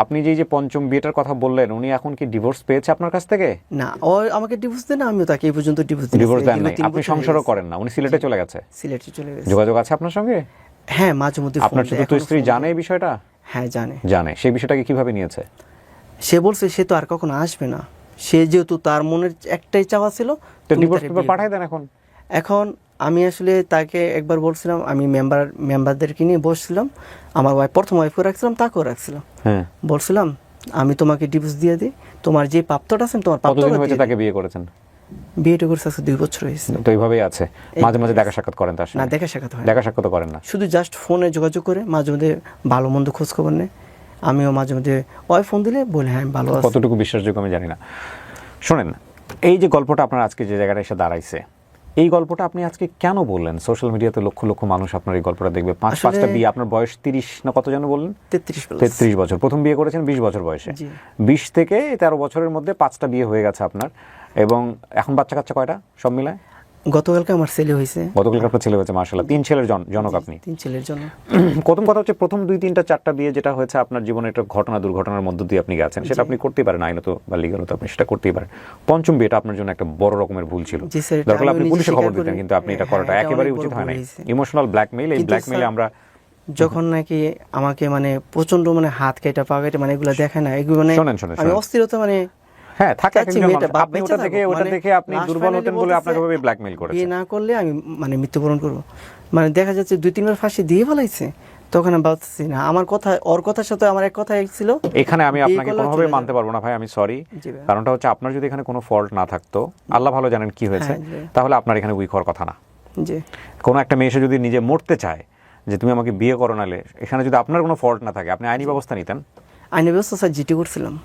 আপনি যে পঞ্চম বিয়েটার কথা বললেন, উনি এখন কি ডিভোর্স পেয়েছে আপনার কাছ থেকে? না, ও আমাকে ডিভোর্স দেন, আমিও তাকে এই পর্যন্ত ডিভোর্স দেন নাই। আপনি সংসারও করেন না, উনি সিলেটে চলে গেছে। সিলেটে চলে গেছে। যোগাযোগ আছে আপনার সঙ্গে? হ্যাঁ, মাঝে মধ্যে। আপনার চতুর্থ স্ত্রী জানে এই বিষয়টা? হ্যাঁ, জানে। সেই বিষয়টাকে কিভাবে নিয়েছে? সে বলছে সে তো আর কখনো আসবে না, সে যেহেতু তার মনের একটাই চাওয়া ছিল। তো ডিভোর্স পেপার পাঠিয়ে দেন এখন। এখন আমি আসলে তাকে একবার বলছিলাম, আমি মেম্বারদেরকে নিয়ে বসছিলাম, আমার প্রথম ওয়াইফও রাখছিলাম, তাকেও রাখছিলাম। বলছিলাম আমি তোমাকে ডিভোর্স দিয়ে দিই, তোমার যে প্রাপ্তটা আছে তোমার প্রাপ্তটা। কতদিন হয়েছে তাকে বিয়ে করেছেন? বিয়েটা করছে 2 বছর হয়েছে। তো এইভাবেই আছে, মাঝে মাঝে দেখা সাক্ষাৎ করেন তার সাথে? না, দেখা সাক্ষাৎ হয়। দেখা সাক্ষাৎ করেন না, শুধু জাস্ট ফোনে যোগাযোগ করে, মাঝে মধ্যে ভালো মন্দ খোঁজ খবর নেয়। আমিও মাঝে মধ্যে ওই ফোন দিলে বলে হ্যাঁ আমি ভালো আছি। কতটুকু বিশ্বাসযোগ্য আমি জানি না। শোনেন, এই যে গল্পটা আপনার আজকে যে জায়গাটা এসে দাঁড়াইছে, এই গল্পটা আপনি আজকে কেন বললেন? সোশ্যাল মিডিয়াতে লক্ষ লক্ষ মানুষ আপনার এই গল্পটা দেখবে। 5টা বিয়ে, আপনার বয়স 30 না কত যেন বললেন? 33 বছর। প্রথম বিয়ে করেছেন 20 বছর বয়সে। 20 থেকে 13 বছরের মধ্যে 5টা বিয়ে হয়ে গেছে আপনার, এবং এখন বাচ্চা কাচ্চা কয়টা সব মিলায়? গতকালকে আমার ছেলে হয়েছে। গতকালকে আপনার ছেলে হয়েছে, মাশাআল্লাহ। 3 ছেলের জনক আপনি। 3 ছেলের জনক। প্রথম কথা হচ্ছে, প্রথম 2, 3টা 4টা বিয়ে যেটা হয়েছে আপনার জীবনে, একটা ঘটনা দুর্ঘটনার মধ্য দিয়ে আপনি গেছেন, সেটা আপনি করতেই পারেন, আইনত বা লিগালত আপনি সেটা করতেই পারেন। পঞ্চম বিয়েটা আপনার জন্য একটা বড় রকমের ভুল ছিল, দরকার আপনি পুলিশে খবর দিতেন, কিন্তু আপনি এটা করাটা একেবারেই উচিত হয় না। ইমোশনাল ব্ল্যাকমেইল, এই ব্ল্যাকমেইলে আমরা যখন নাকি আমাকে মানে প্রচন্ড মানে হাত কেটে পা কেটে মানে এগুলো দেখে না, এগুলো মানে আমি অস্থিরতা মানে হ্যাঁ থাকে একজন মানুষ, আপনি ওটা দেখে আপনি দুর্বল হতেন বলে আপনাকে ভাবে ব্ল্যাকমেইল করেছে। বিয়ে না করলে আমি মানে মৃত্যুবরণ করব, মানে দেখা যাচ্ছে 2-3 বার ফাঁসি দিয়ে ফেলাইছে। তখন আমি ভাবতেছি না, আমার কথা ওর কথার সাথে আমার এক কথাই ছিল। এখানে আমি আপনাকে কোনোভাবে মানতে পারবো না ভাই, আমি সরি। কারণটা হচ্ছে আপনার যদি এখানে কোনো ফল্ট না থাকতো, আল্লাহ ভালো জানেন কি হয়েছে, তাহলে আপনার এখানে উইক হওয়ার কথা না। জি, কোনো একটা মেয়ে এসে যদি নিজে মরতে চায় যে তুমি আমাকে বিয়ে করো, নালে এখানে যদি আপনার কোনো ফল্ট না থাকে, আপনি আইনি ব্যবস্থা নিতেন। আইনি ব্যবস্থা স্যার জিটি করছিলাম।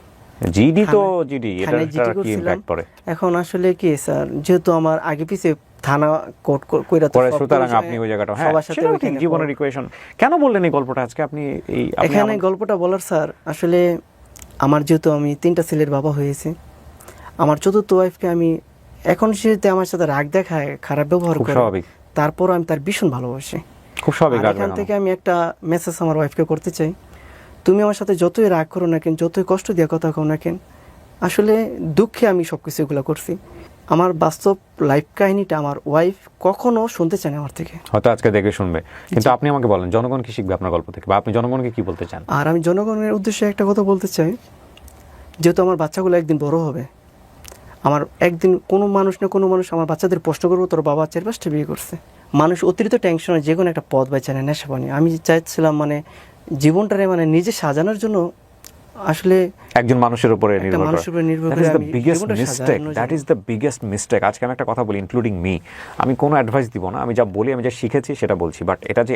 জিডি তো জিডি, এটা কি ইমপ্যাক্ট পড়ে? এখন আসলে কি স্যার, যেহেতু আমার আগে পিছে থানা কোর্ট কইরা তো সুতরাং আপনি ওই জায়গাটা, হ্যাঁ সেটা ঠিক জীবনের ইকুয়েশন। কেন বললেন এই গল্পটা আজকে আপনি? এই এখানে গল্পটা বলার স্যার, আসলে আমার যেহেতু আমি 3টা ছেলের বাবা হয়েছে, আমার চতুর্থ ওয়াইফকে আমি এখন সে আমার সাথে রাগ দেখায়, খারাপ ব্যবহার করে, তারপর আমি তার ভীষণ ভালোবাসি, খুব স্বাভাবিক। এখান থেকে আমি একটা মেসেজ আমার ওয়াইফকে করতে চাই, তুমি আমার সাথে যতই রাগ করো না কেন, যতই কষ্ট দিয়ে কথা কও না কেন, আসলে দুঃখে আমি সব কিছু এগুলো করছি। আমার বাস্তব লাইফ কাহিনীটা আমার ওয়াইফ কখনো শুনতে চায় না আমার থেকে, হয়তো আজকে দেখে শুনবে, কিন্তু আপনি আমাকে বলেন জনগণ কি শিখবে আপনার গল্প থেকে, বা আপনি জনগণকে কি বলতে চান? আর আমি জনগণের উদ্দেশ্যে একটা কথা বলতে চাই, যেহেতু আমার বাচ্চাগুলো একদিন বড় হবে, আমার একদিন কোনো মানুষ না কোনো মানুষ আমার বাচ্চাদের প্রশ্ন করবো তোর বাবা 4-5টা বিয়ে করছে। মানুষ অতিরিক্ত টেনশনে যে কোনো একটা পথ বাঁচে না, নেশা পানি। আমি চাইছিলাম মানে জীবনটারে মানে নিজে সাজানোর জন্য আসলে একজন মানুষের উপরে একটা নির্ভর মানুষের উপরে নির্ভর দ্যাট করে ইজ দ্য আমি বিগেস্ট জীবনটা মিস্টেক, সাজানো দ্যাট যাবে। Is the biggest mistake. আজকে আমি একটা কথা বলি, ইনক্লুডিং মি, আমি কোনো অ্যাডভাইস দিব না, আমি যা বলি, আমি যা শিখেছি সেটা বলছি, বাট এটা যে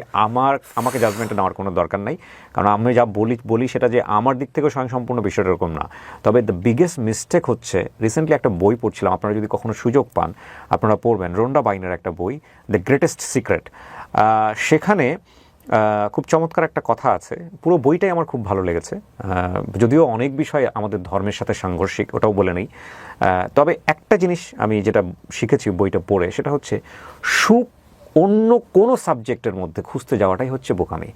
আমাকে জাজমেন্টে নেওয়ার কোনো দরকার নাই, কারণ আমি যা বলি সেটা যে আমার দিক থেকে স্বয়ংসম্পূর্ণ বিষয়টা এরকম না। তবে দ্য বিগেস্ট মিস্টেক হচ্ছে, রিসেন্টলি একটা বই পড়ছিলাম, আপনারা যদি কখনো সুযোগ পান আপনারা পড়বেন, রোন্ডা বাইনের একটা বই, দ্য গ্রেটেস্ট সিক্রেট। সেখানে খুব চমৎকার একটা কথা আছে, পুরো বইটাই আমার খুব ভালো লেগেছে, যদিও অনেক বিষয় আমাদের ধর্মের সাথে সাংঘর্ষিক, ওটাও বলে নেই। তবে একটা জিনিস আমি যেটা শিখেছি বইটা পড়ে, সেটা হচ্ছে সুখ অন্য কোনো সাবজেক্টের মধ্যে খুঁজতে যাওয়াটাই হচ্ছে বোকামি।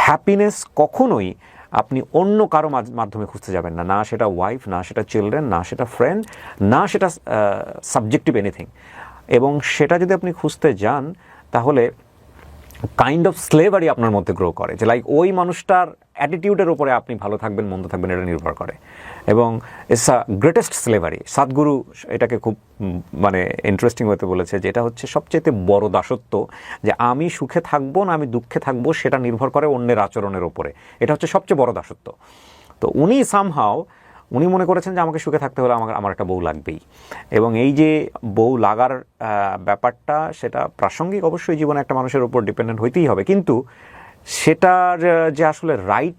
হ্যাপিনেস কখনোই আপনি অন্য কারো মাধ্যমে খুঁজতে যাবেন না, না সেটা ওয়াইফ, না সেটা চিলড্রেন, না সেটা ফ্রেন্ড, না সেটা সাবজেক্টিভ এনিথিং। এবং সেটা যদি আপনি খুঁজতে যান তাহলে কাইন্ড অফ স্লেভারি আপনার মধ্যে গ্রো করে, যে লাইক ওই মানুষটার অ্যাটিটিউডের উপরে আপনি ভালো থাকবেন মন্দ থাকবেন এটা নির্ভর করে, এবং ইটস আ গ্রেটেস্ট স্লেভারি। সাদগুরু এটাকে খুব মানে ইন্টারেস্টিং হতে বলেছে, যে এটা হচ্ছে সবচেয়ে বড় দাসত্ব, যে আমি সুখে থাকবো না আমি দুঃখে থাকবো সেটা নির্ভর করে অন্যের আচরণের উপরে, এটা হচ্ছে সবচেয়ে বড় দাসত্ব। তো উনি মনে করেছেন যে আমাকে সুখে থাকতে হলে আমার একটা বউ লাগবেই, এবং এই যে বউ লাগার ব্যাপারটা সেটা প্রাসঙ্গিক, অবশ্যই জীবনে একটা মানুষের উপর ডিপেন্ডেন্ট হইতেই হবে, কিন্তু সেটার যে আসলে রাইট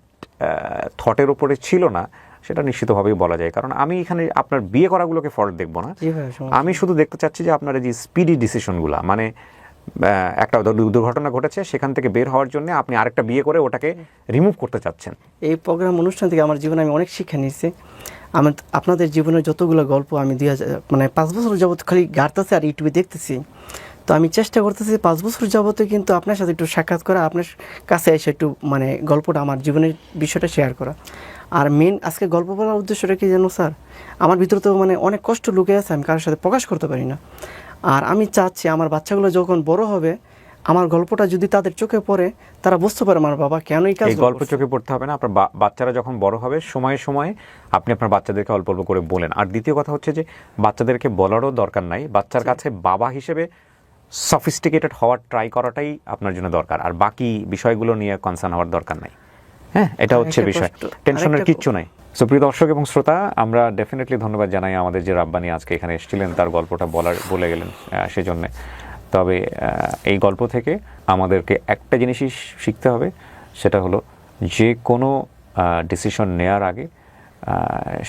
থটের উপরে ছিল না সেটা নিশ্চিতভাবেই বলা যায়। কারণ আমি এখানে আপনার বিয়ে করাগুলোকে ফল্ট দেখবো না, জি ভাই, সমস্যা আমি শুধু দেখতে চাচ্ছি যে আপনার যে স্পিডি ডিসিশনগুলো, মানে একটা দুর্ঘটনা ঘটেছে সেখান থেকে বের হওয়ার জন্য আপনি আরেকটা বিয়ে করে ওটাকে রিমুভ করতে চাচ্ছেন। এই প্রোগ্রাম অনুষ্ঠান থেকে আমার জীবনে আমি অনেক শিক্ষা নিয়েছি। আপনাদের জীবনের যতগুলো গল্প আমি 5 বছর যাবত খালি গাড়তেছি আর ইউটিউবে দেখতেছি, তো আমি চেষ্টা করতেছি 5 বছর যাবতে কিন্তু আপনার সাথে একটু সাক্ষাৎ করা, আপনার কাছে এসে একটু মানে গল্পটা, আমার জীবনের বিষয়টা শেয়ার করা। আর মেন আজকে গল্প বলার উদ্দেশ্যটা কি জানো স্যার, আমার ভিতরে তো মানে অনেক কষ্ট লুকে আছে, আমি কারোর সাথে প্রকাশ করতে পারি না। আর আমি চাচ্ছি আমার বাচ্চাগুলো যখন বড় হবে, আমার গল্পটা যদি তাদের চোখে পড়ে, তারা বুঝতে পারে আমার বাবা কেন এই কাজ। এই গল্প চোখে পড়তে হবে না, আপনার বাচ্চারা যখন বড় হবে সময়ে সময়ে আপনি আপনার বাচ্চাদেরকে অল্প অল্প করে বলেন। আর দ্বিতীয় কথা হচ্ছে যে বাচ্চাদেরকে বলারও দরকার নাই, বাচ্চার কাছে বাবা হিসেবে সফিস্টিকেটেড হওয়ার ট্রাই করাটাই আপনার জন্য দরকার, আর বাকি বিষয়গুলো নিয়ে কনসার্ন হওয়ার দরকার নাই। হ্যাঁ, এটা হচ্ছে বিষয়, টেনশনের কিচ্ছু নাই। সো প্রিয় দর্শক এবং শ্রোতা, আমরা ডেফিনেটলি ধন্যবাদ জানাই আমাদের যে রাব্বানি আজকে এখানে এসেছিলেন, তার গল্পটা বলে গেলেন সেজন্যে। তবে এই গল্প থেকে আমাদেরকে একটা জিনিসই শিখতে হবে, সেটা হলো যে কোনো ডিসিশন নেওয়ার আগে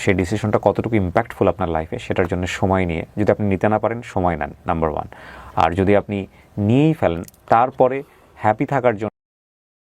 সেই ডিসিশনটা কতটুকু ইম্প্যাক্টফুল আপনার লাইফে, সেটার জন্য সময় নিয়ে, যদি আপনি নিতে না পারেন সময় নেন, নাম্বার 1। আর যদি আপনি নিয়েই ফেলেন, তারপরে হ্যাপি থাকার জন্য